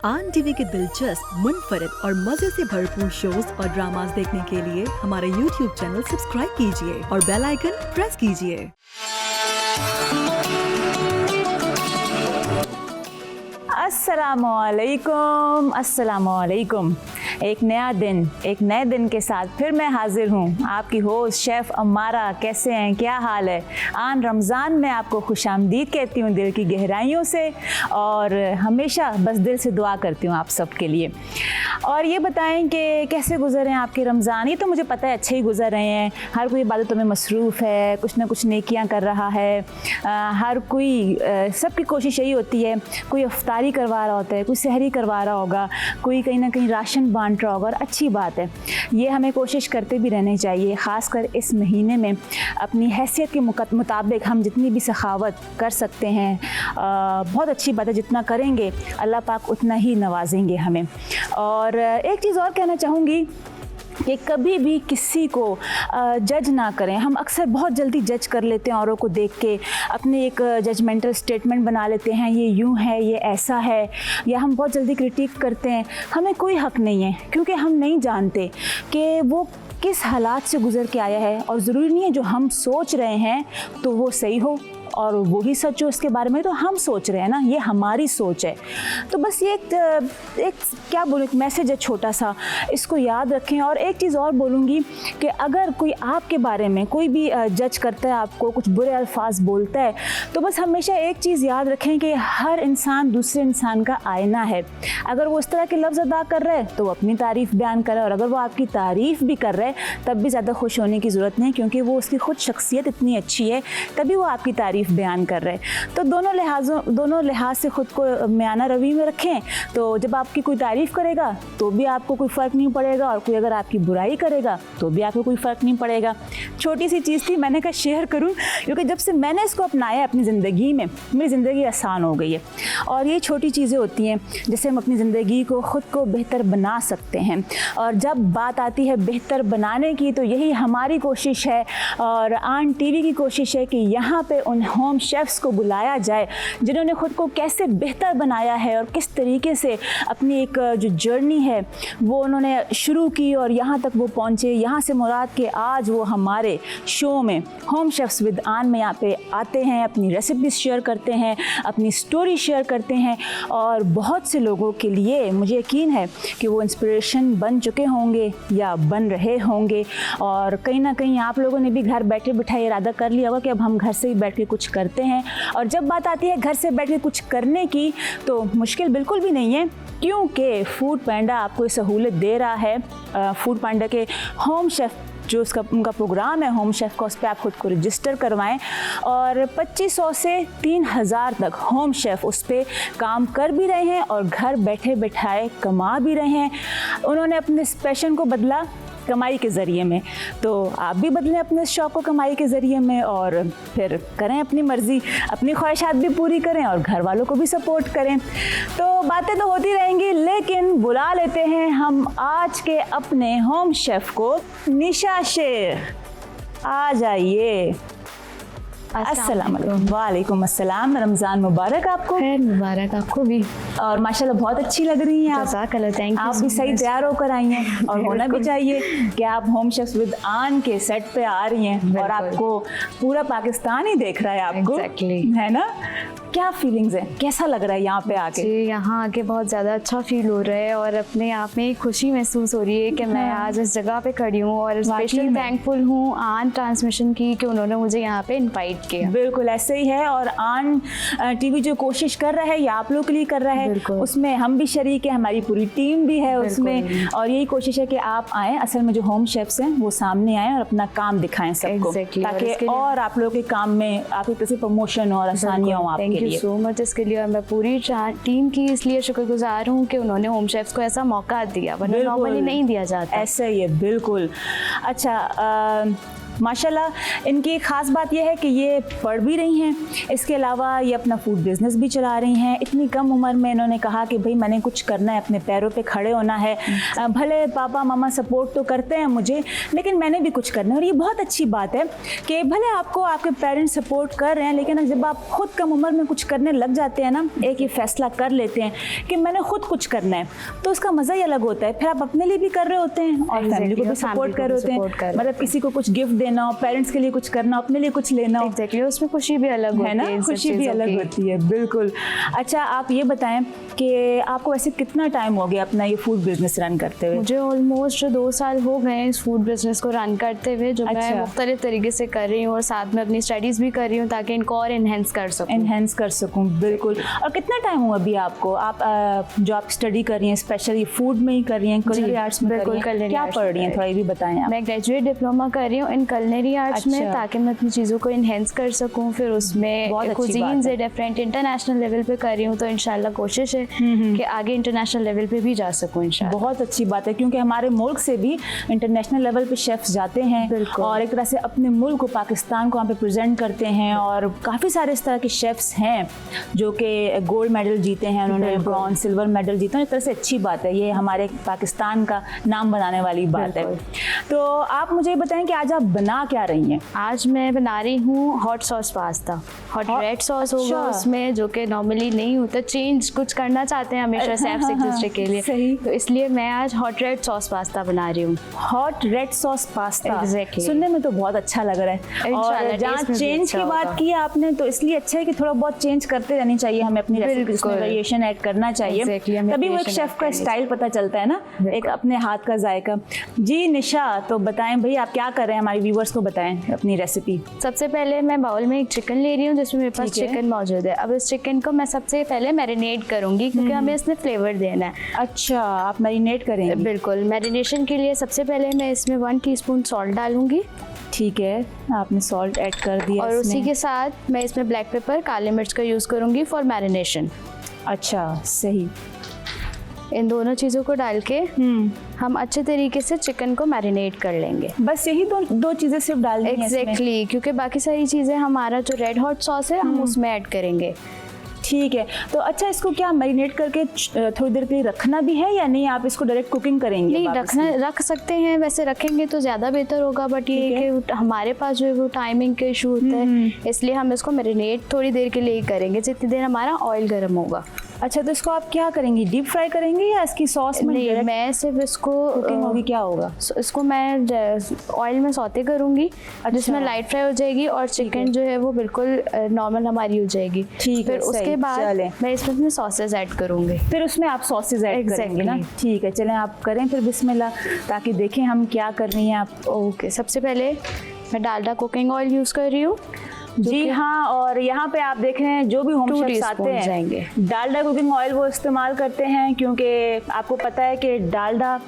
आन टीवी के दिलचस्प, मुनफरिद और मजे से भरपूर शोज और ड्रामास देखने के लिए हमारे YouTube चैनल सब्सक्राइब कीजिए और बेल आइकन प्रेस कीजिए। अस्सलामुअलैकुम। एक नया दिन, एक नए दिन के साथ फिर मैं हाजिर हूँ, आपकी होस्ट शेफ़ अम्मारा। कैसे हैं, क्या हाल है? आन रमज़ान में आपको खुशामदीद कहती हूँ दिल की गहराइयों से, और हमेशा बस दिल से दुआ करती हूँ आप सब के लिए। और ये बताएं कि कैसे गुजर हैं आपके रमज़ान? ये तो मुझे पता है अच्छे ही गुजर रहे हैं। हर कोई इबादतों में मसरूफ़ है, कुछ ना कुछ नेकियां कर रहा है। हर कोई, सबकी कोशिश यही होती है, कोई इफ्तारी करवा रहा होता है, कोई सहरी करवा रहा होगा, कोई कहीं ना कहीं राशन बांट रहा होगा, और अच्छी बात है। ये हमें कोशिश करते भी रहनी चाहिए, ख़ासकर इस महीने में अपनी हैसियत के मुताबिक हम जितनी भी सखावत कर सकते हैं, बहुत अच्छी बात है। जितना करेंगे अल्लाह पाक उतना ही नवाजेंगे हमें। और एक चीज़ और कहना चाहूँगी कि कभी भी किसी को जज ना करें। हम अक्सर बहुत जल्दी जज कर लेते हैं औरों को देख के, अपने एक जजमेंटल स्टेटमेंट बना लेते हैं, ये यूँ है, ये ऐसा है, या हम बहुत जल्दी क्रिटिक करते हैं। हमें कोई हक़ नहीं है, क्योंकि हम नहीं जानते कि वो किस हालात से गुज़र के आया है। और ज़रूरी नहीं है जो हम सोच रहे हैं तो वो सही हो और वही सच हो इसके बारे में। तो हम सोच रहे हैं ना, ये हमारी सोच है। तो बस ये एक क्या बोलूँ, एक मैसेज है छोटा सा, इसको याद रखें। और एक चीज़ और बोलूँगी कि अगर कोई आपके बारे में कोई भी जज करता है, आपको कुछ बुरे अल्फाज बोलता है, तो बस हमेशा एक चीज़ याद रखें कि हर इंसान दूसरे इंसान का आईना है। अगर वो इस तरह के लफ्ज़ अदा कर रहे हैं तो वो अपनी तारीफ़ बयान कर रहा है, और अगर वो आपकी तारीफ़ भी कर रहे हैं तब भी ज़्यादा खुश होने की ज़रूरत नहीं, क्योंकि वो उसकी खुद शख्सियत इतनी अच्छी है तभी वो आपकी तारीफ़ बयान कर रहे हैं। तो दोनों लिहाज से ख़ुद को मियाना रवि में रखें। तो जब आपकी कोई तारीफ़ करेगा तो भी आपको कोई फ़र्क नहीं पड़ेगा, और कोई अगर आपकी बुराई करेगा तो भी आपको कोई फ़र्क नहीं पड़ेगा। छोटी सी चीज़ थी, मैंने कहा शेयर करूं, क्योंकि जब से मैंने इसको अपनाया अपनी ज़िंदगी में, मेरी ज़िंदगी आसान हो गई है। और ये छोटी चीज़ें होती हैं जिससे हम अपनी ज़िंदगी को ख़ुद को बेहतर बना सकते हैं। और जब बात आती है बेहतर बनाने की, तो यही हमारी कोशिश है और आन टीवी की कोशिश है कि यहाँ पे उन होम शेफ़्स को बुलाया जाए जिन्होंने ख़ुद को कैसे बेहतर बनाया है और किस तरीके से अपनी एक जो जर्नी है वो उन्होंने शुरू की और यहाँ तक वो पहुँचे। यहाँ से मुराद के आज वो हमारे शो में होम शेफ़्स विद आन में यहाँ पे आते हैं, अपनी रेसिपीज़ शेयर करते हैं, अपनी स्टोरी शेयर करते हैं, और बहुत से लोगों के लिए मुझे यकीन है कि वो इंस्पिरेशन बन चुके होंगे या बन रहे होंगे। और कहीं ना कहीं आप लोगों ने भी घर बैठे बिठाए इरादा कर लिया होगा कि अब हम घर से ही बैठ के कुछ करते हैं। और जब बात आती है घर से बैठ के कुछ करने की, तो मुश्किल बिल्कुल भी नहीं है, क्योंकि फूड पांडा आपको ये सहूलत दे रहा है। फूड पांडा के होम शेफ़ जो उनका प्रोग्राम है होम शेफ़ का, उस पर आप खुद को रजिस्टर करवाएं, और 2500 से 3000 तक होम शेफ़ उस पर काम कर भी रहे हैं और घर बैठे बैठाए कमा भी रहे हैं। उन्होंने अपने पैशन को बदला कमाई के ज़रिए में, तो आप भी बदलें अपने शौक़ को कमाई के ज़रिए में, और फिर करें अपनी मर्ज़ी, अपनी ख्वाहिशात भी पूरी करें और घर वालों को भी सपोर्ट करें। तो बातें तो होती रहेंगी, लेकिन बुला लेते हैं हम आज के अपने होम शेफ़ को। निशा शेर, आ जाइए। अस्सलाम वालेकुम अस्सलाम। रमज़ान मुबारक आपको। खैर मुबारक आपको भी। और माशाल्लाह बहुत अच्छी लग रही हैं आप। जज़ाकल्लाह, थैंक यू। आप भी सही तैयार होकर आई हैं, और होना भी चाहिए कि आप होम शेफ़्स विद आन के सेट पे आ रही हैं और आपको पूरा पाकिस्तान ही देख रहा है आपको। Exactly. है ना? क्या फीलिंग्स हैं, कैसा लग रहा है यहाँ पे आके? जी, यहाँ आके बहुत ज़्यादा अच्छा फील हो रहा है, और अपने आप में खुशी महसूस हो रही है कि मैं आज इस जगह पे खड़ी हूँ, और स्पेशली थैंकफुल हूँ आन ट्रांसमिशन की कि उन्होंने मुझे यहाँ पे इनवाइट किया। बिल्कुल ऐसे ही है, और आन टीवी जो कोशिश कर रहा है या आप लोग के लिए कर रहा है, उसमें हम भी शरीक है, हमारी पूरी टीम भी है उसमें, और यही कोशिश है कि आप आएँ। असल में जो होम शेफ़्स हैं वो सामने आएँ और अपना काम दिखाएं सबको, ताकि और आप लोगों के काम में आपकी किसी प्रमोशन और आसानियाँ हो आपके लिए। थैंक यू सो मच इसके लिए, और मैं पूरी टीम की इसलिए शुक्रगुजार हूँ कि उन्होंने होम शेफ़्स को ऐसा मौका दिया, वरना नॉर्मली नहीं दिया जाता। ऐसा ही है, बिल्कुल। अच्छा, माशाल्लाह इनकी ख़ास बात यह है कि ये पढ़ भी रही हैं, इसके अलावा ये अपना फूड बिज़नेस भी चला रही हैं। इतनी कम उम्र में इन्होंने कहा कि भाई मैंने कुछ करना है, अपने पैरों पे खड़े होना है। भले पापा मामा सपोर्ट तो करते हैं मुझे, लेकिन मैंने भी कुछ करना है। और ये बहुत अच्छी बात है कि भले आपको आपके पेरेंट्स सपोर्ट कर रहे हैं, लेकिन जब आप खुद कम उम्र में कुछ करने लग जाते हैं ना, एक ये फैसला कर लेते हैं कि मैंने खुद कुछ करना है, तो उसका मज़ा ही अलग होता है। फिर आप अपने लिए भी कर रहे होते हैं और फैमिली को भी सपोर्ट कर रहे होते हैं। मतलब किसी को कुछ गिफ्ट देना हो, पेरेंट्स के लिए कुछ करना, अपने लिए कुछ लेना हो, एग्जैक्टली उसमें खुशी भी अलग होती है ना, खुशी भी अलग होती है। बिल्कुल। अच्छा, आप ये बताएं कि आपको वैसे कितना टाइम हो गया अपना ये फूड बिजनेस रन करते हुए? मुझे ऑलमोस्ट 2 साल हो गए इस फूड बिजनेस को रन करते हुए, जो मैं मुख्तलिफ तरीके से कर रही हूँ और साथ में अपनी स्टडीज़ भी कर रही हूँ ताकि इनको और एनहेंस कर सकूँ। बिल्कुल। और कितना टाइम हुआ अभी आपको? आप जो आप स्टडी कर रही हैं स्पेशली फूड में ही कर रही हैं, कुलिनरी आर्ट्स में बिल्कुल, कर रही हैं, क्या पढ़ रही हैं, थोड़ा ये भी बताएं आप। मैं ग्रेजुएट डिप्लोमा कर रही हूँ इन कुलिनरी आर्ट्स में, ताकि मैं अपनी चीज़ों को इनहेंस कर सकूँ। फिर उसमें कुजीन से डिफरेंट इंटरनेशनल लेवल पे कर रही हूँ, तो इंशाल्लाह कोशिश है कि आगे इंटरनेशनल लेवल पे भी जा सकूँ इंशाल्लाह। बहुत अच्छी बात है, क्योंकि हमारे मुल्क से भी इंटरनेशनल लेवल पे शेफ्स जाते हैं और एक तरह से अपने मुल्क को, पाकिस्तान को वहाँ पे प्रेजेंट करते हैं। और काफ़ी सारे इस तरह के शेफ्स हैं जो कि गोल्ड मेडल जीते हैं, उन्होंने ब्रॉन्ज सिल्वर मेडल जीते हैं। एक तरह से अच्छी बात है, ये हमारे पाकिस्तान का नाम बनाने वाली बात है। तो आप मुझे बताएं कि आज आप बना क्या रही हैं? आज मैं बना रही हूँ hot sauce pasta. Hot red sauce होगा उसमें, जो कि नॉर्मली नहीं होता, चेंज कुछ करना चाहते हैं हमेशा शेफ्स एक दूसरे के लिए, सही। तो इसलिए मैं आज हॉट रेड सॉस पास्ता बना रही हूँ। Hot red sauce pasta, Exactly. सुनने में तो बहुत अच्छा लग रहा है। और जहाँ चेंज की बात की आपने, तो इसलिए अच्छा है कि थोड़ा बहुत चेंज करते रहनी चाहिए हमें, अपनी रेसिपी में वेरिएशन ऐड करना चाहिए। तभी वो एक शेफ का स्टाइल पता चलता है ना, एक अपने हाथ का जायका। जी निशा, तो बताएं भाई आप क्या कर रहे हैं, हमारे व्यूवर्स को बताएं अपनी रेसिपी। सबसे पहले मैं बाउल में एक चिकन ले रही हूँ जिसमें मेरे पास चिकन मौजूद है। अब इस चिकन को मैं सबसे पहले मैरिनेट करूंगी, क्योंकि हमें इसमें फ्लेवर देना है। अच्छा, आप मैरिनेट करेंगे? बिल्कुल। मैरिनेशन के लिए सबसे पहले मैं इसमें 1 टीस्पून सॉल्ट डालूंगी। ठीक है, आपने सॉल्ट ऐड कर दिया और उसी के साथ मैं इसमें ब्लैक पेपर, काली मिर्च का यूज़ करूंगी फॉर मैरिनेशन। अच्छा, सही। इन दोनों चीज़ों को डाल के हम अच्छे तरीके से चिकन को मैरिनेट कर लेंगे। बस यही दो चीज़ें सिर्फ डालनी है? एग्जैक्टली, क्योंकि बाकी सारी चीज़ें हमारा जो रेड हॉट सॉस है हम उसमें ऐड करेंगे। ठीक है। तो अच्छा, इसको क्या मैरिनेट करके थोड़ी देर के लिए रखना भी है या नहीं, आप इसको डायरेक्ट कुकिंग करेंगे? नहीं, रख सकते हैं, वैसे रखेंगे तो ज़्यादा बेहतर होगा, बट ये कि हमारे पास जो है वो टाइमिंग का इशू होता है, इसलिए हम इसको मैरिनेट थोड़ी देर के लिए ही करेंगे, जितनी देर हमारा ऑयल गर्म होगा। अच्छा, तो इसको आप क्या करेंगी, डीप फ्राई करेंगे या इसकी सॉस में? नहीं, मैं सिर्फ इसको कुकिंग होगी, क्या होगा? इसको मैं ऑयल में सौते करूँगी, जिसमें लाइट फ्राई हो जाएगी और चिकन जो है वो बिल्कुल नॉर्मल हमारी हो जाएगी। ठीक है, फिर उसके बाद मैं इसमें अपने सॉसेज ऐड करूँगी। फिर उसमें आप सॉसेज ऐड करेंगे ना? ठीक है, चलें आप करें फिर बिस्मिल्लाह, ताकि देखें हम क्या कर रही हैं आप। ओके, सबसे पहले मैं डालडा कुकिंग ऑयल यूज़ कर रही हूँ। जी हाँ, और यहाँ पे आप देख रहे हैं जो भी होम शेफ्स आते हैं डालडा कुकिंग ऑयल वो इस्तेमाल करते हैं, क्योंकि आपको पता है कि डालडा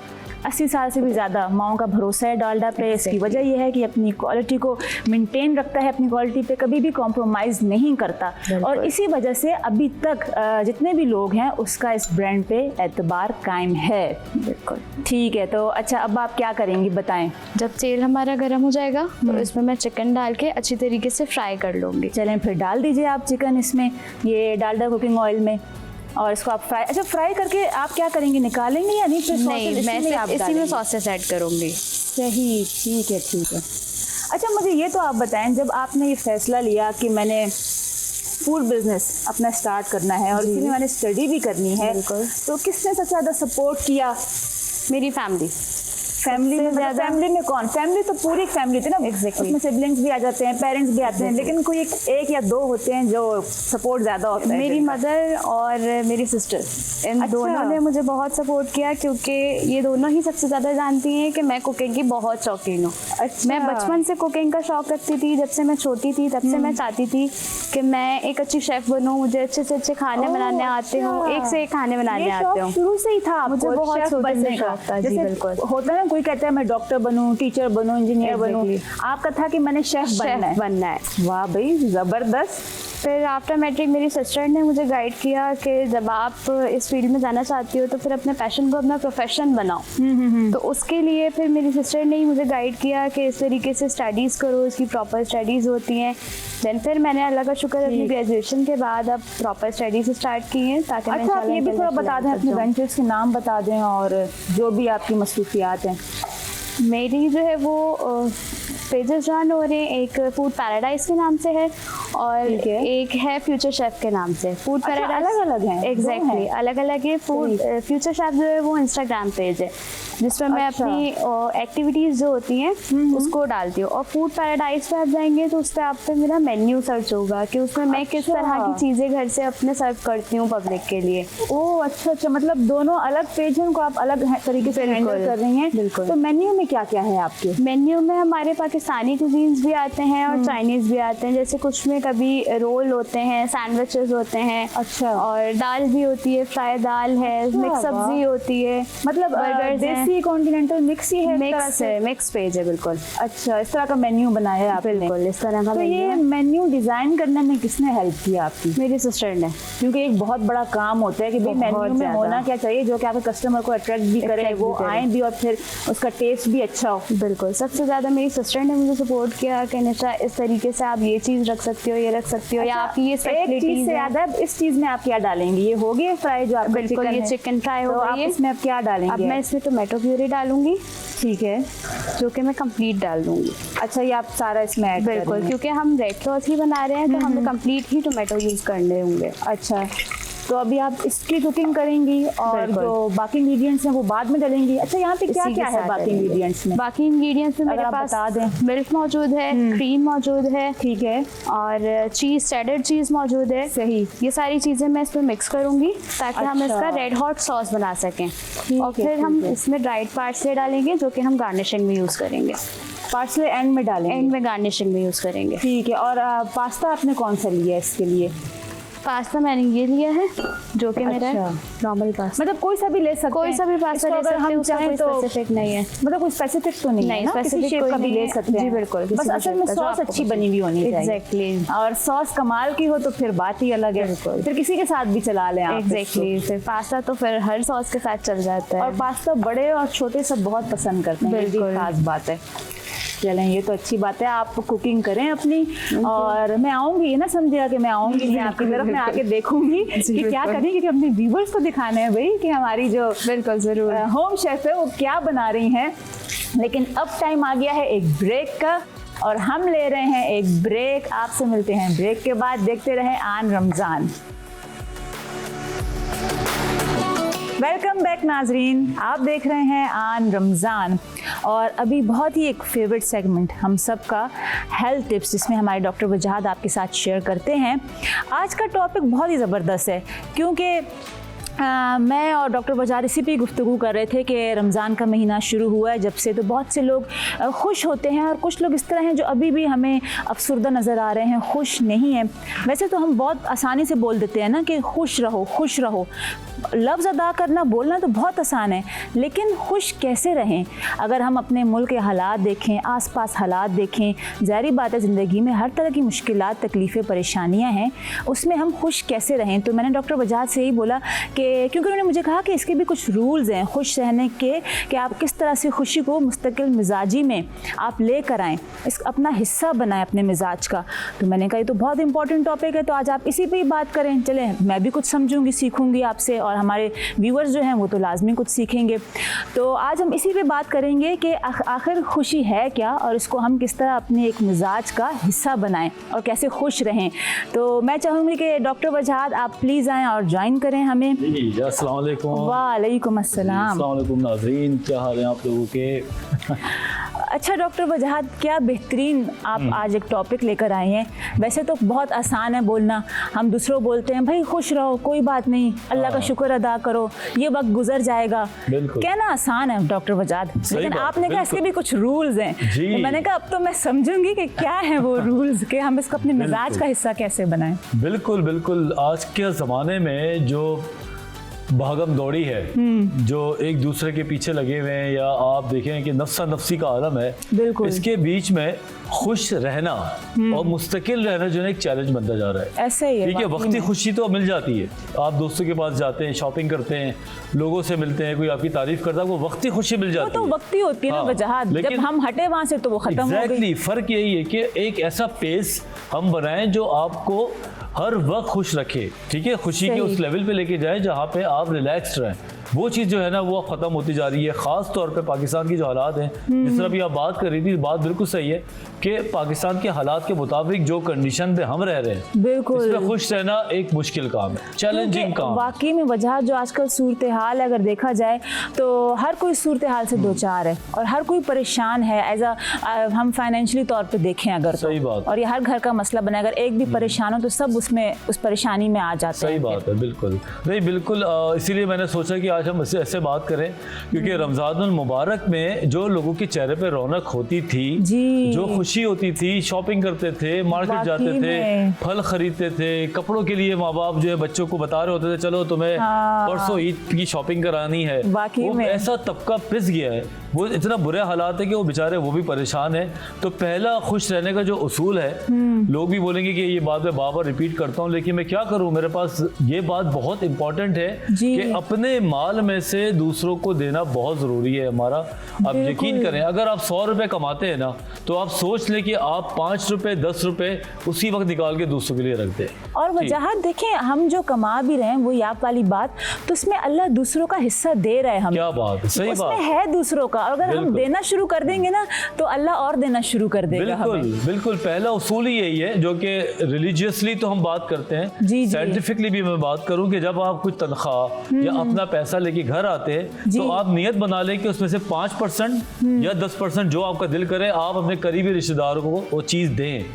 80 साल से भी ज़्यादा माओं का भरोसा है डालडा पे। इसकी वजह यह है कि अपनी क्वालिटी को मेंटेन रखता है, अपनी क्वालिटी पे कभी भी कॉम्प्रोमाइज़ नहीं करता, और इसी वजह से अभी तक जितने भी लोग हैं उसका इस ब्रांड पे एतबार कायम है। बिल्कुल ठीक है। तो अच्छा, अब आप क्या करेंगी बताएं? जब तेल हमारा गर्म हो जाएगा तो इसमें मैं चिकन डाल के अच्छी तरीके से फ्राई कर लूँगी। चलें फिर डाल दीजिए आप चिकन इसमें, ये डालडा कुकिंग ऑयल में, और इसको आप फ्राई। अच्छा, फ्राई करके आप क्या करेंगे, निकालेंगे या नहीं? फिर नहीं, मैं इसी में सॉसेस ऐड करूँगी। सही, ठीक है, ठीक है। अच्छा, मुझे ये तो आप बताएं, जब आपने ये फैसला लिया कि मैंने फूड बिजनेस अपना स्टार्ट करना है और इसमें मैंने स्टडी भी करनी है, तो किसने सबसे ज़्यादा सपोर्ट किया? मेरी फैमिली। फैमिली में ज़्यादा? फैमिली में कौन? फैमिली तो पूरी फैमिली थी ना। उसमें सिबलिंग्स भी आ जाते हैं, पेरेंट्स भी आते हैं, लेकिन कोई एक या दो होते हैं जो सपोर्ट ज़्यादा होता है। मेरी मदर और मेरी सिस्टर, इन दोनों ने मुझे बहुत सपोर्ट किया, क्योंकि ये दोनों ही सबसे ज़्यादा जानती हैं कि मैं कुकिंग की बहुत शौकीन हूँ। मैं बचपन से कुकिंग का शौक़ रखती थी, जब से मैं छोटी थी तब से मैं चाहती थी कि मैं एक अच्छी शेफ़ बनूँ, मुझे अच्छे से अच्छे खाने बनाने आते हों, एक से एक खाने बनाने आते हों। शुरू से ही था मुझे बहुत छोटे से शौक़ था। जी बिल्कुल। होता है ना, कोई कहता है मैं डॉक्टर बनूं, टीचर बनूं, इंजीनियर बनूं, आपका था कि मैंने शेफ बनना है। वाह भाई, ज़बरदस्त। फिर आफ्टर मैट्रिक मेरी सिस्टर ने मुझे गाइड किया कि जब आप इस फील्ड में जाना चाहती हो तो फिर अपने पैशन को अपना प्रोफेशन बनाओ। तो उसके लिए फिर मेरी सिस्टर ने ही मुझे गाइड किया कि इस तरीके से स्टडीज़ करो, इसकी प्रॉपर स्टडीज़ होती हैं। देन फिर मैंने अल्लाह का शुक्र अपनी ग्रेजुएशन के बाद अब प्रॉपर स्टडीज़ स्टार्ट की हैं ताकि मैं अच्छा, आप ये भी थोड़ा बता दें, अपने वेंचर्स के नाम बता दें और जो भी आपकी मसरूफियात हैं। मेरी जो है वो पेजेस रन हो रहे हैं, एक फूड पैराडाइज के नाम से है और एक है फ्यूचर शेफ के नाम से। फूड पैराडाइज अलग अलग हैं? एग्जैक्टली अलग अलग है। फूड फ्यूचर शेफ जो है वो इंस्टाग्राम पेज है जिसमें मैं अपनी एक्टिविटीज़ जो होती हैं उसको डालती हूँ। और फूड पैराडाइज पे आप जाएंगे तो उस पर आप पे मेरा मेन्यू सर्च होगा कि उसमें मैं किस तरह की चीज़ें घर से अपने सर्व करती हूँ पब्लिक के लिए। ओह अच्छा, मतलब दोनों अलग पेज हैं, उनको आप अलग तरीके से हैंडल कर रही हैं। बिल्कुल। तो मेन्यू में क्या क्या है आपके? मेन्यू में हमारे पाकिस्तानी कुजीन्स भी आते हैं और चाइनीज़ भी आते हैं। जैसे कुछ में कभी रोल होते हैं, सैंडविचेस होते हैं। अच्छा। और दाल भी होती है, फ्राई दाल है, मिक्स सब्जी होती है, मतलब देसी कॉन्टिनेंटल मिक्स ही है? मिक्स पेज है बिल्कुल। अच्छा, इस तरह का मेन्यू बनाया है आपने? बिल्कुल इस तरह का। तो ये मेन्यू डिजाइन करने में किसने हेल्प किया आपकी? मेरी सिस्टर ने। क्योंकि एक बहुत बड़ा काम होता है कि भाई मेन्यू में होना क्या चाहिए जो कि आपके कस्टमर को अट्रैक्ट भी करे, वो आए भी और फिर उसका टेस्ट भी अच्छा हो। बिल्कुल, सबसे ज़्यादा मेरी सिस्टर ने मुझे सपोर्ट किया कि निशा इस तरीके से आप ये चीज़ रख सकती हो, ये रख सकती हो। या आपकी ये एक चीज़ से याद है, इस चीज़ में आप क्या डालेंगे? ये हो गया फ्राई जो आप? बिल्कुल, ये चिकन फ्राई हो गई है। इसमें आप क्या डालेंगे? अब मैं इसमें टोमेटो प्यूरी डालूंगी, ठीक है, जो कि मैं कंप्लीट डाल दूंगी। अच्छा, ये आप सारा इसमें ऐड? बिल्कुल, क्योंकि हम रेड सॉस ही बना रहे हैं तो हमें कंप्लीट ही टोमेटो यूज़ करने होंगे। अच्छा, तो अभी आप इसकी कुकिंग करेंगी और जो बाकी इंग्रेडिएंट्स हैं वो बाद में डालेंगी। अच्छा, यहाँ पे क्या क्या है बाकी इंग्रेडिएंट्स में? बाकी इंग्रेडिएंट्स में मेरे पास बता दें। मिल्क मौजूद है, क्रीम मौजूद है, ठीक है, और चीज़, चेडर चीज़ मौजूद है। सही। ये सारी चीज़ें मैं इसमें मिक्स करूँगी ताकि हम इसका रेड हॉट सॉस बना सकें। और फिर हम इसमें ड्राइड पार्सले डालेंगे जो कि हम गार्निशिंग में यूज़ करेंगे। पार्सले एंड में डालेंगे? एंड में गार्निशिंग में यूज़ करेंगे। ठीक है। और पास्ता आपने कौन सा लिया है इसके लिए? पास्ता मैंने ये लिया है जो कि मेरा नॉर्मल पास्ता। मतलब कोई सा भी ले सकते हैं? कोई सा भी पास्ता ले सकते हैं, उसका कोई स्पेसिफिक नहीं है। मतलब कोई स्पेसिफिक तो नहीं है ना? किसी शेप का भी ले सकते हैं? जी बिल्कुल। बस असल में सॉस अच्छी बनी हुई होनी चाहिए। एग्जैक्टली। और सॉस कमाल की हो तो फिर बात ही अलग है। फिर किसी के साथ भी चला लें आप। एग्जैक्टली। फिर पास्ता तो फिर हर सॉस के साथ चल जाता है। और पास्ता बड़े और छोटे सब बहुत पसंद करते हैं, बिल्कुल खास बात है। चलें, ये तो अच्छी बात है, आप कुकिंग करें अपनी। और मैं आऊँगी ना, समझिएगा कि मैं आऊँगी, मैं आपकी तरफ में आके देखूंगी कि क्या करेंगे, कि अपने व्यूवर्स को दिखाने हैं भाई कि हमारी जो बिल्कुल ज़रूर होम शेफ है वो क्या बना रही हैं। लेकिन अब टाइम आ गया है एक ब्रेक का और हम ले रहे हैं एक ब्रेक। आपसे मिलते हैं ब्रेक के बाद। देखते रहें आन रमज़ान। वेलकम बैक नाजरीन, आप देख रहे हैं आन रमज़ान। और अभी बहुत ही एक फेवरेट सेगमेंट हम सब का, हेल्थ टिप्स, जिसमें हमारे डॉक्टर वजाहत आपके साथ शेयर करते हैं। आज का टॉपिक बहुत ही ज़बरदस्त है क्योंकि मैं और डॉक्टर वजाहत इसी पे गुफ्तगू कर रहे थे कि रमज़ान का महीना शुरू हुआ है जब से, तो बहुत से लोग खुश होते हैं और कुछ लोग इस तरह हैं जो अभी भी हमें अफसरदा नज़र आ रहे हैं, खुश नहीं हैं। वैसे तो हम बहुत आसानी से बोल देते हैं ना कि खुश रहो, खुश रहो। लफ्ज़ अदा करना, बोलना तो बहुत आसान है, लेकिन खुश कैसे रहें? अगर हम अपने मुल्क के हालात देखें, आसपास हालात देखें, ज़ाहिर बात है ज़िंदगी में हर तरह की मुश्किलात, तकलीफ़ें, परेशानियां हैं, उसमें हम खुश कैसे रहें? तो मैंने डॉक्टर वजाहत से यही बोला कि क्योंकि उन्होंने मुझे कहा कि इसके भी कुछ रूल्स हैं खुश रहने के, कि आप किस तरह से खुशी को मुस्तकिल मिजाजी में आप लेकर आएँ, इस अपना हिस्सा बनाएं अपने मिजाज का। तो मैंने कहा ये तो बहुत इंपॉर्टेंट टॉपिक है, तो आज आप इसी पर ही बात करें। चलें, मैं भी कुछ समझूंगी, सीखूंगी आपसे, और हमारे व्यूअर्स जो हैं वो तो लाजमी कुछ सीखेंगे। तो आज हम इसी पे बात करेंगे कि आखिर खुशी है क्या और इसको हम किस तरह अपने एक मिजाज का हिस्सा बनाएं और कैसे खुश रहें। तो मैं चाहूँगी कि डॉक्टर वजाहत आप प्लीज़ आएँ और ज्वाइन करें हमें। अस्सलाम वालेकुम। वालेकुम अस्सलाम। अस्सलाम वालेकुम नाज़रीन, क्या हाल है आप लोगों के? अच्छा डॉक्टर वजाहत, क्या बेहतरीन आप आज एक टॉपिक लेकर आए हैं। वैसे तो बहुत आसान है बोलना, हम दूसरों बोलते हैं भाई खुश रहो, कोई बात नहीं, अल्लाह का शुक्र अदा करो, ये वक्त गुजर जाएगा। कहना आसान है डॉक्टर वजाहत, लेकिन आपने कहा इसके भी कुछ रूल्स हैं। तो मैंने कहा अब तो मैं समझूंगी कि क्या है वो रूल्स, कि हम इसको अपने मिजाज का हिस्सा कैसे बनाएं। बिल्कुल बिल्कुल। आज के ज़माने में जो भागम दौड़ी है, जो एक दूसरे के पीछे लगे हुए हैं, या आप देखें कि नफ्सा नफ्सी का आलम है, बिल्कुल। इसके बीच में खुश रहना और मुस्तकिल रहना जो है एक चैलेंज बनता जा रहा है। ऐसा ही है, ठीक है, वाकई वक्ती में। खुशी तो मिल जाती है, आप दोस्तों के पास जाते हैं, शॉपिंग करते हैं, लोगों से मिलते हैं, कोई आपकी तारीफ करता है, वो वक्ती खुशी मिल वो जाती तो है। वक्ती होती है ना हाँ, वजह, जब लेकिन- हम हटे वहां से तो वो खत्म हो गई। एग्जैक्टली, फर्क यही है कि एक ऐसा पेस हम बनाएं जो आपको हर वक्त खुश रखे, ठीक है, खुशी के सही। उस लेवल पे लेके जाए जहाँ पे आप रिलैक्स्ड रहें। वो चीज़ जो है ना वो ख़त्म होती जा रही है, ख़ास तौर पे पाकिस्तान की जो हालात हैं, जिस तरह भी आप बात कर रही थी, बात बिल्कुल सही है कि पाकिस्तान के हालात के मुताबिक जो कंडीशन पे हम रह रहे हैं, बिल्कुल। इसमें खुश रहना एक मुश्किल काम है, चैलेंजिंग क्योंकि काम। वाकई में वजह जो आजकल सूरत हाल है, अगर देखा जाए तो हर कोई सूरत हाल से दो चार है और हर कोई परेशान है। एज हम फाइनेंशियली तौर पे देखें अगर सही तो, बात। और ये हर घर का मसला बना, अगर एक भी परेशान हो तो सब उसमें उस परेशानी में आ जाते सही हैं। बात है, बिल्कुल नहीं, बिल्कुल इसीलिए मैंने सोचा कि आज हम इससे ऐसे बात करें, क्योंकि रमज़ानुल मुबारक में जो लोगों के चेहरे पे रौनक होती थी, जी। जो खुशी होती थी, शॉपिंग करते थे, मार्केट वाकई जाते थे, में। फल खरीदते थे, कपड़ों के लिए माँ बाप जो है बच्चों को बता रहे होते थे चलो तुम्हें हाँ। परसों ईद की शॉपिंग करानी है। वाकई वो में। ऐसा तबका पिस गया है, वो इतना बुरे हालात है कि वो बेचारे वो भी परेशान है। तो पहला खुश रहने का जो उसूल है, लोग भी बोलेंगे कि ये बात मैं बार बार रिपीट करता हूँ, लेकिन मैं क्या करूँ, मेरे पास ये बात बहुत इंपॉर्टेंट है जी। कि अपने माल में से दूसरों को देना बहुत ज़रूरी है हमारा। आप यकीन करें, अगर आप 100 रुपये कमाते हैं ना, तो आप सोच लें कि आप 5 रुपये 10 रुपये उसी वक्त निकाल के दूसरों के लिए रख दें। और वजह देखें, हम जो कमा भी रहे हैं वही आप वाली बात, तो उसमें अल्लाह दूसरों का हिस्सा दे रहा है हमें। क्या बात है, सही उसमें बात है दूसरों का, और अगर हम बिल्कुल। देना शुरू कर देंगे ना तो अल्लाह और देना शुरू कर देगा बिल्कुल हमें। बिल्कुल। पहला उसूल ही यही है, जो कि रिलीजियसली तो हम बात करते हैं, जी, जी। साइंटिफिकली भी मैं बात करूं कि जब आप कुछ तनख्वाह या अपना पैसा लेके घर आते हैं, जी। तो आप नियत बना लें कि उसमें से 5% या 10% जो आपका दिल करे आप अपने करीबी रिश्तेदारों को वो चीज़ दें।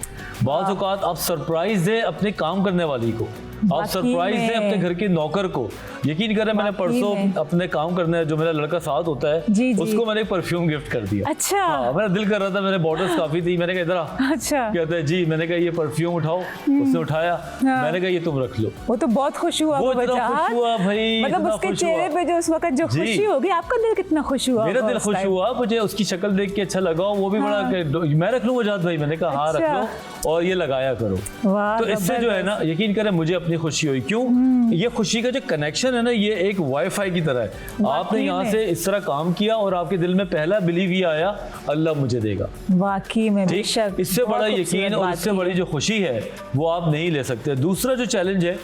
बाज़ औक़ात आप सरप्राइज दें अपने काम करने वाली को, आप वाकई सरप्राइज दें में। अपने घर के नौकर को। यकीन करें, मैंने वाकई परसों में। अपने काम करने जो मेरा लड़का साथ होता है, जी, जी। उसको मैंने एक परफ्यूम गिफ्ट कर दिया। अच्छा। हाँ, मेरा दिल कर रहा था, मेरे बॉटल्स काफ़ी थी, मैंने कहा इधर आ। अच्छा। कहते हैं जी, मैंने कहा ये परफ्यूम उठाओ, उसने उठाया, हाँ। मैंने कहा ये तुम रख लो। वो तो बहुत खुश हुआ, वो इतना वजह। खुश हुआ भाई, मतलब इतना उसके खुश चेहरे हुआ। पे जो उस वक्त जो जी। खुशी होगी, आपका दिल कितना खुश हुआ मेरा होगा दिल उस खुश टाइम? हुआ, मुझे उसकी शक्ल देख के अच्छा लगा, वो भी बड़ा मैं रख लूँ वजात भाई, मैंने कहा हाँ रख अच्छा। लो और ये लगाया करो। वाह, तो इससे जो है ना, यकीन करें मुझे अपनी खुशी हुई। क्यों? ये खुशी का जो कनेक्शन है ना, ये एक वाईफाई की तरह है। आपने यहाँ में। से इस तरह काम किया और आपके दिल में पहला बिलीव ये आया, अल्लाह मुझे देगा। वाकई में ठीक, बेशक, इससे बहुत बड़ा खूबसूरत यकीन और बात इससे की बड़ी है। जो खुशी है वो आप नहीं ले सकते। दूसरा जो चैलेंज है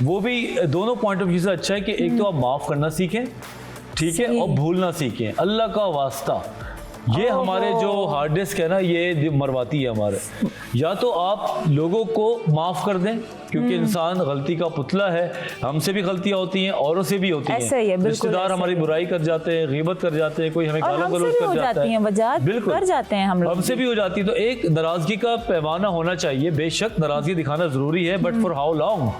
वो भी दोनों पॉइंट ऑफ व्यू से अच्छा है कि एक तो आप माफ़ करना सीखें, ठीक है, सही। और भूलना सीखें। अल्लाह का वास्ता, ये हमारे जो हार्ड डिस्क है ना, ये मरवाती है हमारे। या तो आप लोगों को माफ़ कर दें, क्योंकि इंसान गलती का पुतला है, हमसे भी गलतियां होती हैं, औरों से भी होती ऐसा ही है, हैं। बिल्कुल रिश्तेदार ऐसा हमारी ही है। बुराई कर जाते हैं, गीबत कर जाते हैं, कोई हमें और गाली हमसे गलौज भी कर हो जाता जाती हैं, वजह बिल्कुल कर जाते हैं हम लोग। हमसे भी हो जाती है। तो एक नाराजगी का पैमाना होना चाहिए, बेशक नाराजगी दिखाना जरूरी है, बट फॉर हाउ लॉन्ग?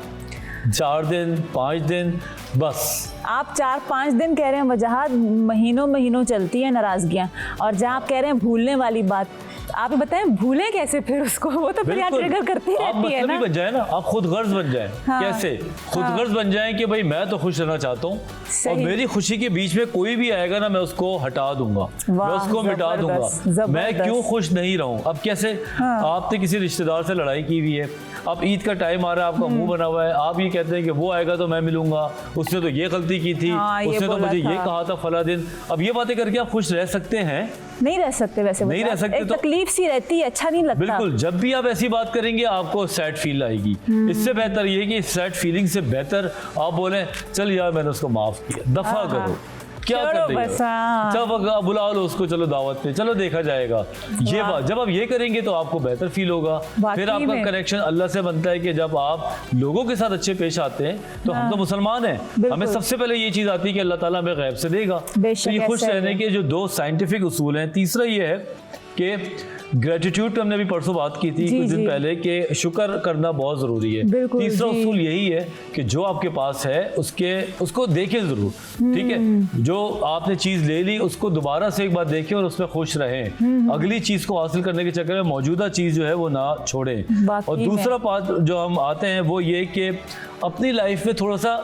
4 दिन 5 दिन बस। आप 4-5 दिन कह रहे हैं, वजह महीनों महीनों चलती है नाराजगियां। और जहाँ आप कह रहे हैं भूलने वाली बात, आप बताएं भूलें कैसे फिर उसको? वो तो फिर यहाँ बिल्कुल। ट्रिगर करती आप रहती है मतलब ही ना। बन जाए ना, आप खुद गर्ज बन जाए। हाँ। कैसे खुद गर्ज बन जाए कि भाई मैं तो खुश रहना चाहता हूँ, और सही। मेरी खुशी के बीच में कोई भी आएगा ना, मैं उसको हटा दूंगा, मैं वाह, उसको मिटा दूंगा। जबरदस्त। मैं क्यों खुश नहीं रहूं? अब कैसे? आपने किसी रिश्तेदार से लड़ाई की हुई है, अब ईद का टाइम आ रहा है, आपका मुंह बना हुआ है, आप ये कहते हैं कि वो आएगा तो मैं मिलूंगा, उसने तो ये गलती की थी, हाँ, ये उसने तो बोला मुझे ये था। कहा था फला दिन। अब ये बातें करके आप खुश रह सकते हैं? नहीं रह सकते वैसे, नहीं रह सकते एक तो- तकलीफ सी रहती है, अच्छा नहीं लगता। बिल्कुल, जब भी आप ऐसी बात करेंगे आपको सैड फील आएगी। इससे बेहतर ये है कि सैड फीलिंग से बेहतर आप बोलें चल यार मैंने उसको माफ किया, दफा करो, क्या छोड़ो कर रही बस, हाँ। हो? जब बुला लो उसको, चलो दावत पे, चलो देखा जाएगा। ये बात जब आप ये करेंगे तो आपको बेहतर फील होगा। वाकई फिर आपका में। कनेक्शन अल्लाह से बनता है कि जब आप लोगों के साथ अच्छे पेश आते हैं, तो हम तो मुसलमान हैं, बिल्कुल। हमें सबसे पहले ये चीज़ आती है कि अल्लाह ताला हमें गैब से देगा। बेशक तो ये खुश ऐसा ही रहने है। के जो 2 साइंटिफिक उसूल हैं। तीसरा ये है कि ग्रेटिट्यूड पे हमने भी परसों बात की थी जी, कुछ दिन जी। पहले, कि शुक्र करना बहुत ज़रूरी है। बिल्कुल, तीसरा जी। उसूल यही है कि जो आपके पास है उसको देखें ज़रूर, ठीक है। जो आपने चीज़ ले ली उसको दोबारा से एक बार देखें और उसमें खुश रहें। अगली चीज़ को हासिल करने के चक्कर में मौजूदा चीज़ जो है वो ना छोड़ें। वाकई और में। दूसरा पार्ट जो हम आते हैं वो ये कि अपनी लाइफ में थोड़ा सा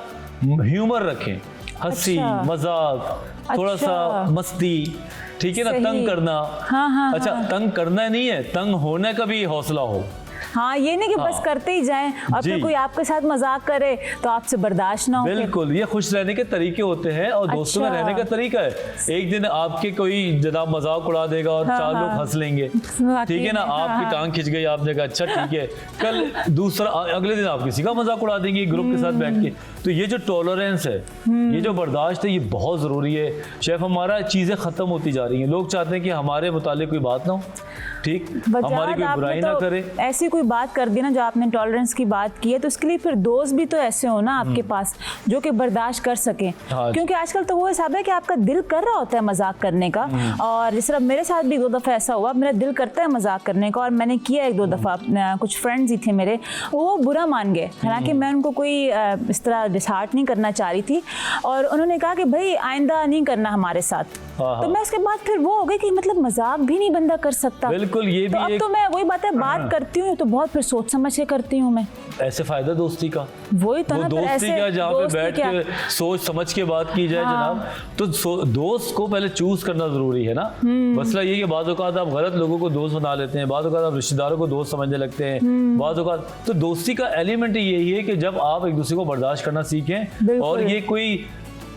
ह्यूमर रखें, हंसी अच्छा। मजाक, थोड़ा अच्छा। सा मस्ती, ठीक है ना, सही। तंग करना। हाँ, अच्छा, तंग करना नहीं है, तंग होने का भी हौसला हो। हाँ, ये नहीं कि बस हाँ। करते ही जाएं और जी। फिर कोई आपके साथ मजाक करे तो आपसे बर्दाश्त ना हो फिर। बिल्कुल, ये खुश रहने के तरीके होते हैं और दोस्तों में अच्छा। रहने का तरीका है। एक दिन आपके कोई जनाब मजाक उड़ा देगा और हाँ, 4 लोग हाँ। हंस लेंगे, वाकई ठीक है ना, में, हाँ, आपकी हाँ। टांग खिंच गई, आपने कहा अच्छा ठीक है, कल दूसरा अगले दिन आप किसी का मजाक उड़ा देंगे ग्रुप के साथ बैठ के। तो ये जो टॉलरेंस है, ये जो बर्दाश्त है, ये बहुत ज़रूरी है। शेफ, हमारा चीज़ें ख़त्म होती जा रही हैं, लोग चाहते हैं कि हमारे मुतालिक कोई बात ना हो, ठीक, हमारी वजाहत कोई आपने बुराई ना तो करे। ऐसी कोई बात कर दी ना, जो आपने टॉलरेंस की बात की है, तो उसके लिए फिर दोस्त भी तो ऐसे हो ना आपके पास जो कि बर्दाश्त कर सकें। हाँ। क्योंकि आजकल तो वो हिसाब है कि आपका दिल कर रहा होता है मजाक करने का, और जिस तरह मेरे साथ भी 2 दफ़ा ऐसा हुआ, मेरा दिल करता है मजाक करने का और मैंने किया 1-2 दफ़ा। कुछ फ्रेंड्स ही थे मेरे, वो बुरा मान गए, हालांकि मैं उनको कोई इस तरह डिसहार्ट नहीं करना चाह रही थी, और उन्होंने कहा कि भाई आइंदा नहीं करना हमारे साथ। हाँ। तो मैं उसके बाद फिर वो हो गई कि मतलब मजाक भी नहीं बंदा कर सकता। बिल्कुल, ये तो भी अब एक तो मैं वही बात है, बात करती हूँ तो बहुत फिर सोच समझ के करती हूँ मैं। ऐसे फायदा दोस्ती का, वही तो वो ना, फिर दोस्ती ऐसे क्या जहाँ पे दोस्ती बैठ क्या? के सोच समझ के बात की जाए हाँ। जनाब, तो दोस्त को पहले चूज करना जरूरी है ना। मसला ये कि बाज़ औक़ात आप गलत लोगों को दोस्त बना लेते हैं, बाज़ औक़ात आप रिश्तेदारों को दोस्त समझने लगते हैं, बाज़ औक़ात तो दोस्ती का एलिमेंट यही है कि जब आप एक दूसरे को बर्दाश्त करना सीखें, बिल्कुल। और ये कोई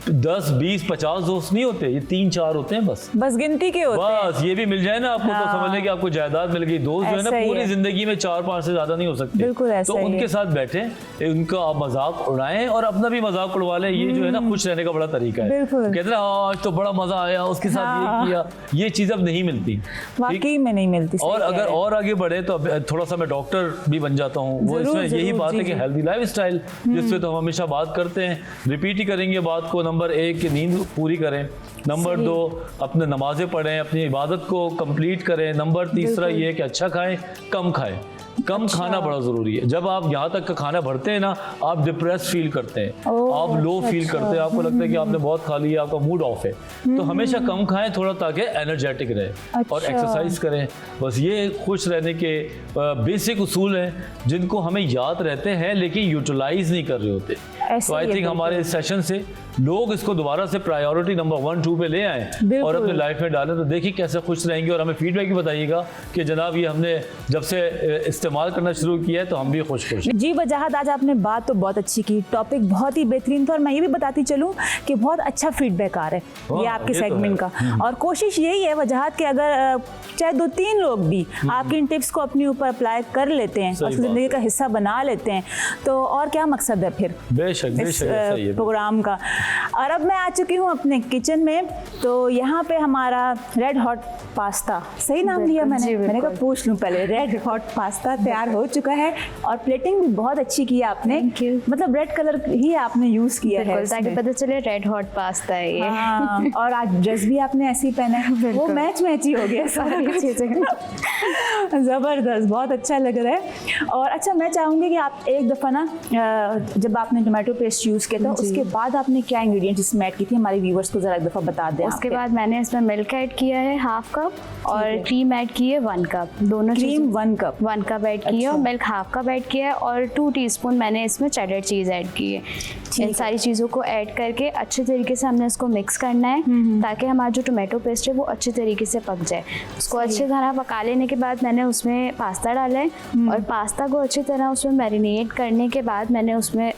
10, 20, 50 दोस्त नहीं होते, ये 3-4 होते हैं बस गिनती के होते हैं। बस ये भी मिल जाए ना आपको, हाँ। तो समझ लें कि आपको जायदाद मिल गई। दोस्त जो है ऐसा ना ही पूरी है। जिंदगी में 4-5 से ज्यादा नहीं हो सकते। बिल्कुल ऐसा तो ही उनके है। साथ बैठें, उनका आप मजाक उड़ाएं और अपना भी मजाक उड़वा लें। ये जो है ना खुश रहने का बड़ा तरीका है। बिल्कुल। कहते हैं ना, आज तो बड़ा मजा आया, उसके साथ हाँ। ये किया, ये चीज अब नहीं मिलती। वाकई में नहीं मिलती। सही और कह अगर रहे हैं। और आगे बढ़े तो अब थोड़ा सा मैं डॉक्टर भी बन जाता हूँ। वो जरूर, इसमें यही जरूर, बात है जी, कि जी। हेल्दी लाइफ स्टाइल, जिसपे तो हम हमेशा बात करते हैं, रिपीट ही करेंगे बात को। नंबर 1 की नींद पूरी करें, नंबर 2 अपने नमाजें पढ़ें, अपनी इबादत को कंप्लीट करें, नंबर 3 ये है कि अच्छा खाएं, कम खाएं। कम खाना बड़ा ज़रूरी है। जब आप यहाँ तक का खाना भरते हैं ना, आप डिप्रेस फील करते हैं, आप लो फील करते हैं, आपको लगता है कि आपने बहुत खा लिया, आपका मूड ऑफ है। तो हमेशा कम खाएं थोड़ा, ताकि एनर्जेटिक रहे, और अच्छा। एक्सरसाइज करें। बस ये खुश रहने के बेसिक उसूल हैं जिनको हमें याद रहते हैं लेकिन यूटिलाइज नहीं कर रहे होते। ऐसे तो आई ही है थिंक हमारे इस सेशन से लोग इसको दोबारा से प्रायोरिटी नंबर 1, 2 पे ले आएँ बिल्कुल। और अपने लाइफ में डालें, तो देखिए कैसे खुश रहेंगे। और हमें फीडबैक भी बताइएगा कि जनाब ये हमने जब से इस्तेमाल करना शुरू किया है तो हम भी खुश हैं। जी वजाहत, आज आपने बात तो बहुत अच्छी की, टॉपिक बहुत ही बेहतरीन था, और मैं ये भी बताती चलूँ कि बहुत अच्छा फीडबैक आ रहा है ये हाँ, आपके ये तो सेगमेंट का। और कोशिश यही है वजाहत कि अगर चाहे 2-3 लोग भी आपकी इन टिप्स को अपने ऊपर अप्लाई कर लेते हैं, सही और बात ज़िंदगी है। का हिस्सा बना लेते हैं, तो और क्या मकसद है फिर बेशक इस बेशक ऐसा ही है। प्रोग्राम का। और अब मैं आ चुकी हूँ अपने किचन में, तो यहाँ पे हमारा रेड हॉट पास्ता, सही नाम लिया बिल्कुल, मैंने? जी, मैंने कहा बिल्कुल। पूछ लूँ पहले। रेड हॉट पास्ता तैयार हो चुका है, और प्लेटिंग भी बहुत अच्छी की है आपने। Thank you। मतलब रेड कलर ही आपने यूज़ किया है बिल्कुल, ताकि इसमें। पता चले रेड हॉट पास्ता है ये। हाँ, और आज ड्रेस भी आपने ऐसे ही पहना है, वो बिल्कुल। मैच ही हो गया सारी चीज़ें। ज़बरदस्त, बहुत अच्छा लग रहा है। और अच्छा, मैं चाहूँगी कि आप एक दफ़ा ना, जब आपने टोमेटो पेस्ट यूज़ किया था, जी। उसके बाद आपने क्या इंग्रेडिएंट्स इसमें ऐड की थी, हमारे व्यूवर्स को ज़रा एक दफ़ा बता दें। उसके आपके। बाद मैंने इसमें मिल्क ऐड किया है 1/2 कप, और क्रीम ऐड की है 1 कप। दोनों क्रीम 1 कप, 1 कप ऐड की है, और अच्छा। मिल्क 1/2 कप ऐड किया है, और 2 टीस्पून मैंने इसमें चेडर चीज़ ऐड की है। इन है। सारी चीज़ों को ऐड करके अच्छे तरीके से हमने इसको मिक्स करना है, ताकि हमारा जो टोमेटो पेस्ट है वो अच्छे तरीके से पक जाए। उसको अच्छी तरह पका लेने के बाद मैंने उसमें पास्ता डाला है, और पास्ता को अच्छी तरह उसमें मैरिनेट करने के बाद मैंने उसमें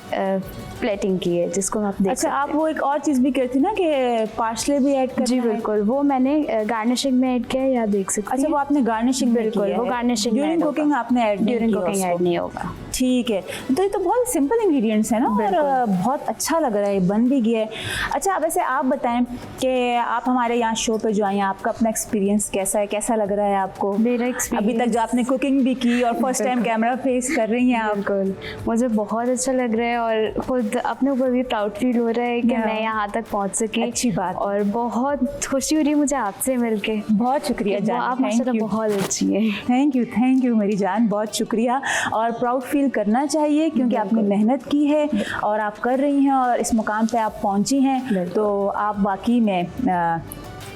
प्लेटिंग की है, जिसको आप देख अच्छा, सकते हैं। आप वो एक और चीज़ भी कहती ना कि पार्सले भी ऐड करना जी है। बिल्कुल, वो मैंने गार्निशिंग में ऐड किया है, या देख सकते अच्छा, हैं। वो आपने गार्निशिंग में बिल्कुल, किया वो है। गार्निशिंग में ड्यूरिंग ऐड कुकिंग होगा। आपने ऐड नहीं ड्यूरिंग किया कुकिंग उसको। ऐड नहीं होगा। ठीक है, तो ये तो बहुत सिंपल इंग्रेडिएंट्स हैं ना, और बहुत अच्छा लग रहा है, बन भी गया है। अच्छा, वैसे आप बताएं कि आप हमारे यहाँ शो पे जो आए हैं, आपका अपना एक्सपीरियंस कैसा है, कैसा लग रहा है आपको? मेरा अभी तक एक्सपीरियंस जो आपने कुकिंग भी की और फर्स्ट टाइम कैमरा फेस कर रही हैं आप। बिल्कुल, मुझे बहुत अच्छा लग रहा है, और खुद अपने ऊपर भी प्राउड फील हो रहा है कि हाँ। मैं यहाँ तक पहुँच सकी। अच्छी बात। और बहुत खुशी हो रही है मुझे आपसे मिलके। बहुत शुक्रिया वो जान, आप थैंक माशाल्लाह यू। बहुत अच्छी हैं। थैंक यू मेरी जान, बहुत शुक्रिया। और प्राउड फील करना चाहिए, क्योंकि आपने मेहनत की है और आप कर रही हैं, और इस मुकाम पे आप पहुंची हैं, तो आप वाकई में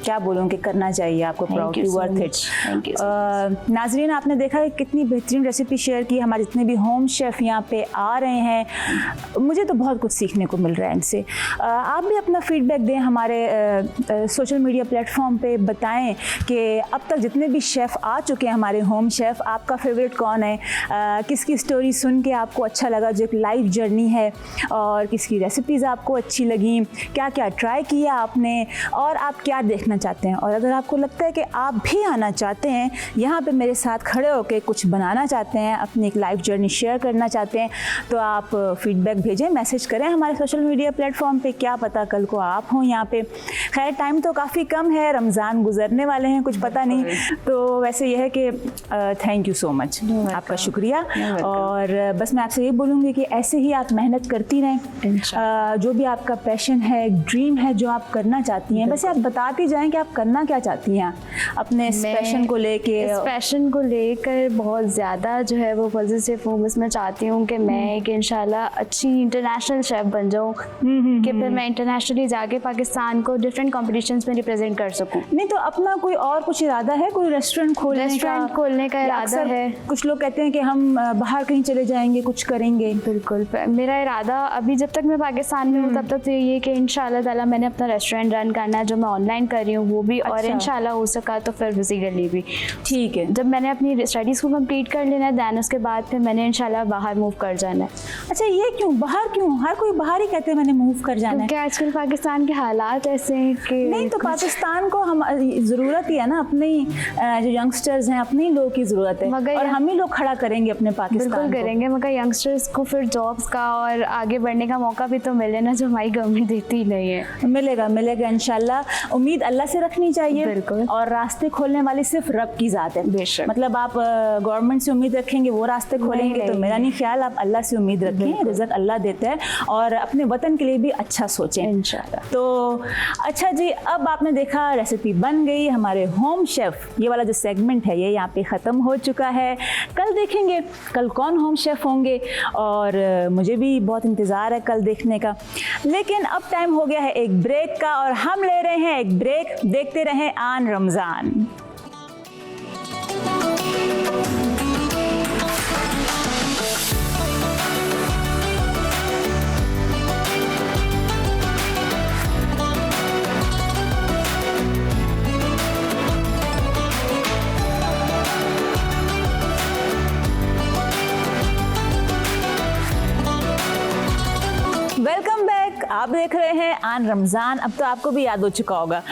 क्या बोलूँ कि करना चाहिए आपको, proud to worth it. Thank you. नाजरीन, आपने देखा है कितनी बेहतरीन रेसिपी शेयर की, हमारे जितने भी होम शेफ़ यहाँ पे आ रहे हैं, मुझे तो बहुत कुछ सीखने को मिल रहा है इनसे। आप भी अपना फीडबैक दें हमारे सोशल मीडिया प्लेटफॉर्म पे, बताएं कि अब तक जितने भी शेफ़ आ चुके हैं हमारे होम शेफ़, आपका फेवरेट कौन है, किसकी स्टोरी सुन के आपको अच्छा लगा, जो एक लाइफ जर्नी है, और किसकी रेसिपीज़ आपको अच्छी लगी, क्या क्या ट्राई किया आपने, और आप क्या देखना चाहते हैं। और अगर आपको लगता है कि आप भी आना चाहते हैं यहाँ पे मेरे साथ खड़े होकर कुछ बनाना चाहते हैं, अपनी एक लाइफ जर्नी शेयर करना चाहते हैं, तो आप फीडबैक भेजें, मैसेज करें हमारे सोशल मीडिया प्लेटफॉर्म पे, क्या पता कल को आप हों यहाँ पे। खैर टाइम तो काफ़ी कम है, रमज़ान गुजरने वाले हैं, कुछ पता नहीं, तो वैसे यह है कि थैंक यू सो मच, आपका शुक्रिया। और बस मैं आपसे ये बोलूँगी कि ऐसे ही आप मेहनत करती रहें, जो भी आपका पैशन है, ड्रीम है, जो आप करना चाहती हैं, वैसे आप बताती जाएँ कि आप करना क्या चाहती हैं अपने इस पैशन को लेके। इस पैशन को लेकर बहुत ज़्यादा जो है वो पॉजिटिव हूँ, बस मैं चाहती हूँ कि मैं एक इंशाल्लाह अच्छी इंटरनेशनल शेफ़ बन जाऊँ, कि फिर मैं इंटरनेशनली जाके पाकिस्तान को डिफरेंट कॉम्पिटिशन्स में रिप्रेजेंट कर सकूँ। नहीं तो अपना कोई और कुछ इरादा है, कोई रेस्टोरेंट खोलने का इरादा है। कुछ लोग कहते हैं कि हम बाहर कहीं चले जाएंगे, कुछ करेंगे। बिल्कुल, मेरा इरादा अभी जब तक मैं पाकिस्तान में हूँ तब तक तो ये कि इंशाल्लाह ताला मैंने अपना रेस्टोरेंट रन करना है, जो मैं ऑनलाइन कर रही हूँ वो भी, और इंशाल्लाह हो सका तो फिर फिजिकली भी। ठीक है, जब मैंने अपनी स्टडीज़ को कंप्लीट कर लेना है, दैन उसके बाद फिर मैंने इंशाल्लाह बाहर मूव कर जाना है। अच्छा, ये क्यों बाहर, क्यों हर कोई बाहर ही कहते हैं मैंने मूव कर जाना है? क्योंकि आजकल पाकिस्तान के हालात ऐसे हैं कि नहीं, तो पाकिस्तान को हम ज़रूरत ही है ना, अपने जो यंगस्टर्स हैं, अपने लोगों की ज़रूरत है, मगर और हम ही लोग खड़ा करेंगे अपने पाकिस्तान बिल्कुल को। करेंगे, मगर यंगस्टर्स को फिर जॉब्स का और आगे बढ़ने का मौका भी तो मिले ना, जो हमारी गवर्नमेंट देती ही नहीं है। मिलेगा इंशाल्लाह। उम्मीद अल्लाह से रखनी चाहिए, बिल्कुल। और रास्ते खोलने वाली सिर्फ रब की ज़ात है। बेशक। मतलब आप गवर्नमेंट से उम्मीद रखेंगे वो रास्ते खोलेंगे, तो मेरा नहीं ख्याल, आप अल्लाह से उम्मीद रखें, रिज़्क अल्लाह देता है, और अपने वतन के लिए भी अच्छा सोचें इंशाल्लाह। तो अच्छा जी, अब आपने देखा रेसिपी बन गई, हमारे होम शेफ़ ये वाला जो सेगमेंट है ये यहाँ पे ख़त्म हो चुका है। कल देखेंगे कल कौन होम शेफ़ होंगे, और मुझे भी बहुत इंतज़ार है कल देखने का। लेकिन अब टाइम हो गया है एक ब्रेक का, और हम ले रहे हैं एक ब्रेक। देखते रहें आन रमज़ान। वेलकम बैक, आप देख रहे हैं आन रमज़ान। अब तो आपको भी याद हो चुका होगा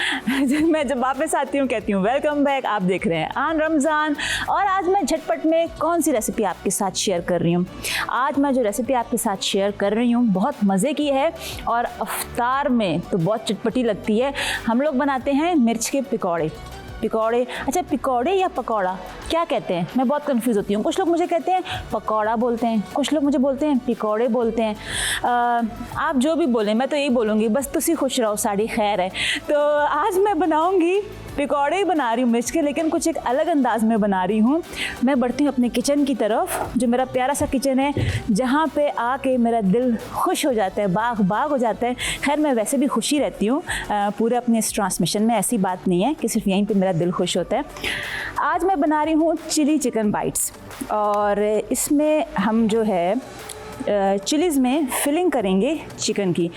मैं जब वापस आती हूँ कहती हूँ वेलकम बैक, आप देख रहे हैं आन रमज़ान। और आज मैं झटपट में कौन सी रेसिपी आपके साथ शेयर कर रही हूँ। आज मैं जो रेसिपी आपके साथ शेयर कर रही हूँ बहुत मज़े की है, और अफ्तार में तो बहुत चटपटी लगती है। हम लोग बनाते हैं मिर्च के पकौड़े। अच्छा, पकौड़े या पकौड़ा क्या कहते हैं, मैं बहुत कंफ्यूज होती हूँ। कुछ लोग मुझे कहते हैं पकौड़ा बोलते हैं, कुछ लोग मुझे बोलते हैं पकौड़े बोलते हैं। आप जो भी बोलें, मैं तो यही बोलूँगी, बस तुसी खुश रहो, साड़ी खैर है। तो आज मैं बनाऊँगी पकौड़े ही बना रही हूँ मिर्च के, लेकिन कुछ एक अलग अंदाज में बना रही हूँ। मैं बढ़ती हूँ अपने किचन की तरफ, जो मेरा प्यारा सा किचन है, जहाँ पे आके मेरा दिल खुश हो जाता है, बाग हो जाता है। खैर मैं वैसे भी खुशी रहती हूँ पूरे अपने इस ट्रांसमिशन में, ऐसी बात नहीं है कि सिर्फ यहीं पे मेरा दिल खुश होता है। आज मैं बना रही हूँ चिली चिकन बाइट्स, और इसमें हम जो है चिलीज़ में फिलिंग करेंगे चिकन की।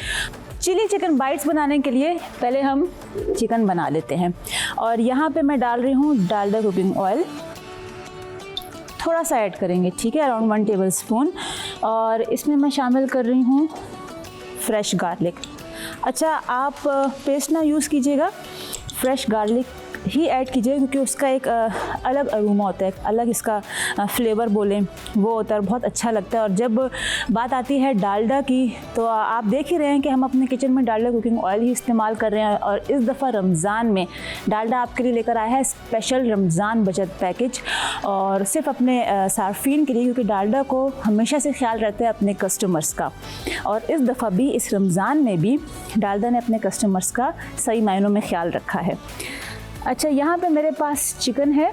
चिली चिकन बाइट्स बनाने के लिए पहले हम चिकन बना लेते हैं, और यहाँ पे मैं डाल रही हूँ डालडा कुकिंग ऑयल, थोड़ा सा ऐड करेंगे, ठीक है, अराउंड 1 टेबल स्पून। और इसमें मैं शामिल कर रही हूँ फ्रेश गार्लिक। अच्छा, आप पेस्ट ना यूज़ कीजिएगा, फ्रेश गार्लिक ही ऐड कीजिए, क्योंकि उसका एक अलग अरोमा होता है, अलग इसका फ्लेवर बोलें वो होता है, बहुत अच्छा लगता है। और जब बात आती है डालडा की, तो आप देख ही रहे हैं कि हम अपने किचन में डालडा कुकिंग ऑयल ही इस्तेमाल कर रहे हैं। और इस दफ़ा रमज़ान में डालडा आपके लिए लेकर आया है स्पेशल रमज़ान बचत पैकेज, और सिर्फ अपने सार्फिन के लिए, क्योंकि डालडा को हमेशा से ख्याल रहता है अपने कस्टमर्स का, और इस दफ़ा भी इस रमज़ान में भी डालडा ने अपने कस्टमर्स का सही मायनों में ख्याल रखा है। अच्छा, यहाँ पे मेरे पास चिकन है,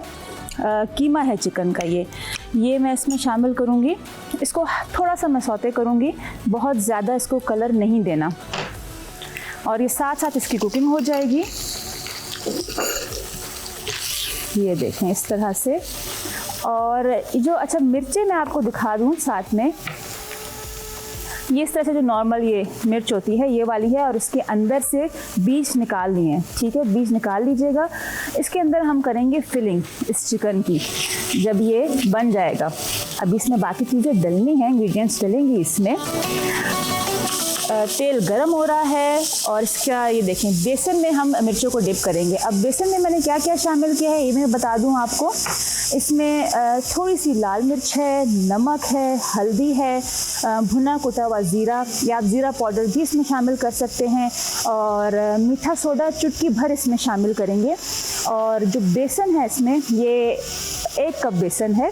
कीमा है चिकन का, ये मैं इसमें शामिल करूँगी। इसको थोड़ा सा मैं सौते करूँगी, बहुत ज़्यादा इसको कलर नहीं देना, और ये साथ साथ इसकी कुकिंग हो जाएगी। ये देखें इस तरह से। और जो अच्छा मिर्चें मैं आपको दिखा दूँ साथ में, ये इस तरह से जो नॉर्मल ये मिर्च होती है ये वाली है, और इसके अंदर से बीज निकाल लिए हैं, ठीक है, बीज निकाल लीजिएगा। इसके अंदर हम करेंगे फिलिंग इस चिकन की जब ये बन जाएगा। अब इसमें बाकी चीज़ें डलनी हैं, इंग्रेडिएंट्स डलेंगी इसमें। तेल गरम हो रहा है और इसका ये देखें बेसन में हम मिर्चों को डिप करेंगे। अब बेसन में मैंने क्या क्या शामिल किया है ये मैं बता दूं आपको। इसमें थोड़ी सी लाल मिर्च है, नमक है, हल्दी है, भुना कुटा हुआ ज़ीरा या आप ज़ीरा पाउडर भी इसमें शामिल कर सकते हैं, और मीठा सोडा चुटकी भर इसमें शामिल करेंगे। और जो बेसन है इसमें ये 1 कप बेसन है,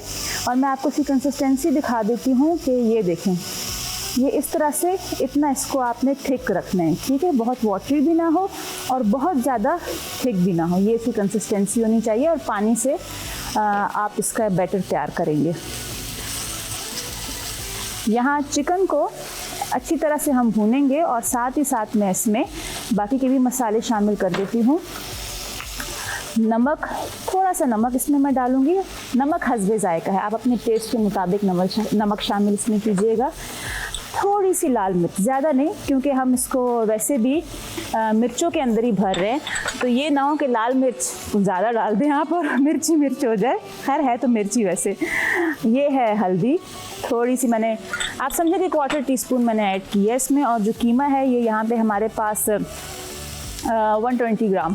और मैं आपको इसकी कंसिस्टेंसी दिखा देती हूँ कि ये देखें ये इस तरह से, इतना इसको आपने थिक रखना है, ठीक है, बहुत वाटरी भी ना हो और बहुत ज़्यादा थिक भी ना हो, ये इसकी कंसिस्टेंसी होनी चाहिए। और पानी से आप इसका बैटर तैयार करेंगे। यहाँ चिकन को अच्छी तरह से हम भूनेंगे और साथ ही साथ मैं इसमें बाकी के भी मसाले शामिल कर देती हूँ। नमक, थोड़ा सा नमक इसमें मैं डालूँगी, नमक हस्बे जायका है, आप अपने टेस्ट के मुताबिक नमक शामिल इसमें कीजिएगा। थोड़ी सी लाल मिर्च, ज़्यादा नहीं, क्योंकि हम इसको वैसे भी मिर्चों के अंदर ही भर रहे हैं, तो ये ना हो कि लाल मिर्च ज़्यादा डाल दें आप और मिर्ची मिर्च हो जाए। खैर है तो मिर्ची वैसे। ये है हल्दी, थोड़ी सी मैंने, आप समझे कि 1/4 टीस्पून मैंने ऐड की है इसमें। और जो कीमा है ये यहाँ पे हमारे पास 120 ग्राम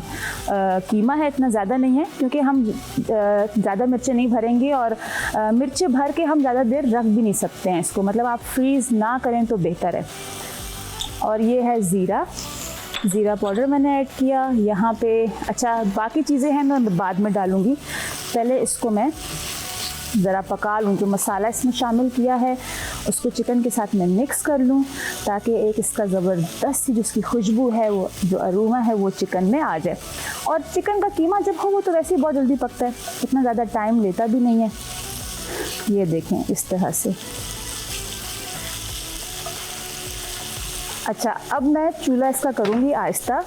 कीमा है, इतना ज़्यादा नहीं है क्योंकि हम ज़्यादा मिर्चें नहीं भरेंगे, और मिर्चें भर के हम ज़्यादा देर रख भी नहीं सकते हैं इसको, मतलब आप फ्रीज़ ना करें तो बेहतर है। और ये है ज़ीरा पाउडर मैंने ऐड किया यहाँ पे। अच्छा बाकी चीज़ें हैं मैं बाद में डालूँगी, पहले इसको मैं ज़रा पका लूँ। जो मसाला इसमें शामिल किया है उसको चिकन के साथ मैं मिक्स कर लूँ, ताकि एक इसका ज़बरदस्त सी जिसकी खुशबू है, वो जो अरोमा है वो चिकन में आ जाए। और चिकन का कीमा जब हो वो तो वैसे ही बहुत जल्दी पकता है, इतना ज़्यादा टाइम लेता भी नहीं है। ये देखें इस तरह से। अच्छा अब मैं चूल्हा इसका करूँगी आहिस्ता,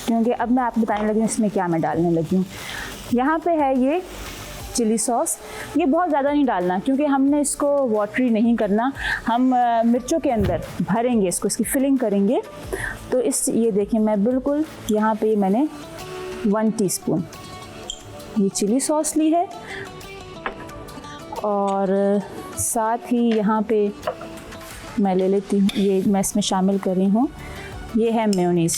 क्योंकि अब मैं आपको बताने लगी हूँ इसमें क्या मैं डालने लगी हूँ। यहाँ पे है ये चिली सॉस, ये बहुत ज़्यादा नहीं डालना क्योंकि हमने इसको वाटरी नहीं करना, हम मिर्चों के अंदर भरेंगे इसको, इसकी फिलिंग करेंगे। तो ये देखें मैं बिल्कुल यहाँ पे मैंने 1 टीस्पून ये चिली सॉस ली है, और साथ ही यहाँ पे मैं ले लेती हूँ, ये मैं इसमें शामिल कर रही हूँ, ये है मेयोनीज़,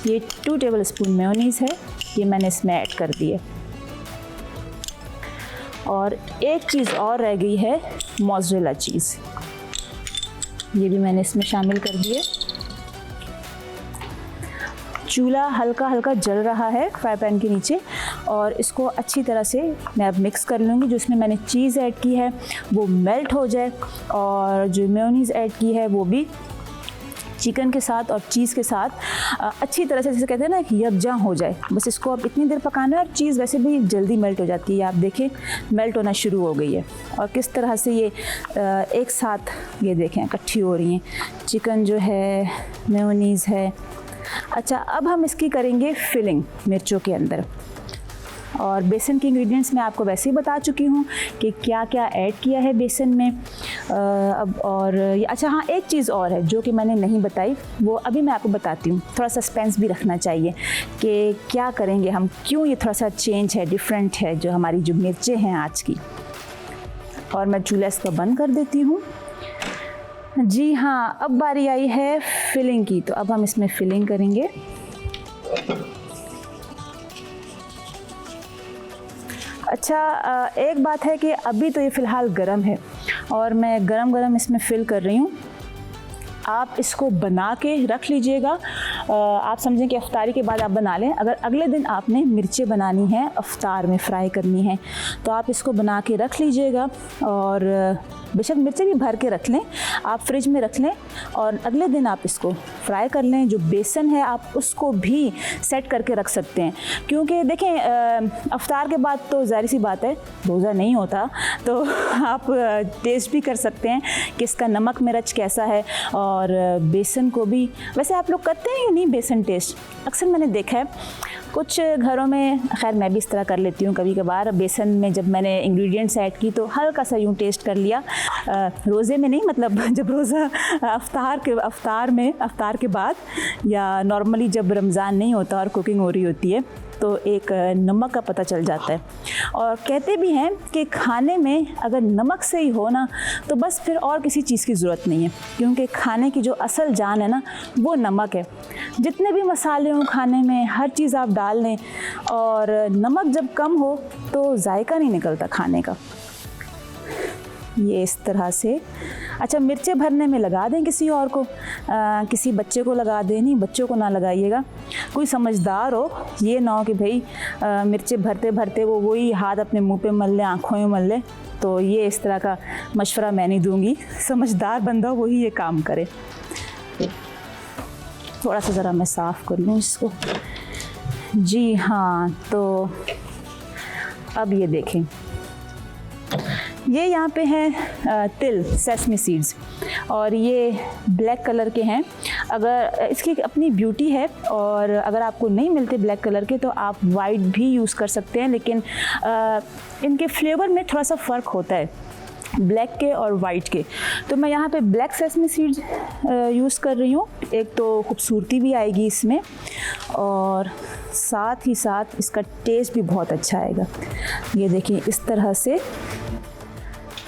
ये 2 टेबलस्पून मेयोनीज़ है, ये मैंने इसमें ऐड कर दी है। और एक चीज़ और रह गई है, मोज़रेला चीज़, ये भी मैंने इसमें शामिल कर दिए। चूल्हा हल्का हल्का जल रहा है फ्राई पैन के नीचे, और इसको अच्छी तरह से मैं अब मिक्स कर लूँगी। जो इसमें मैंने चीज़ ऐड की है वो मेल्ट हो जाए, और जो मेयोनीज़ ऐड की है वो भी चिकन के साथ और चीज़ के साथ अच्छी तरह से, जैसे कहते हैं ना, यकजा हो जाए। बस इसको अब इतनी देर पकाना है, और चीज़ वैसे भी जल्दी मेल्ट हो जाती है, आप देखें मेल्ट होना शुरू हो गई है। और किस तरह से ये एक साथ ये देखें इकट्ठी हो रही हैं, चिकन जो है, मेयोनीज़ है। अच्छा अब हम इसकी करेंगे फिलिंग मिर्चों के अंदर, और बेसन के इंग्रेडिएंट्स मैं आपको वैसे ही बता चुकी हूँ कि क्या क्या ऐड किया है बेसन में। अब और अच्छा हाँ, एक चीज़ और है जो कि मैंने नहीं बताई, वो अभी मैं आपको बताती हूँ। थोड़ा सस्पेंस भी रखना चाहिए कि क्या करेंगे हम, क्यों ये थोड़ा सा चेंज है, डिफरेंट है जो हमारी जो मिर्चें हैं आज की। और मैं चूल्हा इसको बंद कर देती हूँ। जी हाँ, अब बारी आई है फिलिंग की, तो अब हम इसमें फिलिंग करेंगे। अच्छा एक बात है कि अभी तो ये फ़िलहाल गरम है, और मैं गरम गरम इसमें फिल कर रही हूँ। आप इसको बना के रख लीजिएगा, आप समझें कि अफ्तारी के बाद आप बना लें। अगर अगले दिन आपने मिर्चें बनानी हैं अफ्तार में फ्राई करनी है, तो आप इसको बना के रख लीजिएगा, और बेशक मिर्चें भी भर के रख लें, आप फ्रिज में रख लें और अगले दिन आप इसको फ्राई कर लें। जो बेसन है आप उसको भी सेट करके रख सकते हैं, क्योंकि देखें अफ्तार के बाद तो ज़ाहिर सी बात है रोज़ा नहीं होता, तो आप टेस्ट भी कर सकते हैं कि इसका नमक मिर्च कैसा है। और बेसन को भी वैसे आप लोग करते हैं या नहीं बेसन टेस्ट? अक्सर मैंने देखा है कुछ घरों में, खैर मैं भी इस तरह कर लेती हूँ कभी कभार, बेसन में जब मैंने इंग्रेडिएंट्स ऐड की तो हल्का सा यूँ टेस्ट कर लिया। रोज़े में नहीं, मतलब जब रोज़ा अफ्तार के बाद या नॉर्मली जब रमज़ान नहीं होता और कुकिंग हो रही होती है तो एक नमक का पता चल जाता है। और कहते भी हैं कि खाने में अगर नमक सही हो ना तो बस फिर और किसी चीज़ की ज़रूरत नहीं है, क्योंकि खाने की जो असल जान है ना वो नमक है। जितने भी मसाले हों खाने में, हर चीज़ आप डाल लें और नमक जब कम हो तो जायका नहीं निकलता खाने का। ये इस तरह से। अच्छा, मिर्चें भरने में लगा दें किसी और को, किसी बच्चे को लगा दें, नहीं बच्चों को ना लगाइएगा, कोई समझदार हो, ये ना हो कि भाई मिर्चें भरते भरते वो वही हाथ अपने मुंह पे मल ले, आँखों में मल ले। तो ये इस तरह का मशवरा मैं नहीं दूंगी, समझदार बंदा वही ये काम करे। थोड़ा सा ज़रा मैं साफ़ कर लूँ इसको। जी हाँ, तो अब ये देखें, ये यहाँ पे हैं तिल, सेसमी सीड्स, और ये ब्लैक कलर के हैं। अगर इसकी अपनी ब्यूटी है, और अगर आपको नहीं मिलते ब्लैक कलर के तो आप वाइट भी यूज़ कर सकते हैं, लेकिन इनके फ्लेवर में थोड़ा सा फ़र्क होता है ब्लैक के और वाइट के। तो मैं यहाँ पे ब्लैक सेसमी सीड्स यूज़ कर रही हूँ। एक तो खूबसूरती भी आएगी इसमें और साथ ही साथ इसका टेस्ट भी बहुत अच्छा आएगा। ये देखिए इस तरह से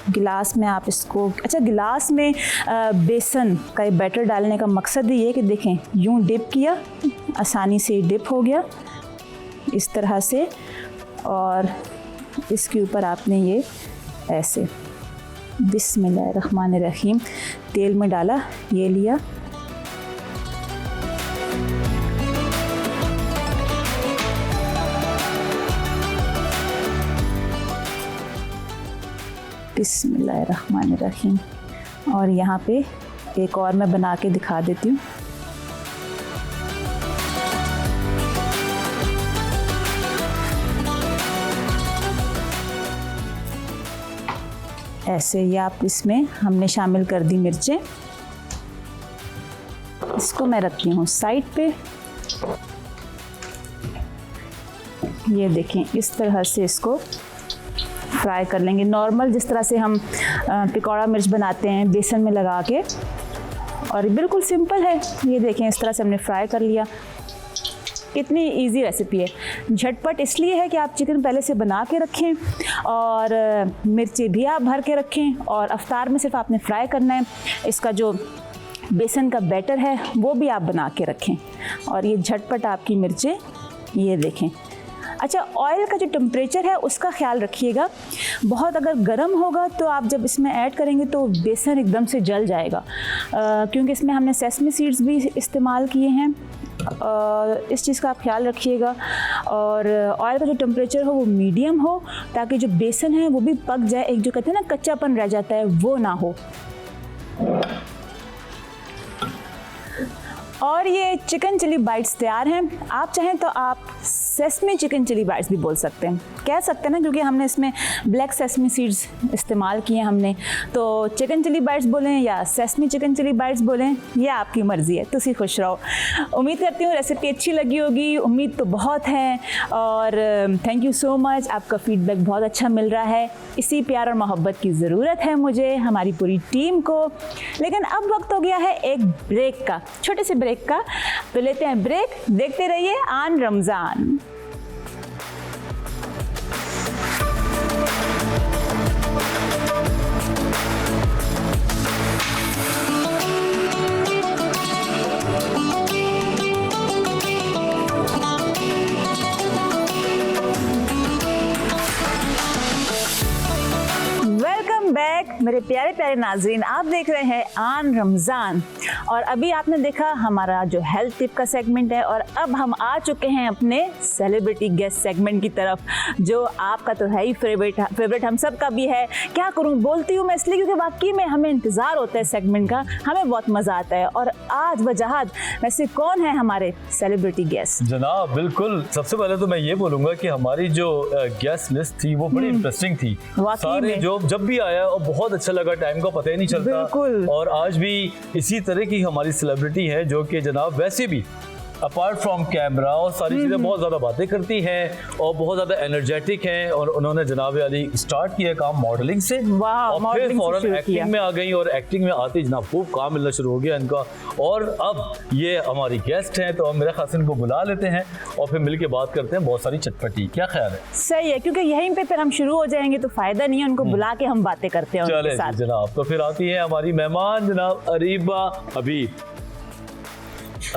गिलास में आप इसको, अच्छा गिलास में बेसन का ये बैटर डालने का मकसद ये है कि देखें यूँ डिप किया, आसानी से डिप हो गया इस तरह से, और इसके ऊपर आपने ये ऐसे बिस्मिल्लाहिर्रहमानिर्रहीम तेल में डाला, ये लिया, बिस्मिल्लाहिर्रहमानिर्रहीम। और यहाँ पे एक और मैं बना के दिखा देती हूँ। ऐसे ही आप इसमें हमने शामिल कर दी मिर्चें। इसको मैं रखी हूँ साइड पे। ये देखें इस तरह से इसको फ्राई कर लेंगे, नॉर्मल जिस तरह से हम पकौड़ा मिर्च बनाते हैं बेसन में लगा के, और बिल्कुल सिंपल है। ये देखें इस तरह से हमने फ्राई कर लिया। कितनी इजी रेसिपी है, झटपट इसलिए है कि आप चिकन पहले से बना के रखें और मिर्चें भी आप भर के रखें, और अफ्तार में सिर्फ आपने फ्राई करना है। इसका जो बेसन का बैटर है वो भी आप बना के रखें, और ये झटपट आपकी मिर्चें, ये देखें। अच्छा, ऑयल का जो टेम्परेचर है उसका ख्याल रखिएगा। बहुत अगर गर्म होगा तो आप जब इसमें ऐड करेंगे तो बेसन एकदम से जल जाएगा, क्योंकि इसमें हमने सेसमी सीड्स भी इस्तेमाल किए हैं। इस चीज़ का आप ख्याल रखिएगा। और ऑयल का जो टेम्परेचर हो वो मीडियम हो, ताकि जो बेसन है वो भी पक जाए, एक जो कहते हैं ना कच्चापन रह जाता है वो ना हो। और ये चिकन चिली बाइट्स तैयार हैं। आप चाहें तो आप सेसमी चिकन चिली बाइट्स भी बोल सकते हैं, कह सकते हैं ना, क्योंकि हमने इसमें ब्लैक सेसमी सीड्स इस्तेमाल किए हमने। तो चिकन चिली बाइट्स बोलें या सेसमी चिकन चिली बाइट्स बोलें, ये आपकी मर्ज़ी है, तुसी खुश रहो। उम्मीद करती हूँ रेसिपी अच्छी लगी होगी, उम्मीद तो बहुत है। और थैंक यू सो मच, आपका फीडबैक बहुत अच्छा मिल रहा है। इसी प्यार और मोहब्बत की ज़रूरत है मुझे, हमारी पूरी टीम को। लेकिन अब वक्त हो गया है एक ब्रेक का, छोटे से ब्रेक का। तो लेते हैं ब्रेक, देखते रहिए आन रमज़ान। वेलकम बैक मेरे प्यारे प्यारे नाजरीन, आप देख रहे हैं आन रमज़ान और अभी आपने देखा हमारा जो हेल्थ टिप का सेगमेंट है और अब हम आ चुके हैं अपने सेलिब्रिटी गेस्ट सेगमेंट की तरफ, जो आपका तो है ही फेवरेट हम सब का भी है। क्या करूं, बोलती हूँ मैं इसलिए क्योंकि वाकई में हमें इंतज़ार होता है सेगमेंट का, हमें बहुत मज़ा आता है। और आज वजाहत वैसे कौन है हमारे सेलिब्रिटी गेस्ट? जनाब बिल्कुल, सबसे पहले तो मैं ये बोलूंगा कि हमारी जो गेस्ट लिस्ट थी वो बड़ी इंटरेस्टिंग थी। सारे जो जब भी आया और बहुत अच्छा लगा, टाइम का पता ही नहीं चलता। बिल्कुल। और आज भी इसी तरह की हमारी सेलिब्रिटी है जो कि जनाब वैसे भी अपार्ट फ्रॉम कैमरा और सारी चीज़ें बहुत ज़्यादा बातें करती हैं और बहुत ज़्यादा एनर्जेटिक हैं। और उन्होंने जनाब अली स्टार्ट किया काम मॉडलिंग से और फिर फौरन एक्टिंग में आ गई और एक्टिंग में आते ही जनाब खूब काम मिलना शुरू हो गया इनका। और अब ये हमारी गेस्ट हैं तो हम मेरे ख्याल से इनको बुला लेते हैं और फिर मिल के बात करते हैं बहुत सारी चटपटी। क्या ख्याल है? सही है, क्योंकि यहीं पे फिर हम शुरू हो जाएंगे तो फायदा नहीं है, उनको बुला के हम बातें करते हैं उनके चले साथ। जनाब, तो फिर आती है हमारी मेहमान जनाब अरीबा हबीब।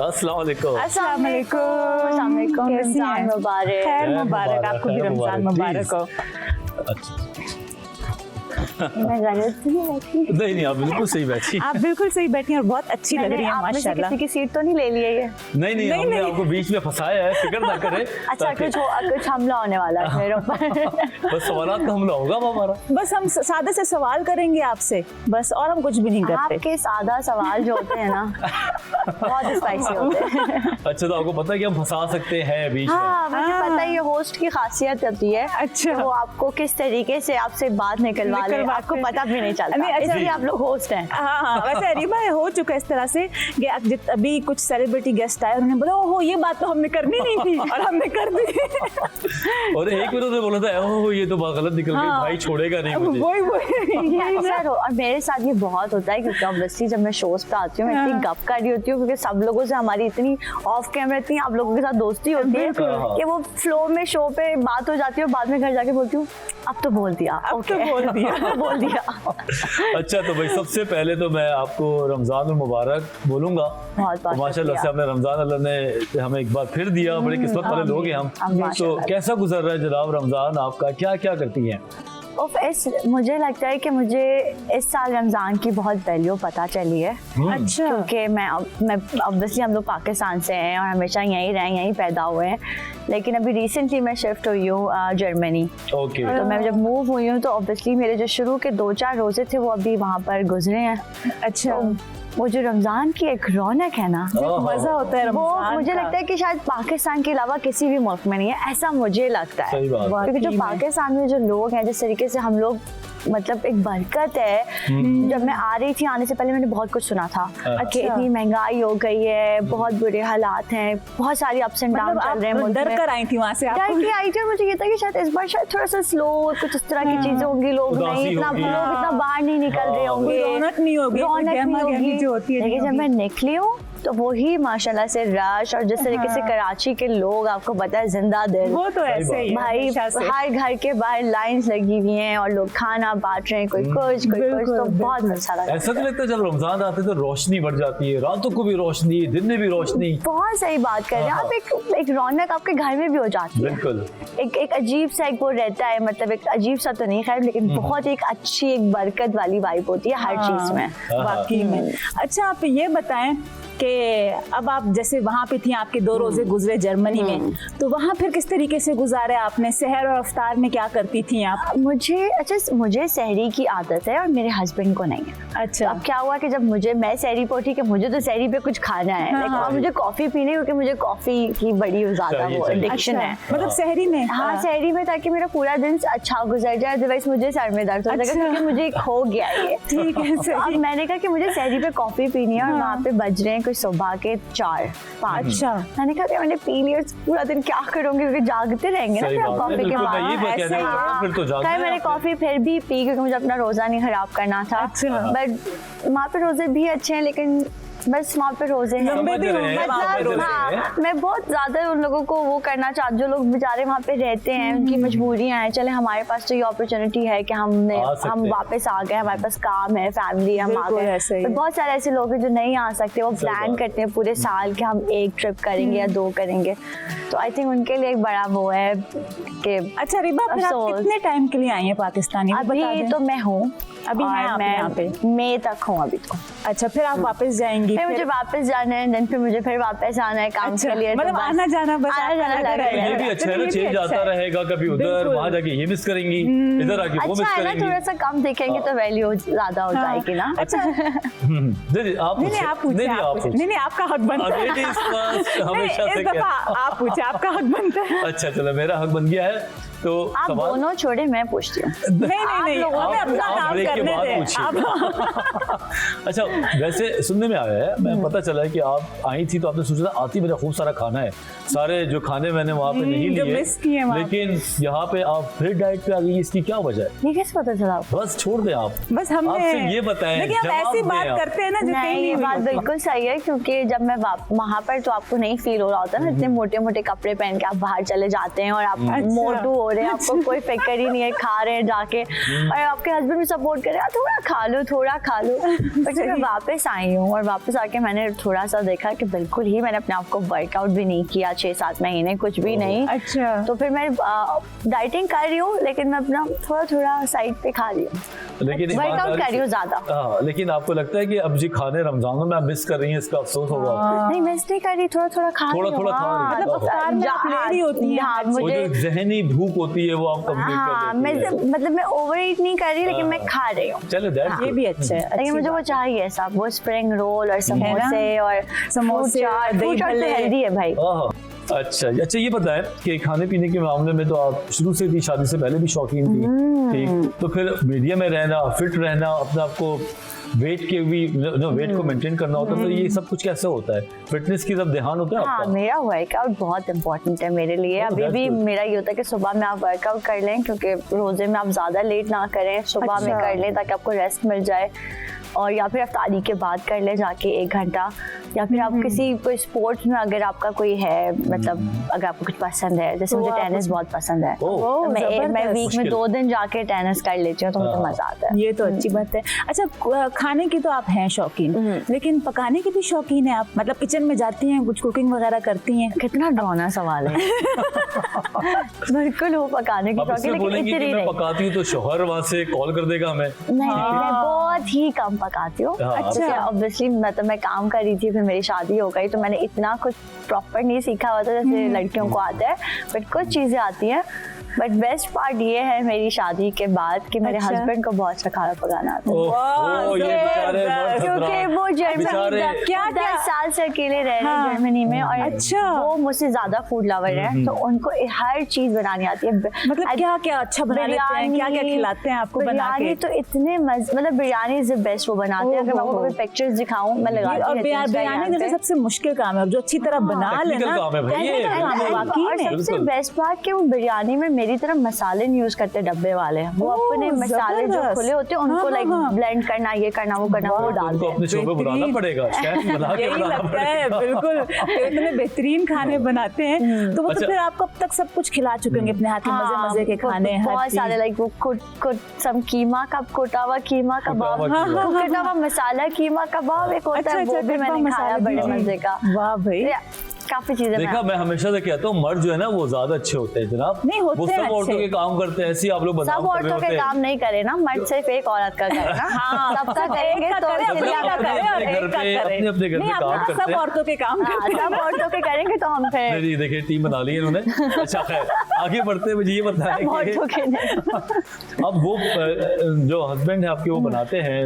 अस्सलाम वालेकुम। अस्सलाम वालेकुम। कैसी हैं? रमजान मुबारक। खैर मुबारक, आपको भी खैर रमजान मुबारक, मुबारक हो। अच्छा मैं गलत तो नहीं बैठी? नहीं आप बिल्कुल सही बैठी। आप बिल्कुल सही बैठी हैं और बहुत अच्छी लग रही है आप में से माशाल्लाह। किसी की सीट तो नहीं ले ली है ये? नहीं हमने आपको बीच में फंसाया है, फिक्र ना करें। अच्छा, कुछ हमला होने वाला है मेरे ऊपर। बस सवालात का हमला होगा अब हमारा। बस हम सादे से सवाल करेंगे आपसे बस, और हम कुछ भी नहीं करते। आपके सादा सवाल जो होते हैं ना बहुत स्पाइसी होते हैं। अच्छा, तो आपको पता है कि हम फंसा सकते हैं बीच में। हाँ, मुझे पता है, ये होस्ट की खासियत होती है। अच्छा। वो आपको किस तरीके से आपसे बात निकलवा ले, आपको पता भी नहीं चलता। नहीं, अच्छा। इसलिए आप लोग होस्ट हैं। हाँ, वैसे अरीबा हो चुका है इस तरह से कि अभी कुछ सेलिब्रिटी गेस्ट आए, उन्होंने बोला ओहो ये बात तो हमने करनी नहीं थी और हमने कर दी। और एक मिनट बोला था ओहो ये तो बात गलत निकल गई, हाँ। भाई छोड़ेगा नहीं मुझे। वही अक्सर और मेरे साथ ये बहुत होता है क्योंकि ऑब्वियसली जब मैं शोज पे आती हूँ मैं इतनी गप कर रही होती हूँ क्योंकि सब लोगों से हमारी इतनी ऑफ कैमरा इतनी आप लोगों के साथ दोस्ती होती है कि वो फ्लो में शो पे बात हो जाती है और बाद में घर जाके बोलती हूँ अब तो बोल दिया, अब तो बोल दिया। बोल दिया। अच्छा, तो भाई सबसे पहले तो मैं आपको रमजान मुबारक बोलूंगा। बहुत माशाल्लाह से हमें रमजान अल्लाह ने हमें एक बार फिर दिया, बड़े किस्मत वाले लोग हैं हम। तो माशाल्लाह। कैसा गुजर रहा है जनाब रमजान आपका, क्या क्या करती हैं? मुझे लगता है कि मुझे इस साल रमज़ान की बहुत वैल्यू पता चली है। अच्छा। क्योंकि मैं ऑब्वियसली हम लोग पाकिस्तान से हैं और हमेशा यहीं रहे, यहीं पैदा हुए हैं, लेकिन अभी रिसेंटली मैं शिफ्ट हुई हूँ जर्मनी। ओके। तो मैं जब मूव हुई हूँ तो ऑब्वियसली मेरे जो शुरू के 2-4 रोजे थे वो अभी वहाँ पर गुजरे हैं। अच्छा। वो जो रमज़ान की एक रौनक है ना, मजा होता है वो रमजान मुझे का। लगता है कि शायद पाकिस्तान के अलावा किसी भी मुल्क में नहीं है, ऐसा मुझे लगता है। सही बात। क्योंकि जो वाकई में। पाकिस्तान में जो लोग हैं, जिस तरीके से हम लोग मतलब एक बरकत है। जब मैं आ रही थी, आने से पहले मैंने बहुत कुछ सुना था कि इतनी महंगाई हो गई है, बहुत बुरे हालात हैं, बहुत सारी अप्स एंड डाउन चल रहे हैं मुल्क डर में। कर आई थी वहाँ से आप? डर के आई थी और मुझे ये था कि शायद इस बार शायद थोड़ा सा स्लो कुछ इस तरह की चीजें होंगी, लोग नहीं इतना बाहर नहीं निकल रहे होंगे, रौनक नहीं होगी, रौनक नहीं होगी जो होती है। लेकिन जब मैं निकली हूँ तो वही माशाल्लाह से रश और जिस तरीके से कराची के लोग आपको पता है जिंदा दिल, वो तो ऐसे ही है, भाई हमेशा से। हर घर के बाहर लाइंस लगी हुई हैं और लोग खाना बांट रहे हैं, कोई कुछ तो बहुत अच्छा लगा। ऐसा तो लगता है जब रमजान आते तो रोशनी बढ़ जाती है, रातों को भी रोशनी, दिन में भी रोशनी। बहुत सही बात कर रहे हैं आप। एक रौनक आपके घर में भी हो जाती है। बिल्कुल। एक अजीब सा एक वो रहता है, मतलब एक अजीब सा तो नहीं खैर, लेकिन बहुत एक अच्छी एक बरकत वाली वाइब होती है हर चीज में। वाकई में। अच्छा, आप ये बताएं कि अब आप जैसे वहाँ पे थी, आपके 2 रोजे गुजरे जर्मनी में, तो वहाँ फिर किस तरीके से गुजारे आपने? सहर और अफ्तार में क्या करती थी आप? मुझे सहरी की आदत है और मेरे हस्बैंड को नहीं है। अच्छा। अब क्या हुआ कि जब मैं सहरी पर उठी कि मुझे तो सहरी पे कुछ खाना है, लेकिन अब मुझे कॉफी पीनी है क्योंकि मुझे कॉफी की बड़ी ज्यादा वो एडिक्शन है। मतलब सहरी में? हाँ, सहरी में, ताकि मेरा पूरा दिन अच्छा गुजर जाए, अदरवाइज मुझे सर में दर्द हो जाएगा क्योंकि मुझे हो गया ये। ठीक है, तो अब मैंने कहा कि मुझे सहरी पे कॉफी पीनी है और वहाँ पे बज रहे हैं कुछ सुबह के 4-5। अच्छा। मैंने कहा कि मैंने पी लिया, पूरा दिन क्या करूंगी क्योंकि जागते रहेंगे ना सही फिर बात है, कॉफी के बिल्कुल, मैं यही बाद। बात कहने वाला था, फिर तो जागते खैर मैंने हैं आप। कॉफी फिर भी पी क्योंकि मुझे अपना रोजा नहीं खराब करना था। अच्छा। बट वहाँ पे रोजे भी अच्छे हैं, लेकिन बस वहाँ पे रोजे हैं। लंबे भी होंगे वहाँ पे रोजे। हाँ, मैं बहुत ज्यादा उन लोगों को वो करना चाहती, जो लोग बेचारे वहाँ पे रहते हैं, उनकी मजबूरियां हैं। चले हमारे पास तो ये अपॉर्चुनिटी है कि हम वापस आ गए, हमारे पास काम है, फैमिली, हम आ गए। तो बहुत सारे ऐसे लोग हैं जो नहीं आ सकते, वो प्लान करते हैं पूरे साल कि हम एक ट्रिप करेंगे या 2 करेंगे। तो आई थिंक उनके लिए एक बड़ा वो है कि अच्छा रिबा, फिर आप कितने टाइम के लिए आई हैं पाकिस्तान? अभी तो मैं हूँ, अभी हैं आप यहाँ पे? मई तक हूँ अभी तो। अच्छा, फिर आप वापस जाएंगी? फिर मुझे वापस जाना है, देन फिर मुझे फिर वापस आना है काम के लिए। मतलब आना जाना बस आना जाना लगा रहेगा। ये भी अच्छा है ना, चेंज आता रहेगा, कभी उधर वहां जाके ये मिस करेंगी, इधर आके वो मिस अच्छा है ना, करेंगी। थोड़ा सा कम देखेंगे तो वैल्यू ज्यादा हो जाएगी ना। अच्छा नहीं आप नहीं आप पूछिए, नहीं आपका हक बनता है। हमेशा से इस दफा आप पूछे, आपका हक बनता है। अच्छा चलो, मेरा हक बन गया है तो आप दोनों छोड़े, मैं पूछती हूँ। नहीं हमें अपना काम करने दें। अच्छा, वैसे सुनने में आया है, मैं पता चला है कि आप आई थी तो आपने सोचा था आती मेरा खूब सारा खाना है, सारे जो खाने मैंने वहाँ पे नहीं लिए, लेकिन यहाँ पे आप फिर डाइट पे आ गई, इसकी क्या वजह है? ये कैसे पता चला? बस छोड़ दें आप, बस हमने आपसे ये बताएं। लेकिन हम ऐसी बात करते हैं ना जो नहीं, ये बात बिल्कुल सही है, क्योंकि जब मैं वहाँ पर तो आपको नहीं फील हो रहा होता ना, इतने मोटे मोटे कपड़े पहन के आप बाहर चले जाते हैं और आप मोटू हो रहे हैं, आपको कोई फिक्र ही नहीं है, खा रहे हैं जाके, और आपके हस्बैंड भी सपोर्ट कर रहे हैं थोड़ा खा लो थोड़ा खा लो। बट जब मैं वापस आई हूँ और वापस आके मैंने थोड़ा सा देखा कि बिल्कुल ही मैंने अपने आप को वर्कआउट भी नहीं किया 6-7 महीने, कुछ भी नहीं। अच्छा, तो फिर मैं डाइटिंग कर रही हूँ, लेकिन मैं अपना थोड़ा थोड़ा साइड पे खा रही हूँ, लेकिन वर्कआउट कर रही हूँ ज्यादा। हाँ, लेकिन आपको लगता है कि अब जी खाने रमजान में आप मिस कर रही हैं, इसका अफसोस होगा आपको? नहीं, मिस नहीं कर रही, थोड़ा थोड़ा खा रही हूँ। थोड़ा खा रही हैं। मतलब अफ्तार में आप ले रही होती हैं। हाँ, वो मुझे जो जहनी भूख होती है वो आप कंप्लीट हाँ, कर देती हैं। मतलब मैं ओवर ईट नहीं कर रही, लेकिन मैं खा रही हूँ। चलो ये भी अच्छा है, लेकिन मुझे वो चाहिए सब, वो स्प्रिंग रोल और समोसे और समोसे, फ्रूट चाट तो हेल्दी है भाई। अच्छा, ये बताएं कि खाने पीने के मामले में तो आप शुरू से थी, शादी से पहले भी शौकीन थी, ठीक? तो फिर मीडिया में रहना, फिट रहना, अपने आप को वेट के भी वेट को मेंटेन करना होता है, तो ये सब कुछ कैसे होता है? फिटनेस की तरफ ध्यान होता है हाँ, आपका? मेरा वर्कआउट बहुत इंपॉर्टेंट है मेरे लिए। अभी भी मेरा ये होता है कि सुबह में आप वर्कआउट कर लें, क्योंकि रोजे में आप ज्यादा लेट ना करें, सुबह में कर लें ताकि आपको रेस्ट मिल जाए, और या फिर अफ्तारी के बाद कर ले जाके 1 घंटा, या फिर आप किसी कोई स्पोर्ट्स में अगर आपका कोई है, मतलब अगर आपको कुछ पसंद है, जैसे मुझे टेनिस बहुत पसंद है, तो मैं वीक में 2 दिन जाके टेनिस कर लेती हूँ, तो मुझे मजा आता है। ये तो अच्छी बात है। अच्छा, खाने की तो आप हैं शौकीन, लेकिन पकाने की भी शौकीन है आप? मतलब किचन में जाती हैं, कुछ कुकिंग वगैरह करती हैं? कितना डरावना सवाल है। बिल्कुल वो पकाने की शौकीन, लेकिन इतनी मैं पकाती हूँ तो शौहर वहाँ से कॉल कर देगा हमें? नहीं, मैं बहुत ही कम पकाती हूँ। अच्छा, ऑब्वियसली मतलब मैं काम कर रही थी, फिर मेरी शादी हो गई, तो मैंने इतना कुछ प्रॉपर नहीं सीखा हुआ था जैसे लड़कियों को आता है, बट कुछ चीजें आती हैं। बट बेस्ट पार्ट ये है मेरी शादी के बाद कि मेरे हस्बैंड को बहुत अच्छा खाना पकाना आता है, क्योंकि वो जर्मनी 10 साल से अकेले रह रहे हैं जर्मनी में, और अच्छा, वो मुझसे ज्यादा फूड लवर है, तो उनको हर चीज बनानी आती है। मतलब क्या क्या अच्छा बना लेते हैं, क्या क्या खिलाते हैं आपको बना के? बिरयानी तो इतने मतलब बिरयानी इज द बेस्ट वो बनाते हैं। अगर मैं आपको पिक्चर्स दिखाऊं, मैं लगाती हूं। बिरयानी तो सबसे मुश्किल काम है, जो अच्छी तरह बना लेना, और सबसे बेस्ट बात कि वो बिरयानी में मेरी तरह मसाले नहीं यूज करते डब्बे वाले, वो अपने मसाले जो खुले होते हैं उनको लाइक ब्लेंड करना, ये करना, वो करना, वो डालते हैं। अपने शोबे बुलाना पड़ेगा, शेफ बना के बुलाना पड़ेगा। बिल्कुल, इतने बेहतरीन खाने बनाते हैं, तो वो तो फिर आप कब तक सब कुछ खिला चुके होंगे अपने हाथ के मजे मजे के खाने? बहुत सारे, लाइक वो कुट सम कीमा का, कोटा हुआ कीमा कबाब, कोटा हुआ मसाला कीमा कबाब एक होता है, वो भी मैंने खाया बड़े मजे का। वाह भाई, काफी चीजें। देखा, मैं हमेशा से कहता हूँ मर्द जो है ना वो ज्यादा अच्छे होते हैं जनाब। नहीं होते, वो सब औरतों के काम करते हैं, ऐसे आप लोग बदनाम सब औरतों के काम नहीं करे ना, मर्द सिर्फ एक औरत का करे ना। हाँ, सबका करेंगे तो अपने अपने घर पे काम करते सब हैं, औरतों के काम करते हैं, सब औरतों के करेंगे तो हम फिर। नहीं देखिए, टीम बना ली है इन्होंने। अच्छा खैर, आगे बढ़ते हैं, मुझे ये बताएं कि अब वो जो हस्बैंड है आपके वो बनाते हैं,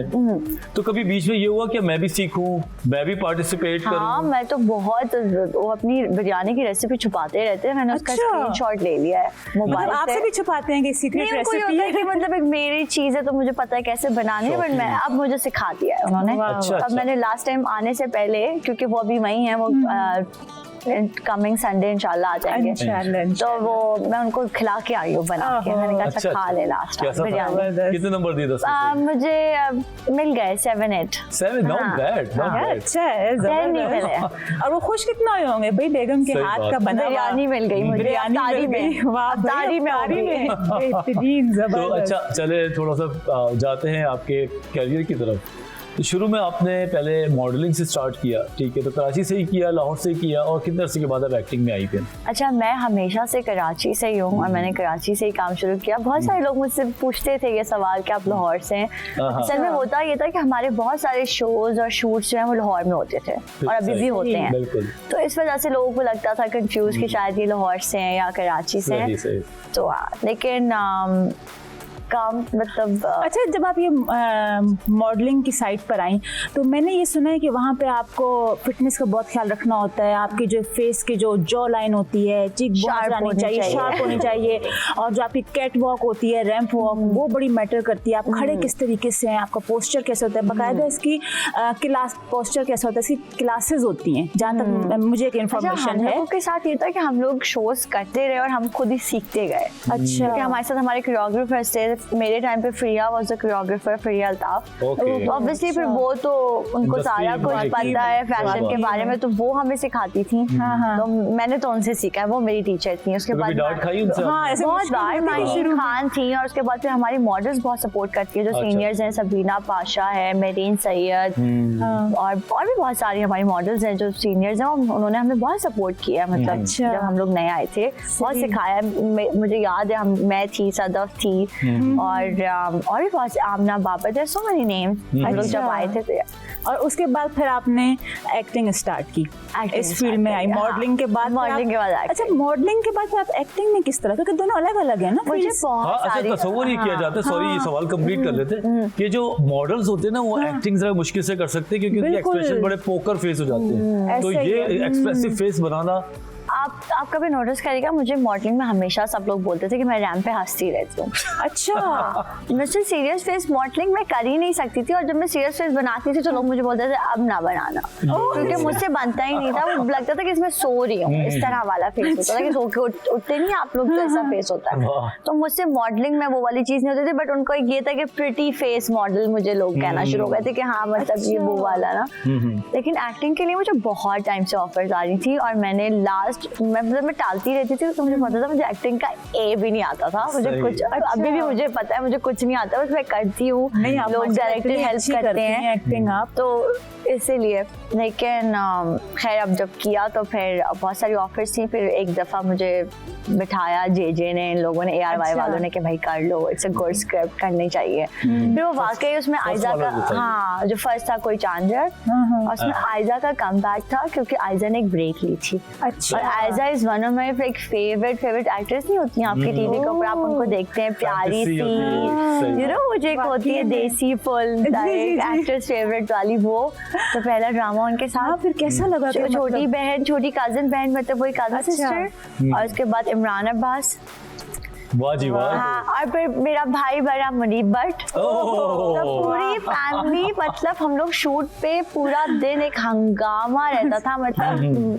तो कभी बीच में ये हुआ कि मैं भी सीखूं, मैं भी पार्टिसिपेट करूं? हाँ, मैं तो बहुत, वो अपनी बिरयानी की रेसिपी छुपाते रहते हैं, मैंने उसका स्क्रीनशॉट ले लिया है मोबाइल से। आपसे भी छुपाते हैं कि सीक्रेट रेसिपी है कि मतलब एक मेरी चीज है तो मुझे पता है कैसे बनानी है, बट मैं अब मुझे सिखा दिया है उन्होंने। अब मैंने लास्ट टाइम आने से पहले, क्योंकि वो अभी वही है, वो कमिंग संडे इंशाल्लाह आ जाएंगे। इंशाल्लाह, तो वो मैं उनको खिला के आई हूँ बना के, मैंने कहा अच्छा खा ले लास्ट कैसा था? बिरयानी। कितने नंबर दिए 10 में से? मुझे मिल गए 7-8। 7, not bad, not bad. अच्छा है, नहीं मिले। जबरदस्त। और वो खुश कितना हुए होंगे भाई, बेगम के सही हाथ बात। का बना हुआ बिरयानी मिल गई मुझे, बिरयानी अफ्तारी मिल गई। में। वाह भाई, अफ्तारी में अफ्तारी होगी। में बेहतरीन, तो जबरदस्त। अच्छा चले थोड़ा सा जाते हैं आपके करियर की तरफ। तो शुरू में आपने पहले मॉडलिंग से स्टार्ट किया, ठीक है, तो कराची से ही किया, लाहौर से ही किया, और कितने अरसे के बाद आप एक्टिंग में आई फिर? अच्छा, मैं हमेशा से कराची से ही हूँ और मैंने कराची से ही काम शुरू किया। बहुत सारे लोग मुझसे पूछते थे ये सवाल कि आप लाहौर से हैं। असल में होता ये था कि हमारे बहुत सारे शोज और शूट्स जो हैं वो लाहौर में होते थे और अभी भी होते हैं। बिल्कुल। तो इस वजह से लोगों को लगता था कंफ्यूज कि शायद ये लाहौर से हैं या कराची से हैं। सही। तो लेकिन काम मतलब अच्छा, जब आप ये मॉडलिंग की साइट पर आई तो मैंने ये सुना है कि वहाँ पे आपको फिटनेस का बहुत ख्याल रखना होता है। आपकी जो फेस की जो जॉ लाइन होती है, चीक बोन्स आनी चाहिए, शार्प होनी चाहिए, और जो आपकी कैट वॉक होती है, रैंप वॉक, वो बड़ी मैटर करती है। आप खड़े किस तरीके से हैं, आपका पोस्चर कैसे होता है, बाकायदा इसकी क्लास पोस्चर कैसा होता है, इसकी क्लासेस होती हैं, जहाँ तक मुझे एक इन्फॉर्मेशन हम है। लोगों के साथ ये था कि हम लोग शोज करते रहे और हम खुद ही सीखते गए। अच्छा। क्योंकि हमारे साथ हमारे कोरियोग्राफर्स थे। मेरे टाइम पे Freya was the choreographer, Freya Altaf. Okay. तो ऑब्वियसली फिर वो तो उनको Industry सारा कुछ माहिर पता है थी। फैशन के बारे में, तो वो हमें सिखाती थी। तो मैंने तो उनसे सीखा है, वो मेरी टीचर थी। उसके तो कभी बाद डांट खाई उनसे? हाँ, ऐसे बहुत मुश्किल बार होती है माहीन शुरू में। खान थी, और उसके बाद फिर हमारी मॉडल्स बहुत सपोर्ट करती है, जो अच्छा। सीनियर्स हैं, सबीना पाशा है, मेरीन सैयद, और भी बहुत सारी हमारी मॉडल्स हैं जो सीनियर्स हैं, उन्होंने हमें बहुत सपोर्ट किया। मतलब अच्छा। जब हम लोग नए आए थे बहुत सिखाया। मुझे याद है मैं थी, सदफ थी, और भी बहुत, Aamna Babar, there so many names. हम लोग जब आए थे तो और उसके बाद फिर आपने एक्टिंग स्टार्ट की, Acting इस फील्ड में start आई। की, मॉडलिंग के बाद मॉडलिंग के बाद acting। अच्छा, मॉडलिंग के बाद फिर आप एक्टिंग में किस तरह, क्योंकि दोनों अलग अलग है ना मुझे fields? हाँ, बहुत अच्छा सारी तस्वुर ही किया जाता है। सॉरी, ये सवाल कंप्लीट कर लेते हैं कि जो मॉडल्स होते हैं ना, वो एक्टिंग जरा मुश्किल से कर सकते हैं क्योंकि उनके बिल्कुल। एक्सप्रेशन बड़े पोकर फेस हो जाते हैं। तो ऐसा ही ये है। एक्सप्रेसिव फेस बनाना, आप कभी नोटिस करेगा, मुझे मॉडलिंग में हमेशा सब लोग बोलते थे कि मैं रैंप पे हंसती रहती हूँ। अच्छा। मुझसे सीरियस फेस मॉडलिंग में कर ही नहीं सकती थी, और जब मैं सीरियस फेस बनाती थी तो लोग मुझे बोलते थे अब ना बनाना, क्योंकि मुझसे बनता ही नहीं था। वो लगता था कि इसमें सो रही हूँ, इस तरह वाला फेस होता था कि सो के उठते नहीं आप लोग, तो ऐसा फेस होता है। तो मुझसे मॉडलिंग में वो वाली चीज नहीं होती थी, बट उनको ये था कि प्रिटी फेस मॉडल मुझे लोग कहना शुरू हो गए थे कि हाँ मतलब ये वो वाला ना। लेकिन एक्टिंग के लिए मुझे बहुत टाइम से ऑफर्स आ रही थी, और मैंने मैं टालती रहती थी, तो मुझे पता था मुझे एक्टिंग का ए भी नहीं आता था। मुझे कुछ अभी भी मुझे पता है मुझे कुछ नहीं आता, बस मैं करती हूँ, लोग डायरेक्टर हेल्प करते हैं एक्टिंग आप तो इसीलिए। लेकिन खैर अब जब किया तो फिर बहुत सारी ऑफर्स थी। फिर एक दफ़ा मुझे बिठाया जे ने, इन लोगों ने, ARY वालों ने, कि भाई कर लो, इट्स अ गुड स्क्रिप्ट, करनी चाहिए। फिर वो वाकई उसमें आयजा का, हाँ जो फर्स्ट था कोई चांदर, और उसमें आयजा का कमबैक था क्योंकि आयजा ने एक ब्रेक ली थी। अच्छा। और Ayeza is one of my favourite actress नहीं होती हैं आपकी टीवी के ऊपर, आप उनको देखते हैं प्यारी सी, यू नो, मुझे एक होती है देसी फुल एक्ट्रेस फेवरेट वाली, वो तो पहला ड्रामा उनके साथ। फिर कैसा लगा? छोटी बहन, छोटी कजन बहन, मतलब वही कजन सिस्टर, और उसके बाद इमरान अब्बास, वाह जी वाह। हाँ, और फिर मेरा भाई बड़ा मुनीब भट्ट, तो पूरी फैमिली, मतलब हम लोग शूट पे पूरा दिन एक हंगामा रहता था। मतलब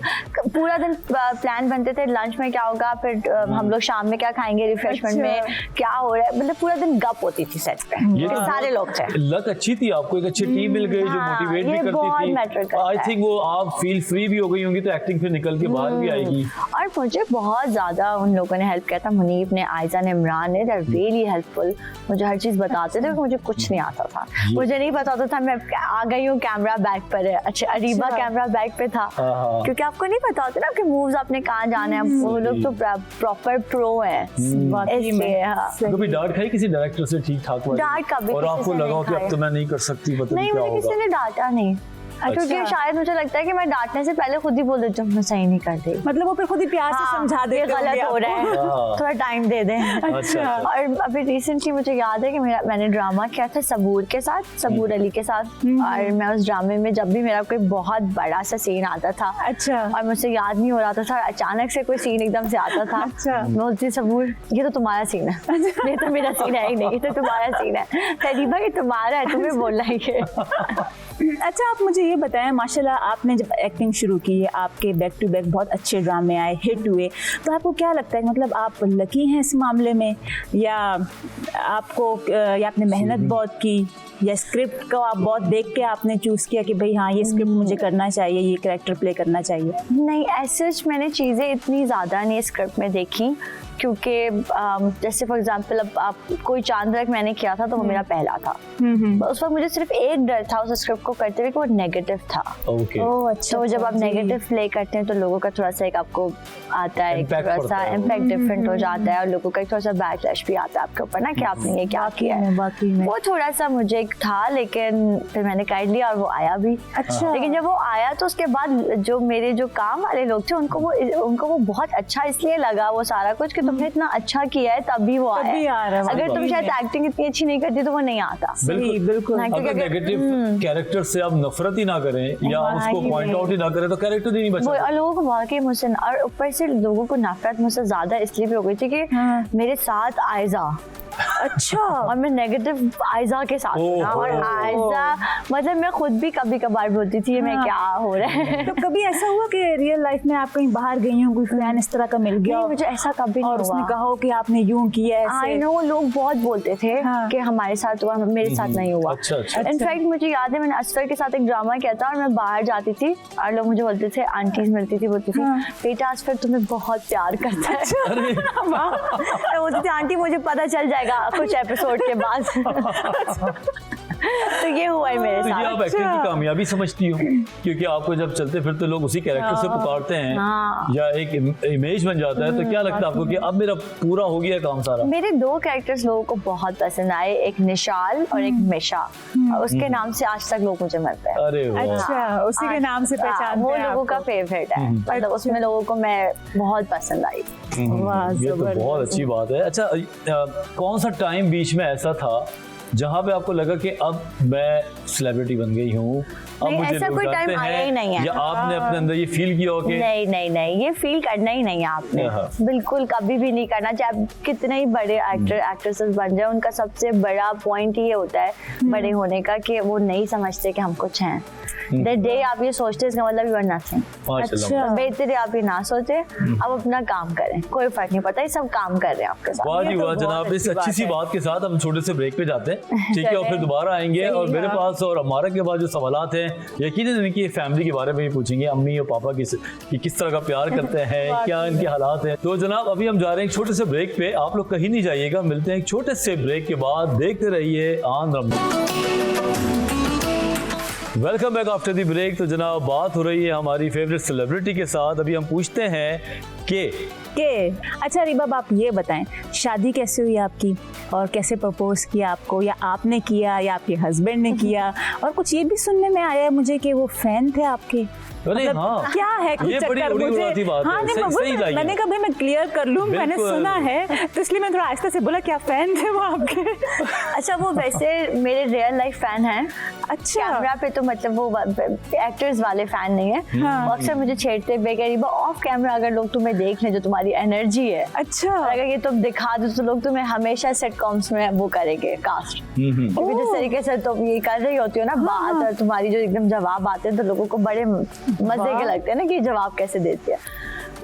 पूरा दिन प्लान बनते थे, लंच में क्या होगा, फिर हम लोग शाम में क्या खाएंगे, रिफ्रेशमेंट में क्या हो रहा है, मतलब पूरा दिन गप होती थी सेट पे। ये तो सारे लोग थे। लक अच्छी थी, आपको एक अच्छी टीम मिल गई जो मोटिवेट भी करती थी। आई थिंक वो आप फील फ्री भी हो गई होंगी, तो एक्टिंग फिर निकल के बाहर भी आएगी। और मुझे बहुत ज्यादा उन लोगों ने हेल्प किया था, मुनीब ने, आयजा ने, इमरान ने, दे रियली हेल्पफुल। मुझे हर चीज बताते थे, मुझे कुछ नहीं आता था, मुझे नहीं पता होता था मैं आ गई हूँ कैमरा बैक पर है। अच्छा, अरीबा कैमरा बैक पे था, क्योंकि आपको नहीं पता होता ना कि मूव्स आपने कहाँ जाना है, वो लोग तो प्रॉपर प्रो है। कभी डांट खाई किसी डायरेक्टर से ठीक ठाक वाली? डांट कभी और आपको लगा हो कि अब तो मैं नहीं कर सकती, पता नहीं क्या मुझे किसी होगा? ने डांटा नहीं, क्योंकि शायद मुझे लगता है कि मैं डांटने से पहले खुद ही बोल देती हूँ मैं सही नहीं करती, मतलब वो फिर खुद ही प्यार से समझा देते ये गलत हो रहा है, हाँ। थोड़ा टाइम दे दें। अच्छा। और अभी रिसेंटली मुझे याद है कि मैंने ड्रामा किया था सबूर के साथ, सबूर अली के साथ, और मैं उस ड्रामे में जब भी मेरा कोई बहुत बड़ा सा सीन आता था, अच्छा, और मुझसे याद नहीं हो रहा था, अचानक से कोई सीन एकदम से आता था, अच्छा, मैं बोलती सबूर ये तो तुम्हारा सीन है, ये तो मेरा सीन है ही नहीं, ये तो तुम्हारा सीन है, अरीबा ये तुम्हारा है, तुम्हें बोलना ही है। अच्छा, आप मुझे ये बताएं, माशाल्लाह आपने जब एक्टिंग शुरू की है, आपके बैक टू बैक बहुत अच्छे ड्रामे आए, हिट हुए, तो आपको क्या लगता है, मतलब आप लकी हैं इस मामले में, या आपको या आपने मेहनत बहुत की, या स्क्रिप्ट को आप बहुत देख के आपने चूज़ किया कि भाई हाँ ये स्क्रिप्ट मुझे करना चाहिए, ये कैरेक्टर प्ले करना चाहिए? नहीं, ऐसे मैंने चीज़ें इतनी ज़्यादा नहीं स्क्रिप्ट में देखी, क्योंकि जैसे फॉर एग्जांपल अब आप कोई चांद रात मैंने किया था तो वो मेरा पहला था। उस वक्त मुझे सिर्फ एक डर था उस स्क्रिप्ट को करते हुए कि वो नेगेटिव था। ओके। अच्छा। तो जब आप नेगेटिव प्ले करते हैं तो लोगों का थोड़ा सा एक आपको आता है, थोड़ा सा इम्पैक्ट डिफरेंट हो जाता है, और लोगों का थोड़ा सा बैकलैश भी आता है आपके ऊपर ना कि आपने ये क्या किया है। वाकई में वो थोड़ा सा मुझे एक था, लेकिन फिर मैंने कर लिया और वो आया भी। अच्छा। लेकिन जब वो आया तो उसके बाद जो मेरे जो काम वाले लोग थे उनको वो बहुत अच्छा इसलिए लगा वो सारा कुछ कि तुमने इतना अच्छा किया है तभी वो आया। अगर तुम शायद एक्टिंग इतनी अच्छी नहीं करती तो वो नहीं आता। बिल्कुल। अगर नेगेटिव कैरेक्टर से आप नफरत ही ना करें या उसको पॉइंट आउट ही ना करें तो कैरेक्टर ही नहीं बचा। और लोगों को वाकई मुझसे, और ऊपर से लोगों को नफरत मुझसे ज्यादा इसलिए भी हो गई थी कि मेरे साथ आयजा। अच्छा। और मैं नेगेटिव आयजा के साथ हूं ना, और आयजा मतलब मैं खुद भी कभी कभार बोलती थी मैं क्या हो रहा है। तो कभी ऐसा हुआ कि रियल लाइफ में आप कहीं बाहर गई हो, कोई फैन इस तरह का मिल गया? नहीं, मुझे ऐसा कभी नहीं और उसने हुआ। कहा हो कि आपने यूं किया ऐसे? आई नो, लोग बहुत बोलते थे कि हमारे साथ हुआ, मेरे साथ नहीं हुआ। अच्छा, अच्छा। इनफैक्ट मुझे याद है मैंने असफर के साथ एक ड्रामा किया था और मैं बाहर जाती थी और लोग मुझे बोलते थे, आंटीज मिलती थी, बोलती थी बेटा असफर तुम्हें बहुत प्यार करता है। मैं बोलती थी आंटी मुझे पता चल जाएगा कुछ एपिसोड के बाद। तो ये हुआ है मेरे तो ये साथ। आप एक्टिंग की कामयाबी समझती हो, क्योंकि आपको जब चलते फिरते लोग उसी कैरेक्टर से पुकारते हैं या एक इमेज बन जाता है, तो क्या लगता है आपको कि अब मेरा पूरा हो गया काम सारा? मेरे दो कैरेक्टर्स लोगों को बहुत पसंद आए, एक निशाल और एक मिशा, और उसके नाम से आज तक लोग मुझे मिलते हैं। अरे वाह। अच्छा, उसी के नाम से पहचानते वो हैं लोगों का आपको। फेवरेट है, मतलब उसमें लोगों को मैं बहुत पसंद आई। वाह, ये तो जबरदस्त। बहुत अच्छी बात है। अच्छा, कौन सा टाइम बीच में ऐसा था जहाँ पे आपको लगा कि अब मैं सेलिब्रिटी बन गई हूँ, अब नहीं, मुझे ऐसा लोग कोई जानते टाइम आया ही नहीं है। या आपने अपने अंदर ये फील किया हो कि नहीं नहीं नहीं, ये फील करना ही नहीं है आपने, हाँ। बिल्कुल कभी भी नहीं करना। चाहे आप कितने ही बड़े एक्टर एक्ट्रेसेस बन जाए, उनका सबसे बड़ा पॉइंट ये होता है बड़े होने का कि वो नहीं समझते कि हम कुछ हैं। द डे आप ये सोचते इसका मतलब यू आर नथिंग। अच्छा। बेहतर है आप ये ना सोचे, आप अपना काम करें, कोई फर्क नहीं पड़ता, ये सब काम कर रहे हैं आपके साथ। वाह जी ये तो वाह बहुत जनाब, इस अच्छी अच्छी सी बात है। बात के साथ हम छोटे से ब्रेक पे जाते हैं, ठीक है, और फिर दोबारा आएंगे और मेरे पास और हमारा के बाद जो सवालात हैं यकीनन इनकी फैमिली के बारे में भी पूछेंगे, अम्मी और पापा किस तरह का प्यार करते हैं, क्या इनके हालात हैं। तो जनाब अभी हम जा रहे हैं एक छोटे से ब्रेक पे, आप लोग कहीं नहीं जाइएगा, मिलते हैं एक छोटे से ब्रेक के बाद, देखते रहिए आन Ramzan. Welcome back after the break. तो जनाब बात हो रही है हमारी फेवरेट सेलिब्रिटी के साथ। अभी हम पूछते हैं कि अच्छा रिबाब, आप ये बताएं, शादी कैसे हुई आपकी और कैसे प्रपोज किया आपको, या आपने किया या आपके हस्बैंड ने किया? और कुछ ये भी सुनने में आया है मुझे कि वो फैन थे आपके। अरे मतलब हाँ, क्या है कुछ ये बड़ी चक्कर? उड़ी मुझे उड़ाती बात है। हाँ, नहीं, सही लाइए। मैंने कहा भाई मैं क्लियर कर लूं, मैंने बिल्कुल। सुना है, तो इसलिए मैं थोड़ा आहिस्ते से बोला क्या फैन थे वो आपके? अच्छा, वो वैसे मेरे रियल लाइफ फैन हैं। अच्छा। कैमरा पे तो मतलब वो एक्टर्स वाले फैन नहीं है। वो अक्सर मुझे छेड़ते बेगैर ऑफ कैमरा अगर लोग तुम्हें देख लें जो तुम्हारी एनर्जी है, अच्छा। और अगर ये तुम दिखा दो तो लोग तुम्हें हमेशा सिटकॉम्स में वो करेंगे कास्ट। क्योंकि जिस तरीके से तुम ये कर रही होती हो ना बात, और तुम्हारी जो एकदम जवाब आते हैं तो लोगों को बड़े मजे के लगते हैं ना कि जवाब कैसे देती है।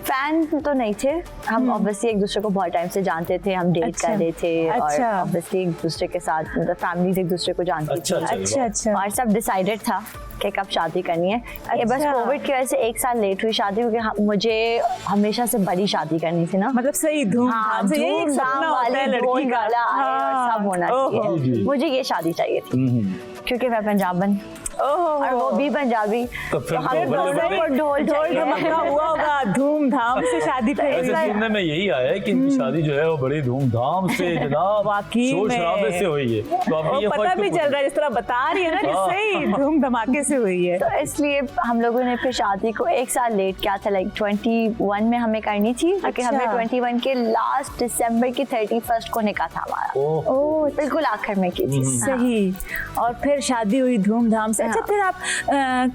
फैन तो नहीं थे हम, ऑब्वियसली एक दूसरे को बहुत टाइम से जानते थे, हम डेट अच्छा। कर रहे थे, अच्छा। और ऑब्वियसली एक दूसरे के साथ मतलब फैमिलीज एक दूसरे को जानती अच्छा, थी। अच्छा। अच्छा। और सब डिसाइडेड था कि कब शादी करनी है। ये बस अच्छा। कोविड की वजह से एक साल लेट हुई शादी, क्योंकि मुझे हमेशा से बड़ी शादी करनी थी ना। मतलब सही धूमधाम से, यही एक धूमधाम सपना होता है वाली लड़की ढोल का। गाला आए और सब होना ओहो। चाहिए। मुझे ये शादी चाहिए थी क्योंकि मैं पंजाबन और वो भी पंजाबी, तो फिर तो हम तो दोनों बल्ले को ढोल ढोल धमाका हुआ होगा, धूमधाम से शादी पे। वैसे सुनने में यही आया है कि इनकी शादी जो है वो बड़ी धूमधाम से जनाब वाकई शोर में। शराबे से हुई है। तो अभी ये पता फर्क भी तो चल रहा है जिस तरह बता रही है ना कि हाँ। सही धूम धमाके से हुई है। तो इसलिए हम लोगों ने फिर शादी को एक साल लेट किया था, लाइक 21 में हमें करनी थी, क्योंकि अच्छा। हमें 21 के लास्ट दिसंबर की 31 को निकाह था हमारा। ओह। ओह, बिल्कुल आखिर में की थी। सही। और फिर शादी हुई धूमधाम से। अच्छा फिर आप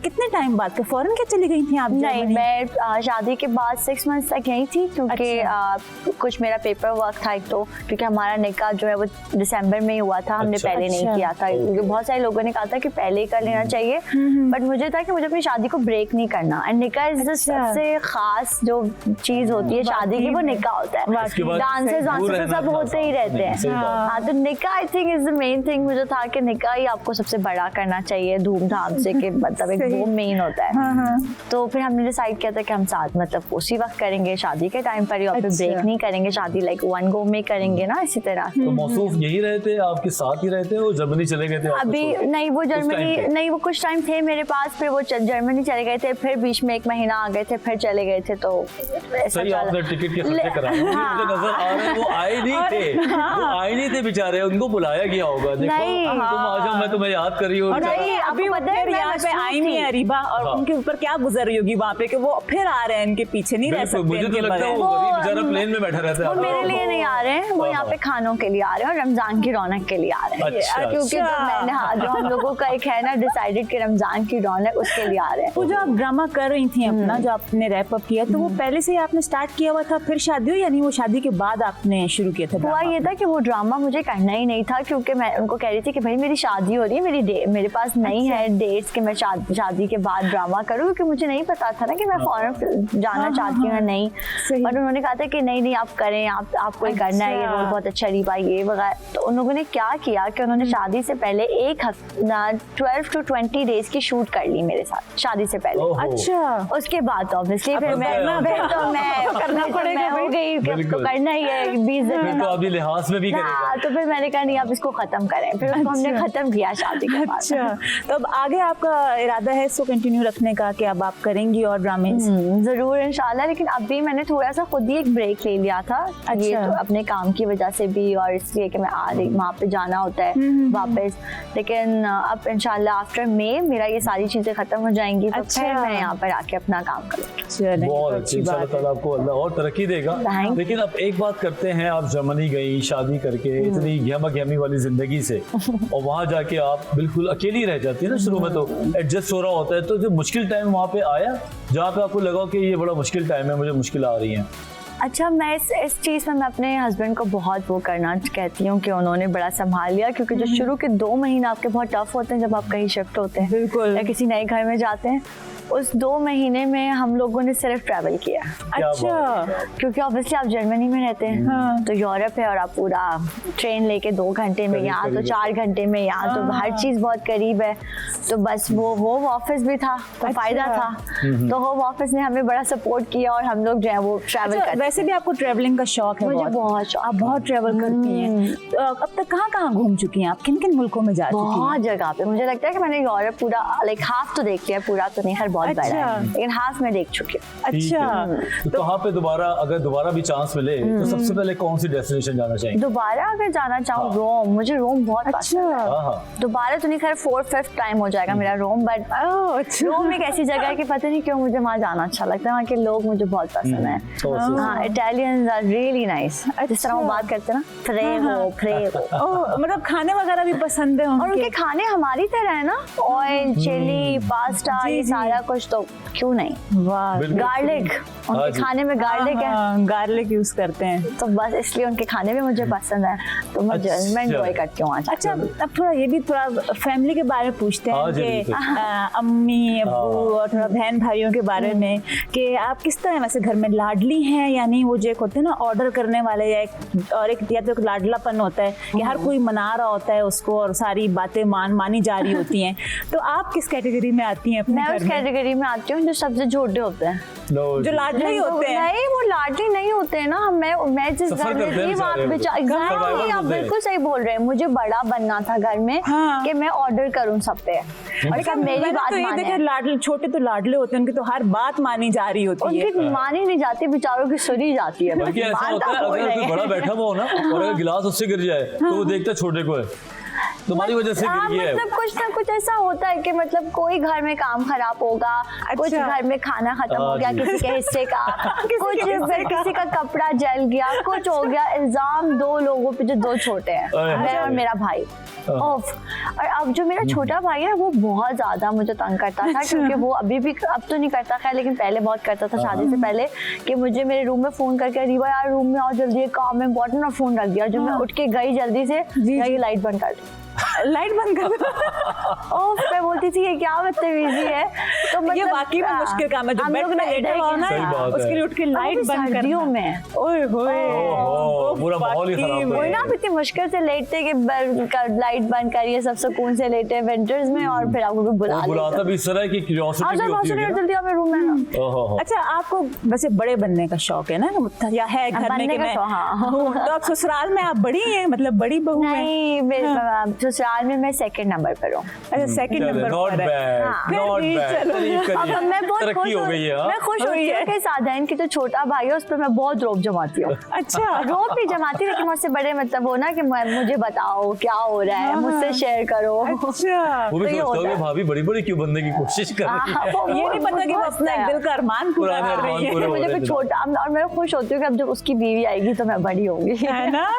कितने टाइम बाद के फौरन क्या चली गई थी आप नहीं, जर्मनी? मैं शादी के बाद 6 मंथ्स तक यहीं थी क्योंकि कुछ मेरा पेपर वर्क था एक तो, क्योंकि हमारा निकाह जो है वो दिसंबर में ही हुआ था, हमने पहले नहीं किया था, क्योंकि बहुत सारे लोगों ने कहा था कि पहले ही कर लेना चाहिए, बट मुझे था कि मुझे अपनी शादी को ब्रेक नहीं करना। एंड निकाह इज द सबसे खास जो चीज होती है शादी की, वो निकाह होता है। डांसेस वांसेस सब होते ही रहते हैं। हाँ, तो निकाह I think is the main thing. मुझे था कि निकाह ही आपको सबसे बड़ा करना चाहिए धूमधाम से, कि मतलब एक वो मेन होता है। तो फिर हमने डिसाइड किया था कि हम साथ मतलब उसी वक्त करेंगे शादी के टाइम पर ही, और फिर ब्रेक नहीं करेंगे, शादी लाइक वन गो में करेंगे ना, इसी तरह। तो मौसूफ यही रहते, आपके साथ ही रहते, वो जर्मनी चले गए थे? अभी नहीं, वो जर्मनी नहीं, वो कुछ टाइम थे मेरे पास, फिर वो जर्मनी चले गए थे, फिर बीच में 1 महीना आ गए थे, फिर चले गए थे। तो सही आपने टिकट के खर्चे कराए। मुझे नजर आ रहा है वो आए नहीं थे, वो आए नहीं थे बेचारे, उनको बुलाया गया होगा। देखो तुम आ जाओ, मैं तुम्हें याद कर रही हूँ। नहीं, अभी वो फिर यहाँ पे आई नहीं है अरीबा, और उनके ऊपर क्या गुजर रही होगी वहाँ पे कि वो फिर आ रहे हैं, इनके पीछे नहीं रह सकते। मुझे तो लगता है वो बेचारा प्लेन में बैठा रहता है। वो मेरे लिए नहीं आ रहे हैं, वो यहाँ पे खानों के लिए आ रहे हैं और रमजान की रौनक के लिए आ रहे हैं। अच्छा, क्योंकि मैंने जो हम लोगों का एक है ना डिसाइडेड कि रमजान की रौनक, उसके लिए आ रहे हैं। वो जो आप ड्रामा कर रही थी अपना, जो आपने रैप अप किया, तो वो पहले से ही आपने स्टार्ट किया हुआ था फिर शादी हुई, यानी वो शादी के बाद आपने शुरू किया था? हुआ ये था कि वो ड्रामा मुझे करना ही नहीं था, क्योंकि मैं उनको कह रही थी कि भाई मेरी शादी हो रही है, मेरे पास नहीं है डेट्स कि मैं शादी के बाद ड्रामा करूँ, क्योंकि मुझे नहीं पता था ना कि मैं फॉरेन जाना चाहती हूँ या नहीं। और उन्होंने कहा था कि नहीं आप करें, आपको ही करना है, ये रोल बहुत अच्छा रीबा ये वगैरह। तो उन लोगों ने क्या किया कि उन्होंने शादी से पहले 12 to 20 डेज की शूट कर ली मेरे साथ शादी से पहले। अच्छा, उसके बाद ऑब्वियसली फिर मैं करना पड़ेगा, हो गई तो करना ही है 20 दिन तो अभी लिहाज में भी करेगा। तो फिर मैंने कहा नहीं आप इसको खत्म करें, फिर उसको हमने खत्म किया शादी के बाद। अच्छा, तो अब आगे आपका इरादा है इसको कंटिन्यू रखने का कि अब आप करेंगी और ड्रामे? जरूर इंशाल्लाह, लेकिन अभी मैंने थोड़ा सा खुद ही एक ब्रेक ले लिया था। अच्छा। ये तो अपने काम की वजह से भी, और इसलिए कि मैं आ रही वहाँ पे जाना होता है वापस, लेकिन अब इंशाल्लाह आफ्टर मई मेरा ये सारी चीजें खत्म हो जाएंगी, तो फिर मैं यहाँ पर आके अपना काम करूँगी। बहुत अच्छी, इंशाल्लाह ताला आपको अल्लाह और तरक्की देगा। लेकिन अब एक बात करते हैं, आप जर्मनी गई शादी करके इतनी गहमा गहमी वाली जिंदगी से, और वहाँ जाके आप बिल्कुल अकेली रह जाती है ना, शुरू में तो एडजस्ट हो रहा होता है, तो जो मुश्किल टाइम वहाँ पे आया जहाँ पे आपको लगा कि ये बड़ा मुश्किल टाइम है, मुझे मुश्किल आ रही है? अच्छा, मैं इस चीज़ में मैं अपने हस्बैंड को बहुत वो करना कहती हूँ कि उन्होंने बड़ा संभाल लिया, क्योंकि जो शुरू के 2 महीने आपके बहुत टफ होते हैं जब आप कहीं शिफ्ट होते हैं, बिल्कुल, या किसी नए घर में जाते हैं, उस 2 महीने में हम लोगों ने सिर्फ ट्रैवल किया। अच्छा, क्योंकि ऑब्वियसली आप जर्मनी में रहते हैं, हाँ। तो यूरोप है और आप पूरा ट्रेन लेके 2 घंटे में, यहाँ तो 4 घंटे में, यहाँ तो हर चीज़ बहुत करीब है। तो बस वो होम ऑफिस भी था तो फायदा था, तो होम ऑफिस ने हमें बड़ा सपोर्ट किया और हम लोग जो है वो ट्रैवल करते। वैसे भी आपको ट्रैवलिंग का शौक है? मुझे बहुत शौक, आप बहुत ट्रैवल करती हैं। तो अब तक कहाँ घूम चुकी हैं आप, किन किन मुल्कों में जा चुकी हैं? बहुत जगह पे। मुझे लगता है कि मैंने यूरोप पूरा लाइक हाफ तो देख लिया, पूरा तो नहीं, हर बहुत बड़ा है, लेकिन हाफ में देख चुकी हूँ। अच्छा, तो कहाँ पे अगर दोबारा भी चांस मिले तो सबसे पहले कौन सी डेस्टिनेशन जाना चाहिए? दोबारा अगर जाना चाहूँ रोम, मुझे रोम बहुत पसंद है। दोबारा तो नहीं, खैर 4th-5th टाइम हो जाएगा मेरा रोम, बट रोम एक ऐसी जगह है कि पता नहीं क्यों मुझे वहाँ जाना अच्छा लगता है, वहाँ के लोग मुझे बहुत पसंद है। हाँ, इटालियंस आर रियली नाइस, जिस तरह वो बात करते हैं ना, फ्रेगो, मतलब खाने वगैरह भी पसंद है और उनके खाने हमारी तरह है ना, ऑयल, चिली, पास्ता, ये सारा कुछ, तो क्यों नहीं। गार्लिक, उनके खाने में गार्लिक है, गार्लिक यूज करते हैं, तो बस इसलिए उनके खाने भी मुझे पसंद है, तो मैं एंजॉय करती हूँ। अच्छा, अब थोड़ा ये भी थोड़ा फैमिली के बारे में पूछते हैं कि अम्मी अब्बू और थोड़ा बहन भाइयों के बारे में, कि आप किस तरह वैसे घर में लाडली हैं या नहीं? वो जो एक होते हैं ना ऑर्डर करने वाले, या तो एक लाडलापन होता है कि हर कोई मना रहा होता है उसको और सारी बातें मानी जा रही होती हैं, तो आप किस कैटेगरी में आती हैं? मैं उस कैटेगरी में आती हूँ जो सबसे छोटे होते हैं, जो लाडले होते हैं। नहीं, वो लाडले नहीं होते हैं ना। मैं जिस घर में थी वहाँ आप बिल्कुल सही बोल रहे हैं, मुझे बड़ा बनना था घर में, कि मैं ऑर्डर करूँ सब पे और सब मेरी बात माने। लाडले छोटे तो लाडले होते हैं, उनकी तो हर बात मानी जा रही होती है, उनकी मानी नहीं जाती, बेचारों की सुनी जाती है। बल्कि ऐसा होता है अगर कोई बड़ा बैठा हुआ हो ना और अगर गिलास उससे गिर जाए तो वो देखता छोटे को है। तुम्हारी वजह से हाँ, गिर गया है। मतलब कुछ ना कुछ ऐसा होता है कि मतलब कोई घर में काम खराब होगा, कुछ घर में खाना खत्म हो गया किसी के हिस्से का, कुछ फिर किसी का कपड़ा जल गया, कुछ हो गया, इल्जाम 2 लोगों पे जो 2 छोटे हैं, मैं और मेरा भाई। ओफ। और अब जो मेरा छोटा भाई है वो बहुत ज्यादा मुझे तंग करता था, क्योंकि वो अभी भी, अब तो नहीं करता खैर, लेकिन पहले बहुत करता था शादी से पहले, कि मुझे मेरे रूम में फोन करके, रीवा यार रूम में आओ जल्दी, एक काम है इंपॉर्टेंट, और फोन रख दिया। जो मैं उठ के गई जल्दी से, ये लाइट बंद कर दी, लाइट बंद कर दो। ओह, मैं बोलती थी ये क्या बदतमीजी है। तो मतलब ये वाकई में मुश्किल काम है, जो हम बेड लोग पे लेटा हुआ ना सही बात है। उसके लिए उठ के लाइट बंद कर सर्दियों में, ओए होए ओहो, पूरा माहौल ही खराब हो वही गया। ना, आप इतनी मुश्किल से लेटते कि लाइट बंद करिए, सब सुकून से लेटे विंटर्स में, और फिर आपको कोई बुला बुलाता भी इस तरह की क्यूरियोसिटी भी होती है। जल्दी हमें रूम में ना। ओहो। अच्छा, आपको वैसे बड़े बनने का शौक है ना, या है घर में बनने कि का मैं शौक, हाँ। हूँ, तो आप ससुराल में आप बड़ी हैं, मतलब बड़ी बहू हैं? नहीं, ससुराल में मैं सेकंड नंबर पर हूँ। अच्छा, सेकंड नंबर नॉट पर है। बैड, फिर नॉट भी बैड। चलो। अब मैं बहुत तरक्की खुश हो गई है। मैं खुश होती हूँ कि साधन की जो छोटा भाई है उस पर मैं बहुत रोब जमाती हूँ। अच्छा, रोब भी जमाती, लेकिन मुझसे बड़े मतलब हो ना कि मुझे बताओ क्या हो रहा है, मुझसे शेयर करो। अच्छा। वो भी तो ये सोचता होता होगा है। भाभी बड़ी बड़ी क्यों बनने की कोशिश कर रही है। ये नहीं पता कि वो अपना एक दिल का अरमान पूरा पुराने कर रही अरमान है, पूरे हो मुझे रहे कुछ हैं। छोटा, और मैं खुश होती हूँ कि अब जब उसकी बीवी आएगी तो मैं बड़ी होंगी। है ना?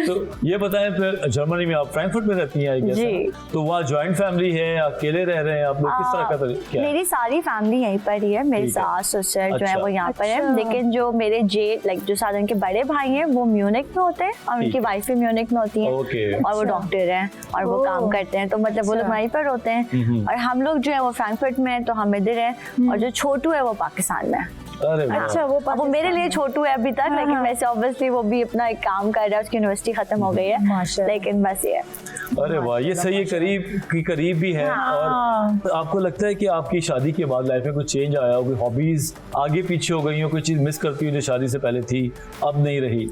तो ये बताएं, फिर जर्मनी में आप फ्रैंकफर्ट में रहती हैं, आई गेस। जी। तो वहाँ जॉइंट फैमिली है, अकेले रह रहे हैं आप लोग, किस तरह का तरीका है? मेरी सारी फैमिली यहीं पर ही है, मेरी ठीक है। सास ससुर जो है अच्छा। वो यहाँ पर है, अच्छा। लेकिन जो मेरे जो साधन के बड़े भाई हैं वो म्यूनिक में होते हैं, और उनकी ठीक। वाइफ भी म्यूनिक में होती है, ओके। और वो अच्छा। डॉक्टर हैं और वो ओह। काम करते हैं, तो मतलब वो लोग अच्छा। वहीं पर होते हैं, और हम लोग जो है वो फ्रैंकफर्ट में हैं, तो हम इधर हैं, और जो छोटू है वो पाकिस्तान में है। अरे वाह। अच्छा, वो अब वो मेरे लिए छोटू है अभी तक, लेकिन वैसे ऑब्वियसली वो भी अपना एक काम कर रहा है, उसकी यूनिवर्सिटी खत्म हो गई है, माशाल्लाह। लेकिन बस ये है। अरे वाह, ये सही है, करीब भी है। और आपको लगता है कि आपकी शादी के बाद लाइफ में कुछ चेंज आया हो, कोई हॉबीज आगे पीछे हो गई हो, कोई चीज मिस करती हो जो शादी से पहले थी अब नहीं रही?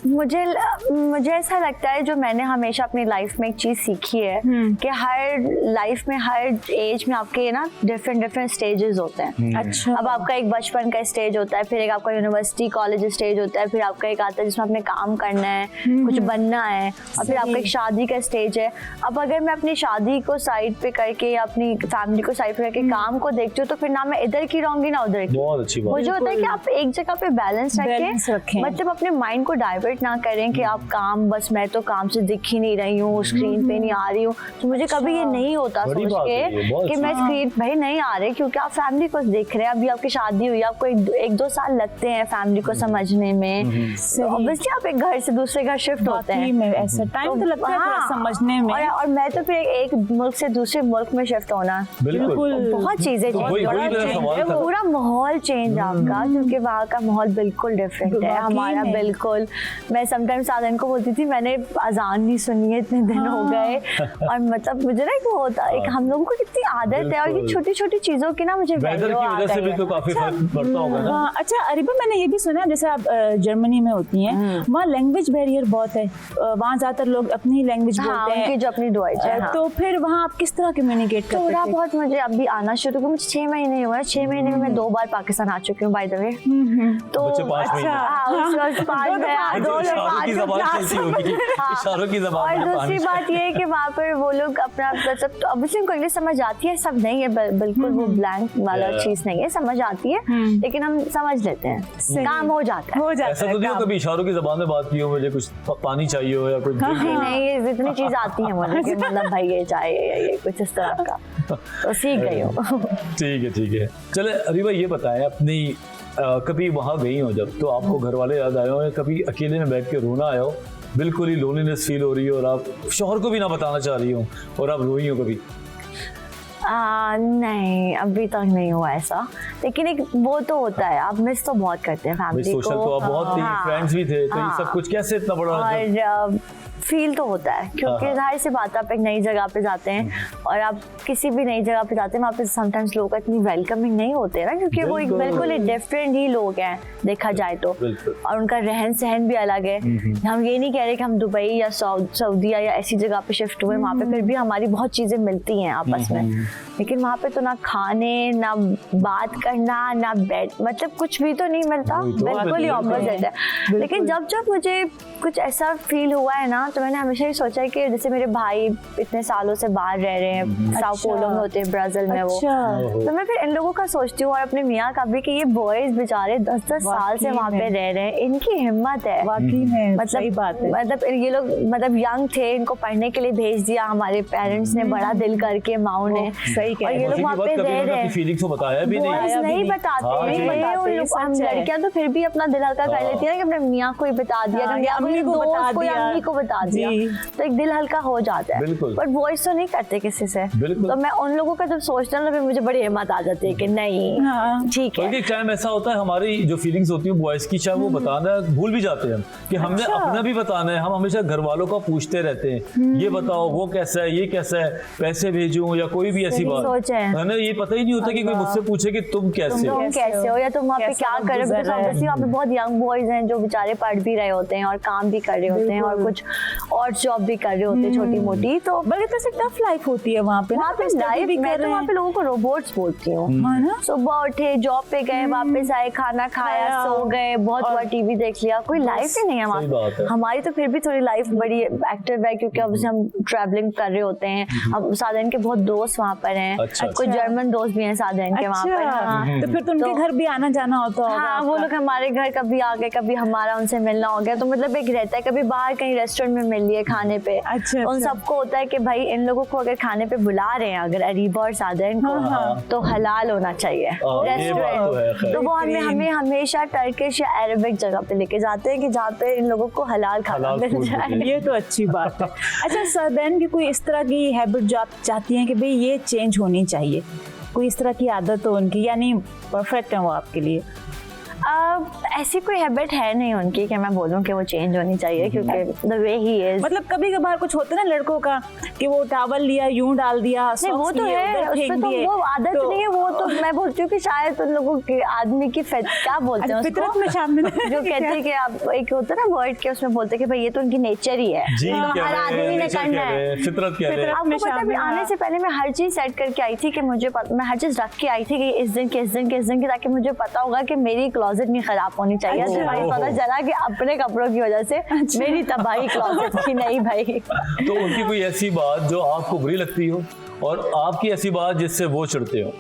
मुझे ऐसा लगता है, जो मैंने हमेशा अपनी लाइफ में एक चीज सीखी है कि हर लाइफ में हर एज में आपके ना डिफरेंट स्टेजेस होते हैं। अच्छा। अब आपका एक बचपन का स्टेज होता है, फिर एक आपका यूनिवर्सिटी कॉलेज स्टेज होता है, फिर आपका एक आता है जिसमें आपने काम करना है, कुछ बनना है, और फिर आपका एक शादी का स्टेज है। अब अगर मैं अपनी शादी को साइड पे करके या अपनी फैमिली को साइड पे करके काम को देखती हूँ, तो फिर ना मैं इधर की रहूंगी ना उधर की। बहुत अच्छी बात। मुझे होता है कि आप एक जगह पे बैलेंस रखें। रखें, मतलब अपने माइंड को डाइवर्ट ना करें कि आप काम, बस मैं तो काम से दिख ही नहीं रही हूँ, स्क्रीन पे नहीं आ रही हूँ। तो मुझे कभी ये नहीं होता बड़ी सोच बात है ये, के बहुत कि मैं स्क्रीन भाई नहीं आ रही, क्योंकि आप फैमिली को देख रहे हैं। अभी आपकी शादी हुई, आपको 1-2 साल लगते हैं फैमिली को समझने में, तो ऑब्वियसली आप एक घर से दूसरे घर शिफ्ट होते वाकई हैं, में ऐसा टाइम तो लगता है थोड़ा हाँ, समझने में। और मैं तो फिर एक मुल्क से दूसरे मुल्क में शिफ्ट होना, बिल्कुल। बहुत चीजें तो वही बड़ा मेरा change सवाल है, था। पूरा माहौल चेंज आपका, क्योंकि वहाँ का माहौल बिल्कुल डिफरेंट है, वाकई हमारा में। बिल्कुल। मैं समटाइम्स साधन को बोलती थी मैंने अजान नहीं सुनी है इतने दिन हो गए, और मतलब मुझे ना वो होता है, हम लोगों को कितनी आदत है, और ये बिल्कुल। छोटी छोटी चीजों की ना मुझे वेदर value की आ वजह से गई भी है। तो काफी फर्क पड़ता होगा ना। हाँ, अच्छा अरिबा, मैंने ये भी सुना है, जैसे आप जर्मनी में होती हैं, वहाँ लैंग्वेज बैरियर बहुत है, वहाँ ज्यादातर लोग अपनी लैंग्वेज हाँ, बोलते उनकी हैं, जो अपनी डॉइच है, हाँ। तो फिर वहाँ आप किस तरह कम्युनिकेट करते थोड़ा थे? बहुत मुझे अभी आना शुरू हुआ, मुझे 6 महीने हुए हैं, 6 महीने में मैं 2 बार पाकिस्तान आ चुकी हूँ, बाय द वे। तो बच्चे 5 महीने। हाँ, उस वक्त 5 में इशारों की ज़बान चलती होगी, इशारों की ज़बान और में दूसरी पानी। बात ये है कि वहाँ पर वो लोग अपना मतलब, तो obviously उनको इंग्लिश समझ आती है, सब नहीं है, बिल्कुल वो ब्लैंक वाला चीज नहीं है, समझ आती है, लेकिन हम समझ लेते हैं, काम हो जाता है। हो जाता ऐसा है तो नहीं हो काम। कभी इशारों की जबान में बात की हो, मुझे कुछ पानी चाहिए हो या कुछ नहीं नहीं, ये जितनी चीज आती है मुझे कि मतलब भाई ये चाहिए या ये कुछ इस तरह का, तो सीख गई हूँ। ठीक है। चले अरिबा, ये बताएं अपनी कभी वहाँ गई हो जब, तो आपको घर वाले याद आए हो, या कभी अकेले में बैठ के रोना आया हो, बिल्कुल ही लोनलीनेस फील हो रही हो और आप शौहर को भी ना बताना चाह रही हो और आप रोई हो कभी? नहीं, अभी तक नहीं हुआ ऐसा, लेकिन एक वो तो होता है, आप मिस तो बहुत करते हैं फैमिली को। सोशल तो आप बहुत थी, हाँ, फ्रेंड्स भी थे, तो ये हाँ। सब कुछ कैसे इतना बड़ा और फील तो होता है, क्योंकि हाँ। जाहिर सी बात है, आप एक नई जगह पे जाते हैं, और आप किसी भी नई जगह पे जाते हैं, वहाँ पे समटाइम्स लोग इतनी वेलकमिंग नहीं होते हैं ना, क्योंकि वो एक बिल्कुल ही डिफरेंट ही लोग हैं देखा जाए तो, बिल्कुल। और उनका रहन सहन भी अलग है। हम ये नहीं कह रहे कि हम दुबई या सऊदीया या ऐसी जगह पे शिफ्ट हुए, वहाँ पे फिर भी हमारी बहुत चीजें मिलती हैं आपस में, लेकिन वहाँ पे तो ना खाने, ना बात का करना ना बेड, मतलब कुछ भी तो नहीं मिलता, बिल्कुल ही ऑपोजिट है। लेकिन जब जब मुझे कुछ ऐसा फील हुआ है ना, तो मैंने हमेशा ही सोचा कि जैसे मेरे भाई इतने सालों से बाहर रह रहे हैं, साओ पोलो में होते हैं, ब्राजील में वो, तो मैं फिर इन लोगों का सोचती हूँ और अपने मियाँ का भी कि ये बॉयज बेचारे 10-10 साल से वहाँ पे रह रहे हैं, इनकी हिम्मत है वाकई में, मतलब सही बात है। मतलब ये लोग मतलब यंग थे, इनको पढ़ने के लिए भेज दिया हमारे पेरेंट्स ने, बड़ा दिल करके माओ ने, सही कह और रहे ये हो। लोग वहाँ पे रह रहे हैं। फीलिंग्स को बताया भी Boys नहीं। नहीं बताते हाँ, हैं, नहीं बताते, उन लोग, सच हम है। लड़कियां तो फिर भी अपना दिल हल्का कर लेती है ना कि अपने मियाँ को ही बता दिया, हाँ, कभी या अपने अम्मी को बता दोस्त को या दिया। अम्मी को बता दिया, जी। तो एक दिल हल्का हो जाता है। बिल्कुल। बट वॉइस तो नहीं करते किसी से, बिल्कुल। तो मैं उन लोगों का जब सोचता हूँ ना, फिर मुझे बड़ी हिम्मत आ जाती है कि नहीं हाँ। ठीक है। बल्कि एक टाइम ऐसा होता है हमारी जो फीलिंग्स होती है बॉयज की, शायद वो बताना भूल भी जाते हैं हम कि हमने अपना भी बताना है। हम हमेशा घर वालों का पूछते रहते हैं, ये बताओ वो कैसा है, ये कैसा है, पैसे भेजूं या कोई भी ऐसी सही बात सोच है। ना, ये पता ही नहीं होता कि कोई मुझसे पूछे कि तुम कैसे हो। तुम कैसे हो या तुम वहाँ पे कैसा क्या वक्त कर रहे हो, गुजर because रहा है। obviously वहाँ पे बहुत यंग बॉयज हैं जो बेचारे पढ़ भी रहे होते हैं और काम भी कर रहे होते हैं और कुछ और जॉब भी कर रहे होते हैं छोटी मोटी। तो बल्कि तो टफ लाइफ होती है वहाँ पे, वहाँ पे लाइफ, मैं तो वहाँ पे लोगों को रोबोट्स बोलती हूँ। सुबह उठे, जॉब पे गए, वापस आए, खाना खाया, सो गए, बहुत बार टीवी देख लिया, कोई लाइफ ही नहीं है सही बात है। वहाँ। हमारी तो फिर भी थोड़ी लाइफ बड़ी एक्टिव है, क्योंकि अब हम ट्रैवलिंग कर रहे होते हैं। अब साधन के बहुत दोस्त वहाँ पर हैं, अच्छा, कुछ जर्मन दोस्त भी हैं साधन के वहाँ पर। हाँ। तो फिर तो उनके घर भी आना जाना होता होगा हाँ, वो आपका। लोग हमारे घर कभी आ गए, कभी हमारा उनसे मिलना हो गया, तो मतलब एक रहता है, कभी बाहर कहीं रेस्टोरेंट में मिल लिए खाने पे। अच्छा, उन अच्छा। सबको होता है कि भाई इन लोगों को अगर खाने पे बुला रहे हैं, अगर अरीबा और सादन को, तो हलाल होना चाहिए ये बात तो है, रेस्टोरेंट। खैर। तो वो हमें हमेशा टर्किश या अरबिक जगह पे लेके जाते हैं कि जहाँ पे इन लोगों को हलाल खाना हलाल मिल food जाए। मिले। ये तो अच्छी बात है। अच्छा सदैन की कोई इस तरह की हैबिट जो आप चाहती हैं कि भाई ये चेंज होनी चाहिए, कोई इस तरह की आदत हो उनकी, यानी परफेक्ट है वो आपके लिए? ऐसी कोई हैबिट है नहीं उनकी कि मैं बोलूं कि वो चेंज होनी चाहिए, क्योंकि द वे ही इज। मतलब कभी कभार कुछ होता है ना लड़कों का कि वो टॉवल लिया, यूं डाल दिया, नहीं वो socks तो लिए, है, उधर उसमें फेंक तो दिए। वो आदत तो- नहीं है, वो तो मैं बोलती हूँ कि शायद उन लोगों के आदमी की क्या बोलते हैं फितरत उसको, में शामिल जो कहते हैं कि आप एक होता है ना वर्ड के, उसमें बोलते हैं कि भाई ये तो उनकी नेचर ही है, जी तो हर आदमी ने करना है। फितरत कह रहे हैं। आपको पता है शामिल, आने हाँ। से पहले मैं हर चीज सेट करके आई थी कि मुझे मैं हर चीज रख के आई थी कि इस दिन के इस दिन के इस दिन की, ताकि मुझे पता होगा कि मेरी क्लोजेट नहीं खराब होनी चाहिए। तो भाई पता चला कि अपने कपड़ों की वजह से मेरी तबाही क्लोजेट की नहीं भाई। तो उनकी कोई ऐसी बात जो आपको बुरी लगती हो और आपकी ऐसी बात जिससे वो चिढ़ते हो?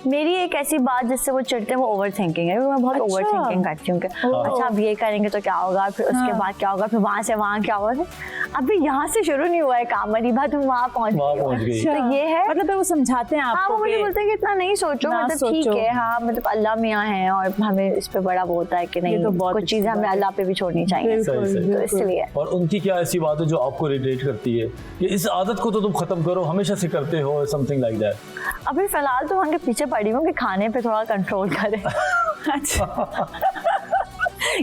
मेरी एक ऐसी बात जिससे वो चिढ़ते हैं वो ओवर थिंकिंग है। मैं बहुत ओवर थिंकिंग करती हूँ कि अच्छा अब ये करेंगे तो क्या होगा, फिर उसके बाद क्या होगा, फिर वहां से वहां क्या होगा। अभी यहाँ से शुरू नहीं हुआ है काम, अरी बात तुम वहां पहुंच गई। तो ये है, मतलब फिर वो समझाते हैं हाँ आपको वो मुझे कि- बोलते हैं कि इतना नहीं सोचो, ना मतलब ठीक सोचो। है, हाँ मतलब अल्लाह मियाँ है और हमें इस पे बड़ा वो होता है कि नहीं तो बहुत कुछ अच्छी चीजें बात हमें है। अल्लाह पे भी छोड़नी चाहिए। सही, सही। तो इसलिए और उनकी क्या ऐसी बात है जो आपको रिलेट करती है कि इस आदत को तो तुम खत्म करो, हमेशा से करते हो, समथिंग लाइक दैट? अभी फिलहाल तो उनके पीछे पड़ी हूँ कि खाने पे थोड़ा कंट्रोल करें।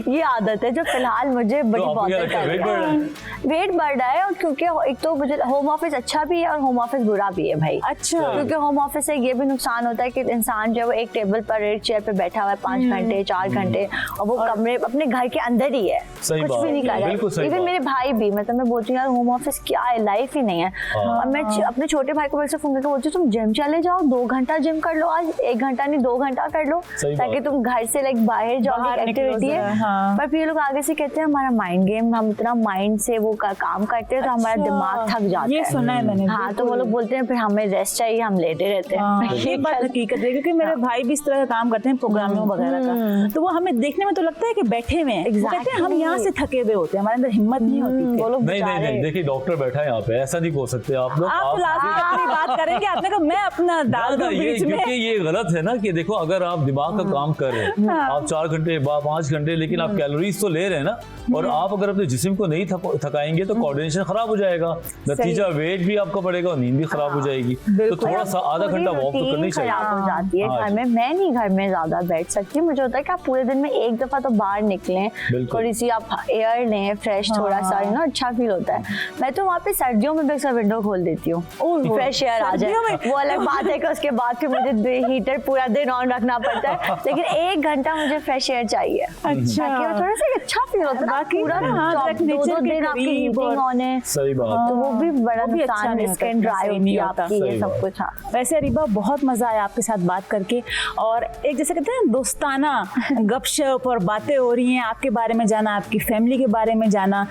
ये आदत है जो फिलहाल मुझे बड़ी आपको क्या बॉदर लगता है, कर वेट रही बढ़ रहा है? है। वेट बढ़ रहा है, और क्योंकि एक तो मुझे होम ऑफिस अच्छा भी है और होम ऑफिस बुरा भी है भाई। अच्छा। क्योंकि होम ऑफिस से ये भी नुकसान होता है कि इंसान जो है वो एक टेबल पर एक चेयर पे बैठा हुआ है 5 घंटे 4 घंटे, और वो कमरे अपने घर के अंदर ही है, सही कुछ बात भी नहीं है, कर बिल्कुल रहा सही है। इवन बात। मेरे भाई भी, मतलब मैं बोलती हूँ यार होम ऑफिस क्या है, लाइफ ही नहीं है। और मैं अपने छोटे भाई को वैसे फोन करके बोलती हूँ तुम जिम चले जाओ, 2 घंटा जिम कर लो, आज 1 घंटा नहीं 2 घंटा कर लो, सही ताकि बात। तुम घर से लाइक बाहर जाओ, बाहर एक निकलो एक्टिविटी जरा, है। हाँ। पर फिर लोग आगे से कहते हैं हमारा माइंड गेम, हम इतना माइंड से वो काम करते हैं तो हमारा अच्छा, दिमाग थक जाता है। ये सुना है मैंने। हाँ, तो वो लोग बोलते हैं फिर हमें रेस्ट चाहिए, हम लेटे रहते हाँ, हैं। ये बात हकीकत है, क्योंकि मेरे भाई भी इस तरह का काम करते हैं प्रोग्रामिंग वगैरह का, तो वो हमें देखने में तो लगता है कि बैठे हुए हैं, वो कहते हैं हम यहाँ से थके हुए होते हैं, हमारे अंदर हिम्मत नहीं होती वो थी। लोग नहीं नहीं नहीं, बेचारे देखिए डॉक्टर बैठा है यहाँ पे, ऐसा नहीं बोल सकते आप लोग। आप लास्ट में अपनी बात करेंगे, आपने कहा मैं अपना डाल दूं ये बीच में। क्योंकि ये गलत है ना कि देखो अगर आप दिमाग का काम कर रहे हैं, आप 4 घंटे 5 घंटे, लेकिन आप कैलोरीज तो ले रहे हैं ना, और आप अगर अपने जिस्म को नहीं थकाएंगे तो कोऑर्डिनेशन खराब हो जाएगा, नतीजा वेट भी आपका बढ़ेगा और नींद भी खराब हो जाएगी। तो थोड़ा सा आधा घंटा वॉक तो करनी चाहिए। खराब हो जाती है हाँ घर जी। में। मैं नहीं घर में ज्यादा बैठ सकती, मुझे होता है कि आप पूरे दिन में एक दफा तो बाहर निकलें, बिल्कुल। थोड़ी सी आप एयर लें, फ्रेश थोड़ा सा ना, अच्छा फील होता है। मैं तो वहाँ पे सर्दियों में भी अक्सर विंडो खोल देती हूँ, फ्रेश एयर आ जाए। वो अलग बात है कि उसके बाद फिर मुझे हीटर पूरा दिन ऑन रखना पड़ता है, लेकिन 1 घंटा मुझे फ्रेश एयर चाहिए। अच्छा, ताकि वो थोड़ा सा अच्छा फील होता है ना, बाकी पूरा हाँ, दो like nature के दिन आपकी करीब हीटिंग और- ऑन है, सही बात तो वो भी बड़ा वो भी अच्छा नुकसान नहीं है, होता, स्किन ड्राई सही होती नहीं है होता। आपकी, ये सही सब बात। कुछ। हाँ वैसे अरीबा बहुत मज़ा आया आपके साथ बात करके, और एक जैसे कहते हैं दोस्ताना गपशप और बातें हो रही हैं, आपके बारे में जाना, आपकी फैमिली के बारे में जाना,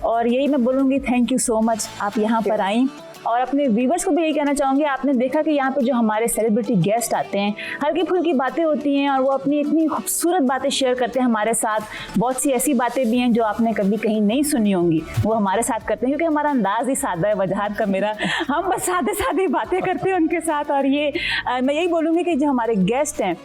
और यही मैं बोलूँगी थैंक यू सो मच आप यहाँ पर आई। और अपने व्यूवर्स को भी यही कहना चाहूँगी, आपने देखा कि यहाँ पे जो हमारे सेलिब्रिटी गेस्ट आते हैं, हल्की फुल्की बातें होती हैं और वो अपनी इतनी खूबसूरत बातें शेयर करते हैं हमारे साथ। बहुत सी ऐसी बातें भी हैं जो आपने कभी कहीं नहीं सुनी होंगी, वो हमारे साथ करते हैं, क्योंकि हमारा अंदाज ही सादा है वजहात का मेरा, हम बस सादे सादे बातें करते हैं उनके साथ। और ये मैं यही बोलूँगी कि जो हमारे गेस्ट हैं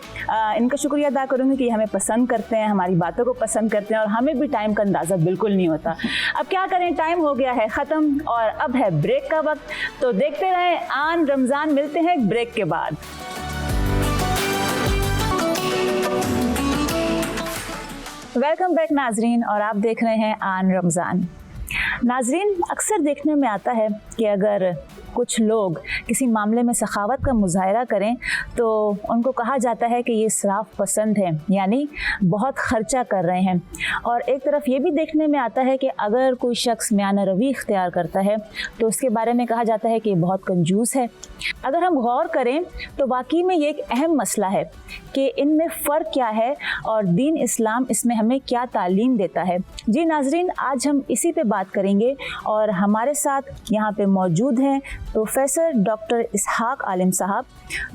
इनका शुक्रिया अदा करूँगी कि हमें पसंद करते हैं, हमारी बातों को पसंद करते हैं, और हमें भी टाइम का अंदाज़ा बिल्कुल नहीं होता। अब क्या करें, टाइम हो गया है ख़त्म और अब है ब्रेक का वक्त, तो देखते रहें आन रमज़ान। मिलते हैं एक ब्रेक के बाद। वेलकम बैक नाजरीन, और आप देख रहे हैं आन रमज़ान। नाजरीन, अक्सर देखने में आता है कि अगर कुछ लोग किसी मामले में सखावत का मुजाहरा करें तो उनको कहा जाता है कि ये इसराफ पसंद है, यानी बहुत खर्चा कर रहे हैं। और एक तरफ ये भी देखने में आता है कि अगर कोई शख्स म्यान रवी इख्तियार करता है तो उसके बारे में कहा जाता है कि ये बहुत कंजूस है। अगर हम गौर करें तो वाकई में ये एक अहम मसला है कि इनमें फ़र्क क्या है और दीन इस्लाम इसमें हमें क्या तालीम देता है। जी नाजरीन, आज हम इसी पे बात करेंगे, और हमारे साथ यहाँ पे मौजूद हैं प्रोफेसर डॉक्टर इसहाक आलिम साहब।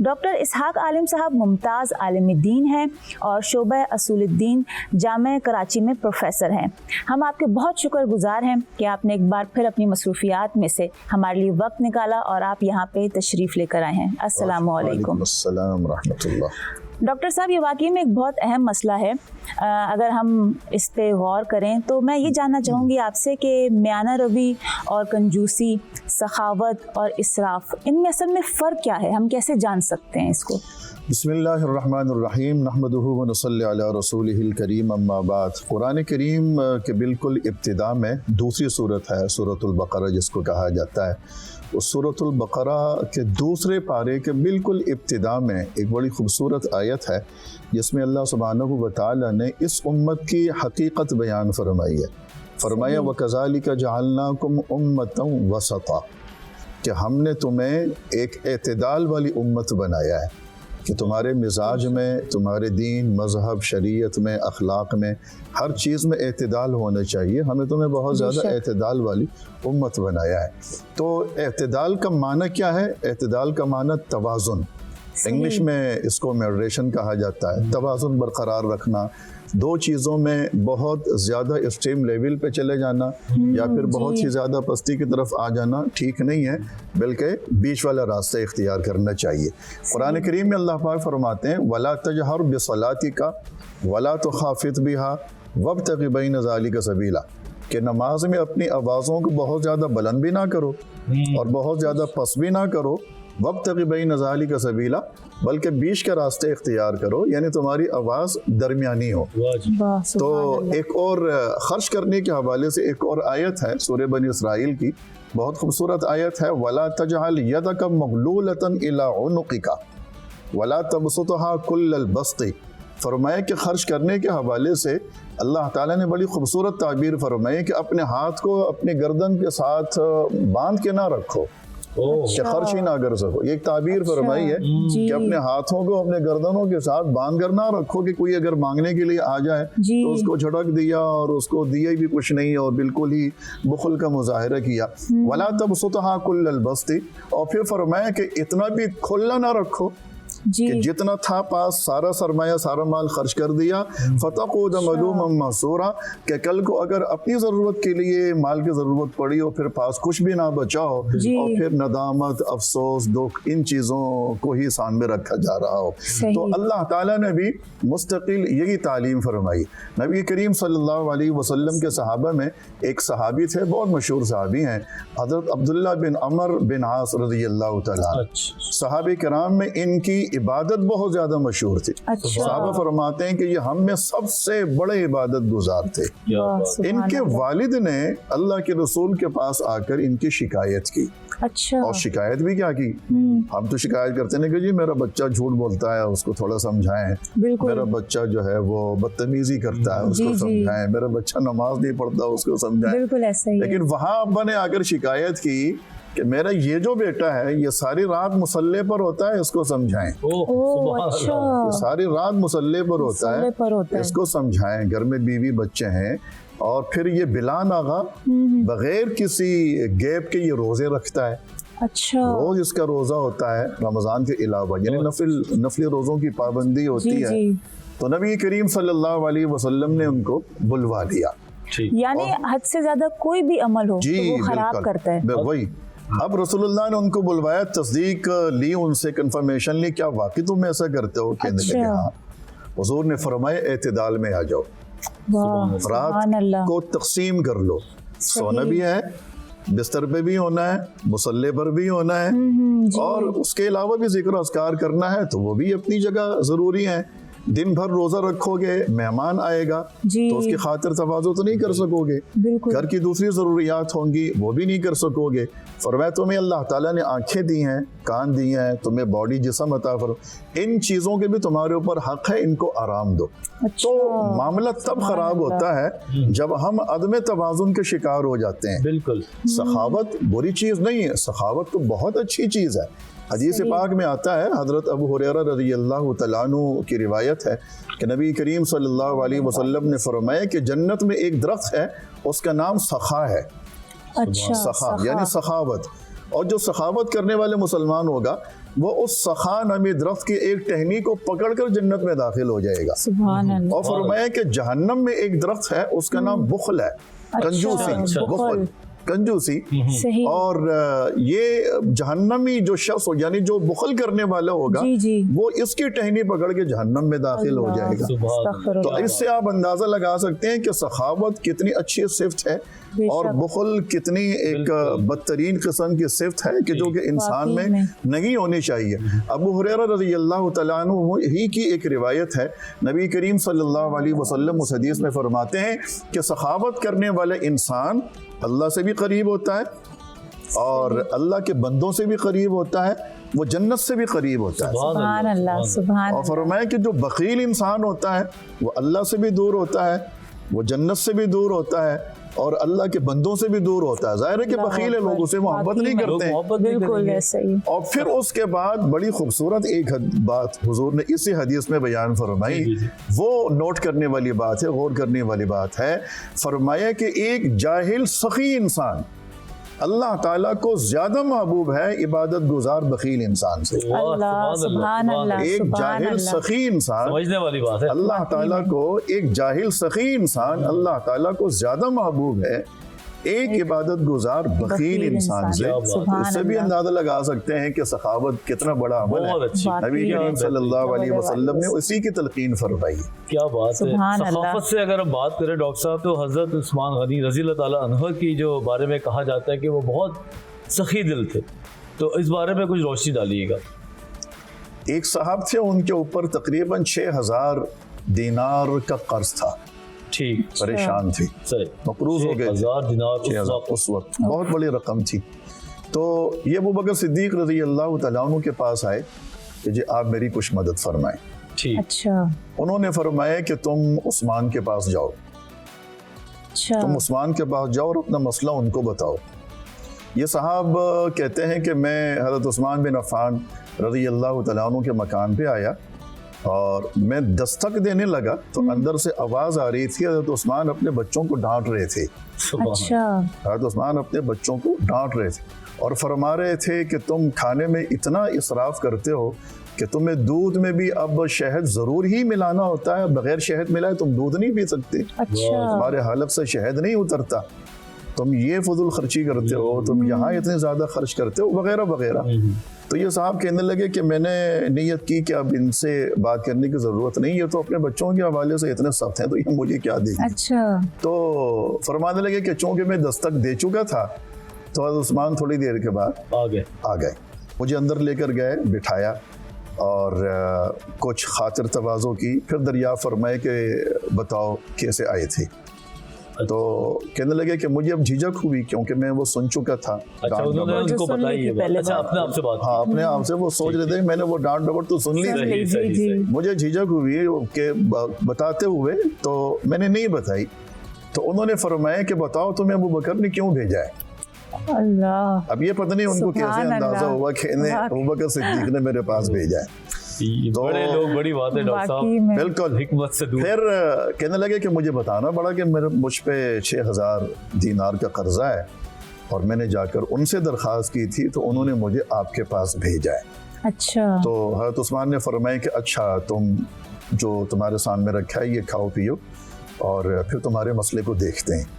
डॉक्टर इसहाक आलिम साहब मुमताज़ आलिम दीन हैं और शोबा असूलुद्दीन जामे कराची में प्रोफेसर हैं। हम आपके बहुत शुक्रगुजार हैं कि आपने एक बार फिर अपनी मसरूफियात में से हमारे लिए वक्त निकाला और आप यहाँ पे तशरीफ़ लेकर आए हैं। अस्सलामु अलैकुम। अस्सलाम रहमतुल्लाह। डॉक्टर साहब, ये वाकई में एक बहुत अहम मसला है। अगर हम इस पे गौर करें तो मैं ये जानना चाहूँगी आपसे कि म्याना रवी और कंजूसी, सखावत और इसराफ, इनमें असल में फ़र्क क्या है, हम कैसे जान सकते हैं इसको? बिस्मिल्लाहिर्रहमानिर्रहीम, नहमदुहु व नसल्ली अला रसूलिहिल करीम, अम्मा बाद। कुरान करीम के बिल्कुल इब्तिदा में दूसरी सूरत है, सूरतुल बकरा जिसको कहा जाता है। उस सूरतुल बकरा के दूसरे पारे के बिल्कुल इब्तिदा में एक बड़ी खूबसूरत आयत है जिसमें अल्लाह सुब्हानहु व तआला ने इस उम्मत की हकीकत बयान फरमाई है। फरमाया व कज़ालिका जअलनाकुम उम्मतन वसता, कि हमने तुम्हें एक एतदाल वाली उम्मत बनाया है कि तुम्हारे मिजाज में, तुम्हारे दीन, मज़हब, शरीयत में, अखलाक में, हर चीज़ में एतदाल होना चाहिए। हमें तुम्हें बहुत ज़्यादा एतदाल वाली उम्मत बनाया है। तो एतदाल का माना क्या है? एतदाल का माना तवाज़ुन, इंग्लिश में इसको मॉडरेशन कहा जाता है। तवाज़ुन बरकरार रखना, दो चीज़ों में बहुत ज़्यादा एक्सट्रीम लेवल पे चले जाना या फिर बहुत ही ज़्यादा पस्ती की तरफ आ जाना ठीक नहीं है, बल्कि बीच वाला रास्ता इख्तियार करना चाहिए। कुरान करीम में अल्लाह पाक फरमाते हैं वला तजहर बिसलातिका वला तुखाफित बिहा वब्तगि बैन ज़ालिका सबीला, कि नमाज में अपनी आवाज़ों को बहुत ज़्यादा बुलंद भी ना करो और बहुत ज़्यादा पस भी ना करो, वब्तगि बैन ज़ालिका सबीला, बल्कि बीच का रास्ते इख्तियार करो, यानी तुम्हारी आवाज़ दरमियानी हो। तो एक और खर्च करने के हवाले से एक और आयत है सूरह बनी इसराइल की, बहुत खूबसूरत आयत है। वला तजअल यदका मगलूलतन इला उनुक़िका वला तबसुतहा कुल्लल बस्ति। फरमाया कि खर्च करने के हवाले से अल्लाह ताला ने बड़ी खूबसूरत ताबीर फरमाई कि अपने हाथ को अपने गर्दन के साथ बांध के ना रखो कि खर्च ही ना कर सको। ये एक ताबीर फरमाई है कि अपने हाथों को अपने गर्दनों के साथ बांध कर ना रखो कि कोई अगर मांगने के लिए आ जाए तो उसको झटक दिया और उसको दिया भी कुछ नहीं और बिल्कुल ही बुखल का मुजाहिरा किया। वला तबसुतहा कुल्लल बस्ति, और फिर फरमाया कि इतना भी खुला ना रखो कि जितना था पास सारा सरमाया, सारा माल खर्च कर दिया। फतक़ूद मलूमन महसूरा, कि कल को अगर अपनी ज़रूरत के लिए माल की ज़रूरत पड़ी और फिर पास कुछ भी ना बचा हो और फिर नदामत, अफसोस, दुख, इन चीज़ों को ही सामने रखा जा रहा हो। तो अल्लाह ताला ने भी मुस्तकिल यही तालीम फरमाई। नबी करीम सल्लल्लाहु अलैहि वसल्लम के सहाबा में एक सहाबी थे, बहुत मशहूर सहाबी हैं, हज़रत अब्दुल्लाह बिन अमर बिन आस रज़ियल्लाहु तआला। सहाबे किराम में इनकी इबादत बहुत ज्यादा मशहूर थी। अच्छा। सहाबा फरमाते हैं कि ये हम में सबसे बड़े इबादत गुजार थे। वाह, सुभान इनके अल्लाह। वालिद ने अल्लाह के रसूल के पास आकर इनकी शिकायत की, अच्छा। और शिकायत भी क्या की, हम तो शिकायत करते हैं कि जी मेरा बच्चा झूठ बोलता है, उसको थोड़ा समझाएं, बिल्कुल। मेरा बच्चा जो है वो बदतमीजी करता है, उसको जी, जी। समझाएं, मेरा बच्चा नमाज नहीं पढ़ता, उसको समझाएं। बिल्कुल ऐसा ही है। लेकिन वहां अब्बा ने आकर शिकायत की कि मेरा ये जो बेटा है ये सारी रात मुसल्ले पर होता है, इसको समझाएं। ओह, अच्छा। ये सारी रात मुसल्ले पर होता मुसल्ले पर होता है, है। इसको समझाएं। घर में बीवी बच्चे हैं, और फिर ये बिलाल आगा बगैर किसी गैप के ये रोजे रखता है। अच्छा। रोज इसका रोजा होता है रमजान के अलावा, यानी नफली रोजों की पाबंदी होती जी, है। जी। तो नबी करीम सल्लल्लाहु अलैहि वसल्लम ने उनको बुलवा दिया। यानी हद से ज्यादा कोई भी अमल हो जी तो वो खराब बिल्कुल। करता है। वही अब रसूलुल्लाह ने उनको बुलवाया, तस्दीक ली, उनसे कंफर्मेशन ली, क्या वाकई तुम ऐसा करते हो? कहने लगे अच्छा। हाँ। हुजूर ने फरमाया एतदाल में आ जाओ, वाह, सुभान रात अल्लाह। को तकसीम कर लो, सोना भी है, बिस्तर पे भी होना है, मुसल्ले पर भी होना है, और उसके अलावा भी जिक्र अस्कार करना है तो वो भी अपनी जगह जरूरी है। दिन भर रोजा रखोगे, मेहमान आएगा जी। तो उसकी खातिर तवाज़ु तो नहीं कर सकोगे, बिल्कुल। घर की दूसरी ज़रूरियात होंगी वो भी नहीं कर सकोगे। फरमाया तुम्हें अल्लाह ताला ने आंखें दी हैं, कान दिए हैं, तुम्हें बॉडी जिस्म अता फर, इन चीज़ों के भी तुम्हारे ऊपर हक है, इनको आराम दो। अच्छा। तो मामला तब खराब होता है जब हम अदम तवाज़ुन के शिकार हो जाते हैं। बिल्कुल। सखावत बुरी चीज़ नहीं है, सखावत तो बहुत अच्छी चीज़ है। हदीस पाक में आता है, हज़रत अबू हुरैरा रज़ियल्लाहु तआला अन्हु की रिवायत है कि नबी करीम सल्लल्लाहु अलैहि वसल्लम ने फरमाया कि जन्नत में एक दरख्त है, उसका नाम सखा है। अच्छा। सखा यानी सखावत, और जो सखावत करने वाले मुसलमान होगा वो उस सखा नामी दरख्त की एक टहनी को पकड़कर जन्नत में दाखिल हो जाएगा। सुभान अल्लाह। और फरमाया कि जहन्नम में एक दरख्त है, उसका नाम बुखल है, कंजूसी, अच्छा, बुखल, कंजूसी। सही। और ये जहन्नमी जो शख्स हो, यानी जो बुखल करने वाला होगा, जी, जी। वो इसकी टहनी पकड़ के जहन्नम में दाखिल हो जाएगा। तो इससे आप अंदाजा लगा सकते हैं कि सखावत कितनी अच्छी सिफ्त है और बुखल कितनी एक बदतरीन किस्म की सिफ्त है कि जो कि इंसान में नहीं होनी चाहिए। अबू हुरैरा रज़ियल्लाहु तआला अन्हु ही की एक रिवायत है, नबी करीम सल्लल्लाहु अलैहि वसल्लम उस हदीस में फरमाते हैं कि सखावत करने वाला इंसान अल्लाह से भी करीब होता है और अल्लाह के बंदों से भी करीब होता है, वो जन्नत से भी करीब होता है। सुभान अल्लाह, सुभान। और फरमाया कि जो बखील इंसान होता है वो अल्लाह से भी दूर होता है, वो जन्नत से भी दूर होता है और अल्लाह के बंदों से भी दूर होता है। जाहिर है कि बखील है, लोग उसे मोहब्बत नहीं करते हैं। बिल्कुल ऐसा ही। और फिर उसके बाद बड़ी खूबसूरत एक बात हुजूर ने इसी हदीस में बयान फरमाई, वो नोट करने वाली बात है, गौर करने वाली बात है। फरमाया कि एक जाहिल सखी इंसान अल्लाह ताला को ज्यादा महबूब है इबादत गुजार बखील इंसान से। अल्लाह, सुभान अल्लाह, एक जाहिल सखी इंसान, समझने वाली बात है, अल्लाह ताला को एक जाहिल सखी इंसान अल्लाह ताला को ज्यादा महबूब है एक इबादत गुजार बखील इंसान से। इससे भी अंदाजा लगा सकते हैं कि सखावत कितना बड़ा अमल है। नबी करीम सल्लल्लाहु अलैहि वसल्लम ने उसी की तलकीन फरमाई। क्या बात है। सखावत से अगर हम बात करें डॉक्टर साहब, तो हज़रत उस्मान गनी रज़ियल्लाहु ताला अन्हु की जो बारे में कहा जाता है कि वो बहुत सखी दिल थे, तो इस बारे में कुछ रोशनी डालिएगा। एक साहब थे, उनके ऊपर तकरीबन 6000 दीनार का कर्ज था। ठीक। परेशान थे, मकरूज हो गए, 6000 दिनार उस वक्त बहुत बड़ी रकम थी। तो ये अबू बकर सिद्दीक रज़ी अल्लाह तआला अन्हु के पास आए कि जी आप मेरी कुछ मदद फरमाएं। ठीक। अच्छा। उन्होंने फरमाया कि तुम उस्मान के पास जाओ, अच्छा। तुम उस्मान के पास जाओ और अपना मसला उनको बताओ। ये साहब कहते हैं कि मैं हज़रत उस्मान बिन अफ़्फ़ान रज़ी अल्लाह तआला अन्हु के मकान पे आया और मैं दस्तक देने लगा तो अंदर से आवाज़ आ रही थी, हज़रत उस्मान अपने बच्चों को डांट रहे थे। अच्छा। हज़रत उस्मान अपने बच्चों को डांट रहे थे और फरमा रहे थे कि तुम खाने में इतना इसराफ करते हो कि तुम्हें दूध में भी अब शहद ज़रूर ही मिलाना होता है, बगैर शहद मिलाए तुम दूध नहीं पी सकते, तुम्हारे हलक से शहद नहीं उतरता, तुम ये फजूल खर्ची करते हो, तुम यहाँ इतने ज़्यादा खर्च करते हो, वगैरह वगैरह। तो ये साहब कहने लगे कि मैंने नीयत की कि अब इनसे बात करने की ज़रूरत नहीं है, तो अपने बच्चों के हवाले से इतने सख्त हैं तो ये मुझे क्या देंगे। अच्छा। तो फरमाने लगे कि चूँकि मैं दस्तक दे चुका था तो उस्मान थोड़ी देर के बाद आ गए। मुझे अंदर लेकर गए, बिठाया और कुछ खातिर तवाज़ो की, फिर दरियाफ़्त फरमाए कि बताओ कैसे आए थे। तो कहने लगे कि मुझे अब झिझक हुई क्योंकि मैं वो सुन चुका था। अच्छा, उन्होंने उनको बताई ये बात। अच्छा, अपने आप से बात। हाँ, अपने आप से वो सोच रहे थे मैंने वो डांट डपट तो सुन ली, सही। मुझे झिझक हुई कि बताते हुए, तो मैंने नहीं बताई। तो उन्होंने फरमाया कि बताओ तुम्हें अबू बकर ने क्यों भेजा है। अल्लाह, अब ये पता नहीं उनको कैसे अंदाजा हुआ कि इन्हें अबू बकर सिद्दीक ने मेरे पास भेजा है। तो बड़े लोग, बड़ी बात है डॉक्टर साहब, बिल्कुल हिकमत से दूर। फिर कहने लगे कि मुझे बताना पड़ा कि मेरे मुझ पे 6000 दीनार का कर्जा है और मैंने जाकर उनसे दरख्वास्त की थी, तो उन्होंने मुझे आपके पास भेजा है। अच्छा। तो हज़रत उस्मान ने फरमाया कि अच्छा, तुम जो तुम्हारे सामने रखा है ये खाओ पियो और फिर तुम्हारे मसले को देखते हैं।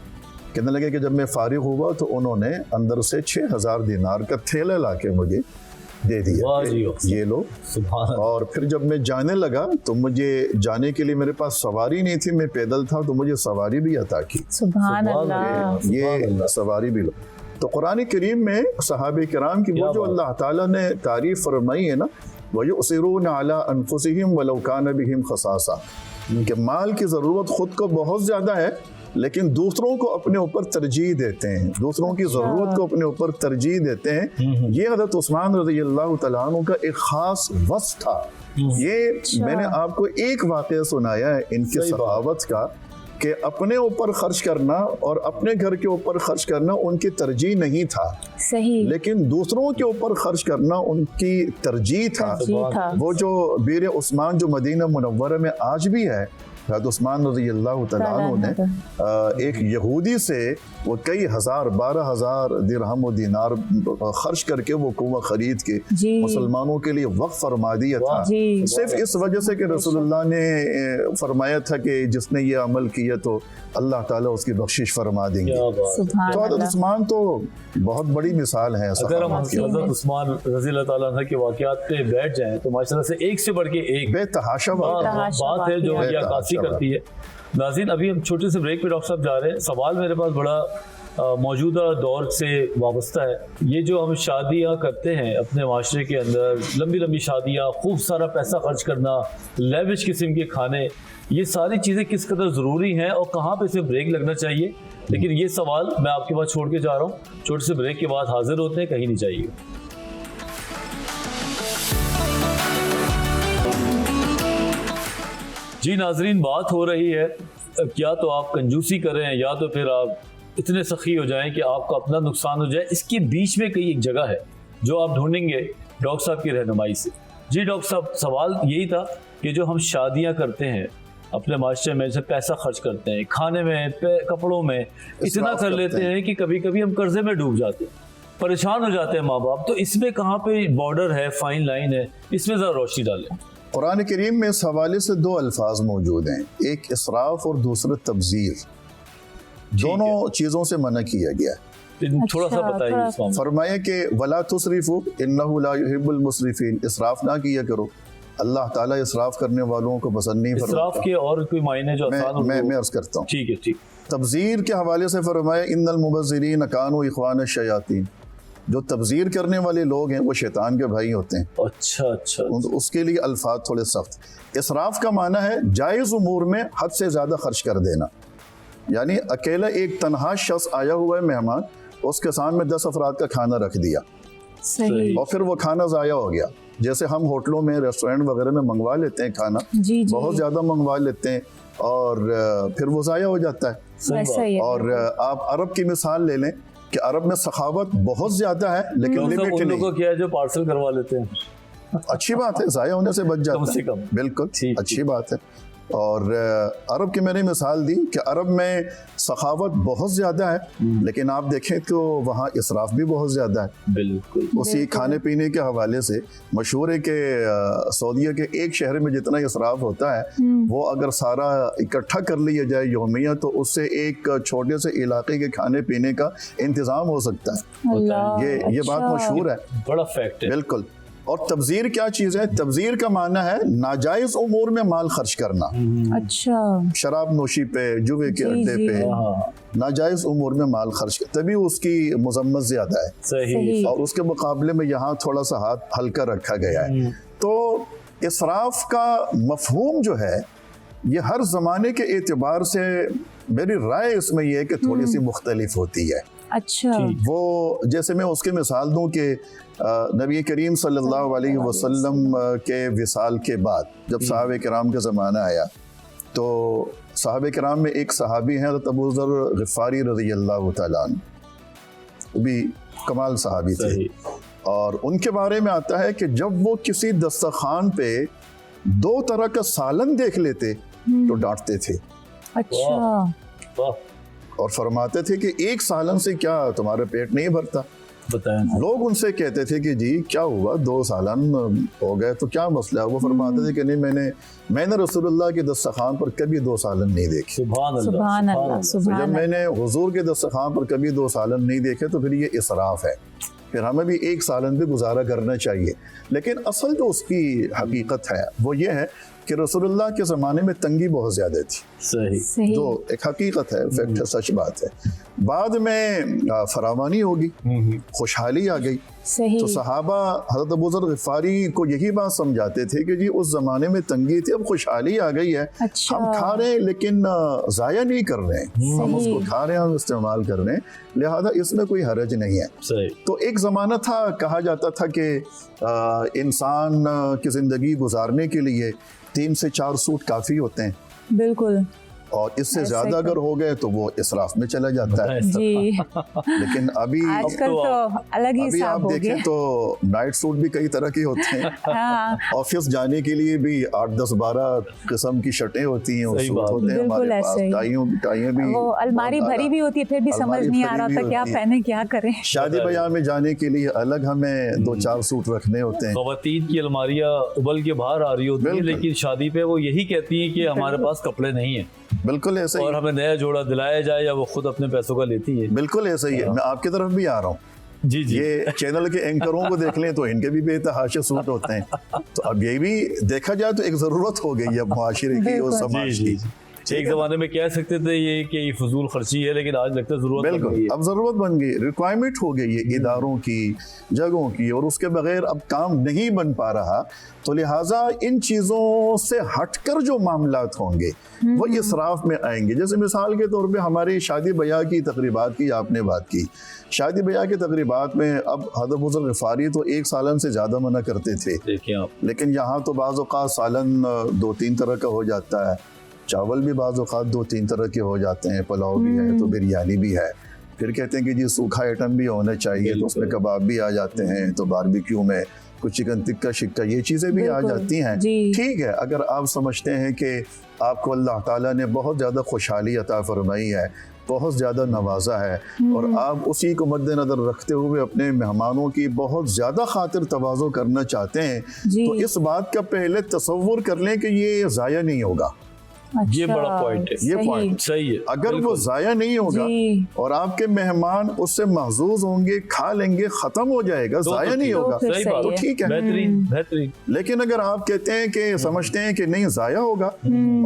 कहने लगे कि जब मैं फारिग हुआ तो उन्होंने अंदर से 6000 दीनार का थैला ला के मुझे दे दिया, ये लो। और फिर जब मैं जाने लगा तो मुझे जाने के लिए मेरे पास सवारी नहीं थी, मैं पैदल था, तो मुझे सवारी भी अता की। सुभान अल्लाह, ये सवारी भी लो। तो कुरान करीम में सहाबे किराम की वो जो अल्लाह ताला ने तारीफ फरमाई है ना, वयुसिरून अला अनफुसिहिम वलौ कान बिहिम खसासा, कि माल की ज़रूरत खुद को बहुत ज़्यादा है लेकिन दूसरों को अपने ऊपर तरजीह देते हैं, दूसरों की ज़रूरत को अपने ऊपर तरजीह देते हैं। ये हज़रत उस्मान रज़ियल्लाहु तआला अन्हु का एक ख़ास वस्फ़ था। ये मैंने आपको एक वाक़या सुनाया है इनकी सखावत का, कि अपने ऊपर खर्च करना और अपने घर के ऊपर खर्च करना उनकी तरजीह नहीं था, सही, लेकिन दूसरों के ऊपर खर्च करना उनकी तरजीह था। वो जो बीर उस्मान जो मदीना मुनव्वरा में आज भी है, हज़रत उस्मान रज़ियल्लाहु तआला अन्हु ने एक यहूदी से वो कई हजार 12,000 दिरहम और दीनार खर्च करके वो कुआं खरीद के मुसलमानों के लिए वक्फ फरमा दिया था, सिर्फ इस वजह से कि रसूलुल्लाह ने फरमाया था कि जिसने ये अमल किया तो अल्लाह ताला उसकी बख्शिश फरमा देंगे। तो हज़रत उस्मान तो बहुत बड़ी मिसाल है। अगर हम हज़रत उस्मान रज़ियल्लाहु ताला अन्हु के वाक़यात पे बैठ जाएं तो माशाल्लाह से एक से बढ़ के एक बेतहाशा बात है जो ये अक्कासी करती है। नाज़रीन, अभी हम छोटे से ब्रेक पे डॉक्टर साहब जा रहे हैं। सवाल मेरे पास बड़ा मौजूदा दौर से वाबस्ता है। ये जो हम शादियाँ करते हैं अपने माशरे के अंदर, लंबी लंबी शादियाँ, खूब सारा पैसा खर्च करना, लेविश किस्म के खाने, ये सारी चीज़ें किस कदर ज़रूरी हैं और कहाँ पे इसे ब्रेक लगना चाहिए। लेकिन ये सवाल मैं आपके पास छोड़ के जा रहा हूँ। छोटे से ब्रेक के बाद हाजिर होते हैं, कहीं नहीं जाइए। जी नाजरीन, बात हो रही है क्या तो आप कंजूसी करें या तो फिर आप इतने सखी हो जाएं कि आपका अपना नुकसान हो जाए। इसके बीच में कई एक जगह है जो आप ढूंढेंगे डॉक्टर साहब की रहनुमाई से। जी डॉक्टर साहब, सवाल यही था कि जो हम शादियां करते हैं अपने माशरे में, जैसे पैसा खर्च करते हैं खाने में, कपड़ों में, इतना कर लेते हैं कि कभी कभी हम कर्जे में डूब जाते हैं, परेशान हो जाते हैं माँ बाप। तो इसमें कहाँ पे बॉर्डर है, फाइन लाइन है, इसमें ज़रा रोशनी डालें। कुरान करीम में इस हवाले से दो अल्फाज मौजूद हैं, एक इसराफ और दूसरा तब्जीर। दोनों चीज़ों से मना किया गया है। थोड़ा सा बताइए। फरमाया कि वला तुसरिफू इन्नहु ला युहिब्बुल मुसरिफीन, इसराफ ना किया करो, अल्लाह ताला इसराफ करने वालों को पसंद नहीं फरमाता। इसराफ के और कोई मायने जो आसान मैं अर्ज करता हूँ। ठीक है, ठीक। तब्जीर के हवाले से फरमाया इन्नल मुबज़्ज़िरीन कानू इख्वान शयातीन, जो तब्जीर करने वाले लोग हैं वो शैतान के भाई होते हैं। अच्छा। उसके लिए अल्फाज थोड़े सख्त। इसराफ का माना है जायज़ उमूर में हद से ज़्यादा खर्च कर देना, यानी अकेला एक तनहा शख्स आया हुआ है मेहमान, उसके सामने 10 अफराद का खाना रख दिया, सही, और फिर वो खाना ज़ाया हो गया। जैसे हम होटलों में, रेस्टोरेंट वगैरह में मंगवा लेते हैं खाना, बहुत ज़्यादा मंगवा लेते हैं और फिर वो ज़ाया हो जाता है। और आप अरब की मिसाल ले लें कि अरब में सखावत बहुत ज्यादा है लेकिन लिमिट नहीं। लोगों को क्या है जो पार्सल करवा लेते हैं। अच्छी बात है, ज़ाया होने से बच जाता है, कम से कम। बिल्कुल अच्छी बात है। और अरब की मैंने मिसाल दी कि अरब में सखावत बहुत ज़्यादा है लेकिन आप देखें तो वहाँ इसराफ भी बहुत ज़्यादा है। बिल्कुल। उसी खाने पीने के हवाले से मशहूर है कि सऊदीया के एक शहर में जितना इसराफ होता है वो अगर सारा इकट्ठा कर लिया जाए यौमिया, तो उससे एक छोटे से इलाके के खाने पीने का इंतज़ाम हो सकता है। ये बात मशहूर है, बड़ा फैक्ट है। बिल्कुल। और तब्जीर क्या चीज़ है? तब्जीर का माना है नाजायज़ उमूर में माल खर्च करना। अच्छा। शराब नोशी पे, जुए के अड्डे पे, नाजायज़ उमूर में माल खर्च कर, तभी उसकी मुज़म्मत ज़्यादा है। सही। और उसके मुकाबले में यहाँ थोड़ा सा हाथ हल्का रखा गया है। तो इसराफ का मफहूम जो है ये हर ज़माने के एतबार से मेरी राय इसमें यह है कि थोड़ी सी मुख्तलिफ होती है। अच्छा। वो जैसे मैं उसकी मिसाल दूं कि नबी करीम सल्लल्लाहु अलैहि वसल्लम के विसाल के बाद जब सहाबे किराम का ज़माना आया तो सहाबे किराम में एक सहाबी हैं हज़रत अबू ज़र ग़िफ़ारी रज़ियल्लाहु तआला अन्हु, वो भी कमाल सहाबी थे। और उनके बारे में आता है कि जब वो किसी दस्तरखान पे 2 तरह का सालन देख लेते तो डांटते थे। अच्छा। और फरमाते थे कि एक सालन से क्या तुम्हारा पेट नहीं भरता? बताएं। लोग उनसे कहते थे कि जी क्या हुआ 2 सालन हो गए तो क्या मसला? वो फरमाते थे कि नहीं, मैंने रसूलुल्लाह के दस्तरखान पर कभी 2 सालन नहीं देखे। सुभान अल्लाह, सुभान अल्लाह, तो सुभान जब अल्लाह। मैंने हुजूर के दस्तरखान पर कभी 2 सालन नहीं देखे तो फिर ये इसराफ है। फिर हमें भी 1 सालन पे गुजारा करना चाहिए। लेकिन असल जो उसकी हकीकत है वो ये है कि रसूलुल्लाह के ज़माने में तंगी बहुत ज़्यादा थी। सही। जो एक हकीकत है, फैक्ट है, सच बात है। बाद में फरावानी होगी, खुशहाली आ गई। सही। तो सहाबा हज़रत अबू ज़र ग़िफ़ारी को यही बात समझाते थे कि जी उस ज़माने में तंगी थी, अब खुशहाली आ गई है। अच्छा। हम खा रहे हैं लेकिन ज़ाया नहीं कर रहे हैं, हम उसको खा रहे हैं, हम इस्तेमाल कर रहे हैं, लिहाजा इसमें कोई हरज नहीं है। सही। तो एक ज़माना था, कहा जाता था कि इंसान की ज़िंदगी गुजारने के लिए 3 से 4 सूट काफ़ी होते हैं, बिल्कुल। और इससे ज़्यादा अगर हो गए तो वो इसराफ में चला जाता है। जी। लेकिन अभी आजकल तो अलग ही अभी हिसाब आप हो गया। देखें तो नाइट सूट भी कई तरह के होते हैं। हाँ। ऑफिस जाने के लिए भी 8, 10, 12 किस्म की शर्टें होती हैं, सही सूट बात। होते हैं हमारे बिल्कुल पास, ऐसे ही। टाइयां भी वो अलमारी बहुत भरी आला। भी होती है, फिर भी समझ अलमारी नहीं आ भरी रहा भी था क्या होती है। पहने क्या करें। शादी ब्याह में जाने के लिए अलग हमें 2-4 सूट रखने होते हैं। ख़वातीन की अलमारियाँ उबल के बाहर आ रही होती है, बिल्कुल। लेकिन शादी पे वो यही कहती हैं कि हमारे पास कपड़े नहीं है बिल्कुल ऐसे ही, और हमें नया जोड़ा दिलाया जाए, या वो खुद अपने पैसों का लेती है। बिल्कुल ऐसे ही है। मैं आपकी तरफ भी आ रहा हूँ। जी जी। ये चैनल के एंकरों को देख लें तो इनके भी बेतहाशा सूट होते हैं। तो अब ये भी देखा जाए तो एक ज़रूरत हो गई है मुआशरे की और समाज जी की। जी। एक ज़माने में कह सकते थे ये कि ये फजूल खर्ची है, लेकिन आज लगता है ज़रूरत बन गई बिल्कुल, है। अब ज़रूरत बन गई, रिक्वायरमेंट हो गई है इदारों की, जगहों की, और उसके बगैर अब काम नहीं बन पा रहा। तो लिहाजा इन चीज़ों से हटकर जो मामलात होंगे वो इसराफ में आएंगे। जैसे मिसाल के तौर पे हमारी शादी ब्याह की तकरीबात की आपने बात की, शादी ब्याह की तकरीबात में अब हज़रत अबू ज़र ग़िफ़ारी तो 1 सालन से ज़्यादा मना करते थे, देखिए आप। लेकिन यहाँ तो बाज़ औक़ात सालन 2-3 तरह का हो जाता है, चावल भी बाज़ औक़ात 2-3 तरह के हो जाते हैं, पुलाव भी है तो बिरयानी भी है। फिर कहते हैं कि जी सूखा आइटम भी होना चाहिए, तो उसमें कबाब भी आ जाते हैं, तो बारबेक्यू में कुछ चिकन टिक्का शिक्का ये चीज़ें भी आ बिल्कुल, जाती हैं। जी। ठीक है, अगर आप समझते हैं कि आपको अल्लाह ताला ने बहुत ज़्यादा खुशहाली अता फरमाई है, बहुत ज़्यादा नवाजा है, और आप उसी को मद्देनज़र रखते हुए अपने मेहमानों की बहुत ज़्यादा खातिर तवाज़ो करना चाहते हैं, जी। तो इस बात का पहले तसव्वुर कर लें कि ये ज़ाया नहीं होगा। ये अच्छा, बड़ा पॉइंट है। ये सही। पॉइंट सही है। अगर वो ज़ाया नहीं होगा जी। और आपके मेहमान उससे महजूज होंगे, खा लेंगे, ख़त्म हो जाएगा, ज़ाया नहीं होगा, फिर सही सही बात तो है। ठीक है। बेहतरीन बेहतरीन। लेकिन अगर आप कहते हैं कि समझते हैं कि नहीं ज़ाया होगा,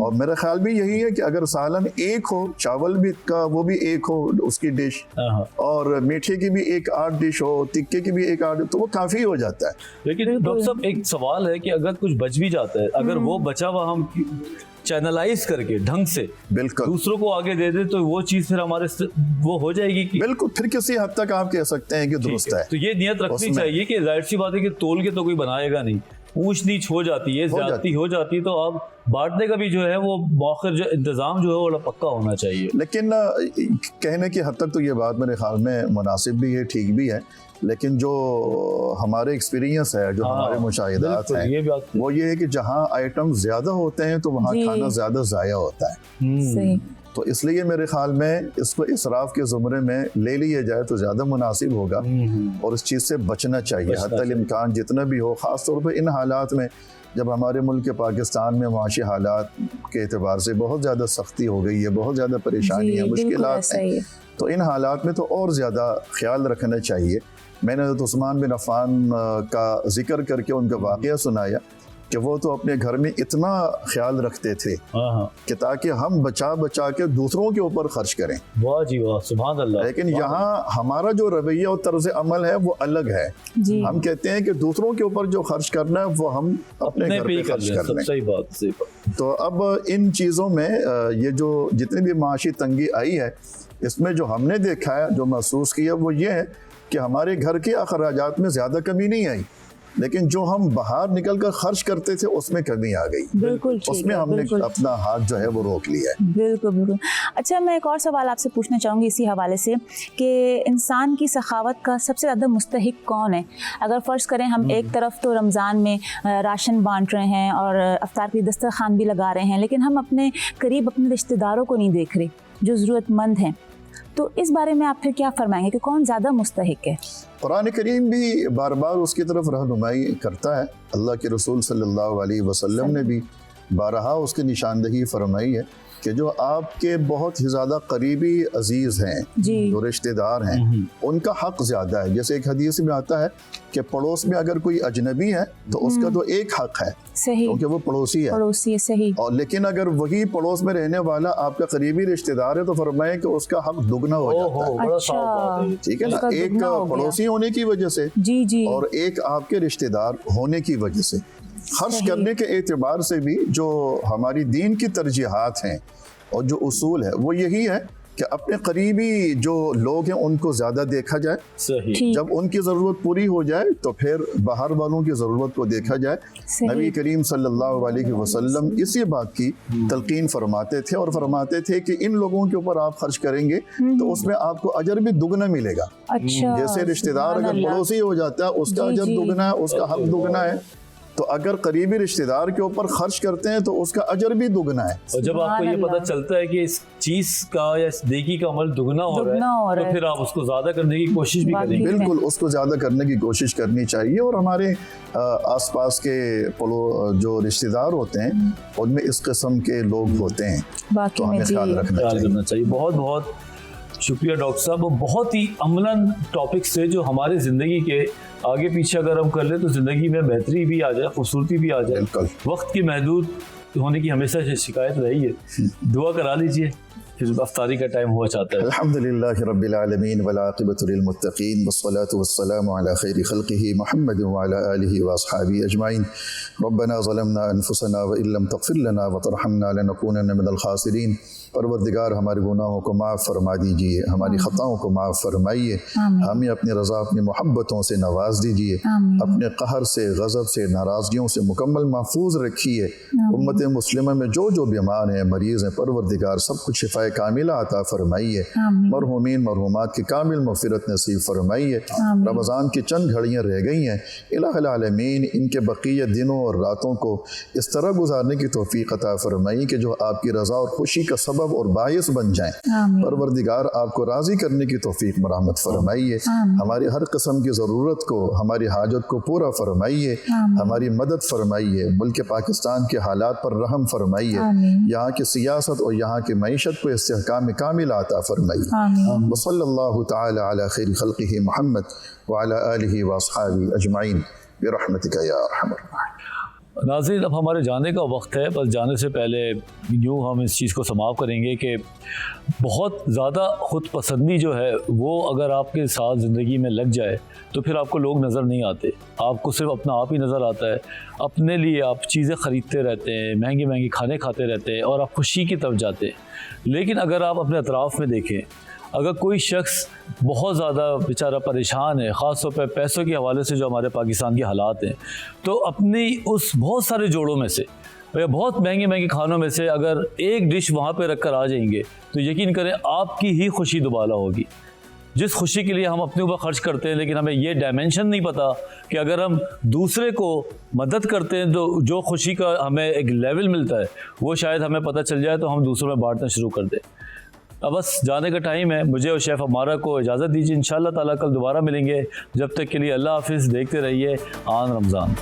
और मेरा ख्याल भी यही है कि अगर सालन एक हो, चावल भी का वो भी एक हो उसकी डिश, हाँ। और मीठे की भी 1-8 डिश हो, टिक्के की भी 1-8, तो वो काफ़ी हो जाता है। लेकिन डॉक्टर साहब एक सवाल है कि अगर कुछ बच भी जाता है, अगर वो बचा हुआ हम चैनलाइज करके ढंग से बिल्कुल दूसरों को आगे दे दे तो वो चीज़ फिर हमारे से वो हो जाएगी कि बिल्कुल, फिर किसी हद तक आप कह सकते हैं कि दुरुस्त है। तो ये नियत रखनी उसमें- चाहिए कि जाहिर सी बात है कि तोल के तो कोई बनाएगा नहीं, ऊंच नीच हो जाती है, ज्यादती हो जाती है, तो अब बांटने का भी जो है वो मौखर जो इंतजाम जो है वो पक्का होना चाहिए। लेकिन कहने की हद तक तो ये बात मेरे ख्याल में मुनासिब भी है, ठीक भी है, लेकिन जो हमारे एक्सपीरियंस है, जो हमारे मुशाहिदात बिल्कुल, हैं, ये बात वो ये है कि जहाँ आइटम ज़्यादा होते हैं तो वहाँ जी। खाना ज़्यादा ज़ाया होता है। सही। तो इसलिए मेरे ख्याल में इसको इसराफ के ज़ुमरे में ले लिया जाए तो ज़्यादा मुनासिब होगा, और इस चीज़ से बचना चाहिए हत्तल इम्कान जितना भी हो। ख़ास तौर पर इन हालात में जब हमारे मुल्क पाकिस्तान में माशी हालात के एतबार से बहुत ज़्यादा सख्ती हो गई है, बहुत ज़्यादा परेशानी है, मुश्किलात हैं, तो इन हालात में तो और ज़्यादा ख्याल रखना चाहिए। मैंने हज़रत उस्मान बिन अफ़्फ़ान का जिक्र करके उनका वाक़या सुनाया कि वो तो अपने घर में इतना ख्याल रखते थे हाँ कि ताकि हम बचा बचा के दूसरों के ऊपर खर्च करें। वाह जी वाह, सुभान अल्लाह। लेकिन यहाँ हमारा जो रवैया और तर्ज अमल है वो अलग है। जी। हम कहते हैं कि दूसरों के ऊपर जो खर्च करना है वो हम अपने घर पे खर्च कर लें। सही बात, सही बात। तो अब इन चीज़ों में ये जो जितनी भी माशी तंगी आई है, इसमें जो हमने देखा है, जो महसूस किया, वो ये है कि हमारे घर के अखराजात में ज़्यादा कमी नहीं आई, लेकिन जो हम बाहर निकल कर खर्च करते थे उसमें कमी आ गई। बिल्कुल ठीक उसमें है, हमने बिल्कुल। अपना हाथ जो है वो रोक लिया है। बिल्कुल बिल्कुल। अच्छा, मैं एक और सवाल आपसे पूछना चाहूँगी इसी हवाले से कि इंसान की सखावत का सबसे ज़्यादा मुस्तहिक कौन है? अगर फ़र्ज़ करें हम एक तरफ तो रमज़ान में राशन बांट रहे हैं और अफ्तार की दस्तरखान भी लगा रहे हैं, लेकिन हम अपने करीब अपने रिश्तेदारों को नहीं देख रहे जो ज़रूरतमंद हैं, तो इस बारे में आप फिर क्या फरमाएंगे कि कौन ज़्यादा मुस्तहिक है? कुरान करीम भी बार बार उसकी तरफ रहनुमाई करता है। अल्लाह के रसूल सल्लल्लाहु अलैहि वसल्लम ने भी बारहा उसकी निशानदही फरमाई है कि जो आपके बहुत ही ज़्यादा करीबी अजीज़ हैं, जो रिश्तेदार हैं, उनका हक़ ज़्यादा है। जैसे एक हदीस में आता है कि पड़ोस में अगर कोई अजनबी है तो उसका तो एक हक़ है, सही, क्योंकि वो पड़ोसी है। पड़ोसी है, सही। और लेकिन अगर वही पड़ोस में रहने वाला आपका करीबी रिश्तेदार है तो फरमाए कि उसका हक़ दुगना हो जाता है। बड़ा साफ बात है। ठीक है ना, उसका एक दुगना हो गया। पड़ोसी होने की वजह से जी जी। और एक आपके रिश्तेदार होने की वजह से। खर्च करने के एतबार से भी जो हमारी दीन की तरजीहात हैं और जो उसूल है वो यही है कि अपने करीबी जो लोग हैं उनको ज़्यादा देखा जाए। सही। जब उनकी ज़रूरत पूरी हो जाए तो फिर बाहर वालों की ज़रूरत को देखा जाए। नबी करीम सल्लल्लाहु अलैहि वसल्लम इसी बात की तलकीन फरमाते थे और फरमाते थे कि इन लोगों के ऊपर आप खर्च करेंगे तो उसमें आपको अजर भी दुगना मिलेगा। अच्छा, जैसे रिश्तेदार अगर पड़ोसी हो जाता है उसका अजर दुगना है, उसका हक दुगना है, तो अगर करीबी रिश्तेदार के ऊपर खर्च करते हैं तो उसका अजर भी दुगना है। और जब आपको ये पता चलता है कि इस चीज का या इस नेकी का अमल दुगना हो रहा है तो फिर आप उसको ज्यादा करने की कोशिश भी करेंगे। बिल्कुल, उसको ज्यादा करने की कोशिश करनी चाहिए। और हमारे आसपास के जो रिश्तेदार होते हैं उनमें इस किस्म के लोग होते हैं, तो हमें ख्याल रखना चाहिए। बहुत बहुत शुक्रिया डॉक्टर साहब। वो बहुत ही अमलन टॉपिक्स थे जो हमारे ज़िंदगी के आगे पीछे अगर हम कर ले तो ज़िंदगी में बेहतरी भी आ जाए, खूबसूरती भी आ जाए। वक्त की महदूद होने की हमेशा से शिकायत रही है। दुआ करा लीजिए, फिर अफ्तारी का टाइम हुआ चाहता है। अल्हम्दुलिल्लाहि रब्बिल आलमीन वल आक़िबतु लिल मुत्तक़ीन वस्सलातु वस्सलामु अला खैरि खल्क़िही मुहम्मद व अला आलिहि व अस्हाबिही अजमाइन। रब्बना ज़लमना अनफुसना व इल्लम तग़फिर लना व तरहमना लनकूनन्ना मिनल ख़ासिरीन। परवरदिगार हमारे गुनाहों को माफ़ फरमा दीजिए, हमारी ख़ताओं को माफ़ फरमाइए, हमें अपनी रज़ा अपनी मोहब्बतों से नवाज दीजिए, अपने कहर से ग़ज़ब से नाराज़गियों से मुकम्मल महफूज रखिए। उम्मत मुस्लिमा में जो जो बीमार हैं, मरीज़ हैं, परवरदिगार सब कुछ शिफ़ाए कामिला अता फरमाइए। मरहूमीन मरहूमात की कामिल मग़फ़िरत नसीब फरमाइए। रमज़ान की चंद घड़ियाँ रह गई हैं, इलाहुल आलमीन इनके बक़िया दिनों और रातों को इस तरह गुजारने की तौफ़ीक़ अता फरमाइए कि जो आपकी रज़ा और खुशी का सबब और बायस बन जाएं। परवरदिगार आपको राज़ी करने की तौफ़ीक़ मरहमत फरमाइए। हमारी हर किस्म की ज़रूरत को, हमारी हाजत को पूरा फरमाइए, हमारी मदद फरमाइए। मुल्क पाकिस्तान के हालात पर रहम फरमाइए, यहाँ की सियासत और यहाँ की मईशत को इस्तेहकाम कामिल अता फरमाइए। वसल्लल्लाहु तआला अला खैरि खल्क़िही मुहम्मद व अला आलिहि व अस्हाबिही अजमाइन बिरहमतिका या अरहमर राहिमीन। नाज़रीन, अब हमारे जाने का वक्त है। बस जाने से पहले यूँ हम इस चीज़ को समाप्त करेंगे कि बहुत ज़्यादा ख़ुद पसंदी जो है वो अगर आपके साथ ज़िंदगी में लग जाए तो फिर आपको लोग नज़र नहीं आते, आपको सिर्फ अपना आप ही नज़र आता है। अपने लिए आप चीज़ें ख़रीदते रहते हैं, महंगे महंगे खाने खाते रहते हैं और आप खुशी की तरफ जाते हैं। लेकिन अगर आप अपने अतराफ़ में देखें, अगर कोई शख्स बहुत ज़्यादा बेचारा परेशान है, ख़ास तौर पर पैसों के हवाले से जो हमारे पाकिस्तान के हालात हैं, तो अपनी उस बहुत सारे जोड़ों में से या बहुत महंगे महंगे खानों में से अगर एक डिश वहाँ पे रख कर आ जाएंगे तो यकीन करें आपकी ही खुशी दुबाला होगी। जिस खुशी के लिए हम अपने ऊपर खर्च करते हैं, लेकिन हमें ये डायमेंशन नहीं पता कि अगर हम दूसरे को मदद करते हैं तो जो खुशी का हमें एक लेवल मिलता है वो शायद हमें पता चल जाए तो हम दूसरों में बांटना शुरू कर दें। अब बस जाने का टाइम है। मुझे और शेफ़ अम्मारा को इजाज़त दीजिए। इंशाअल्लाह ताला कल दोबारा मिलेंगे। जब तक के लिए अल्लाह हाफ़िज़। देखते रहिए आन रमज़ान।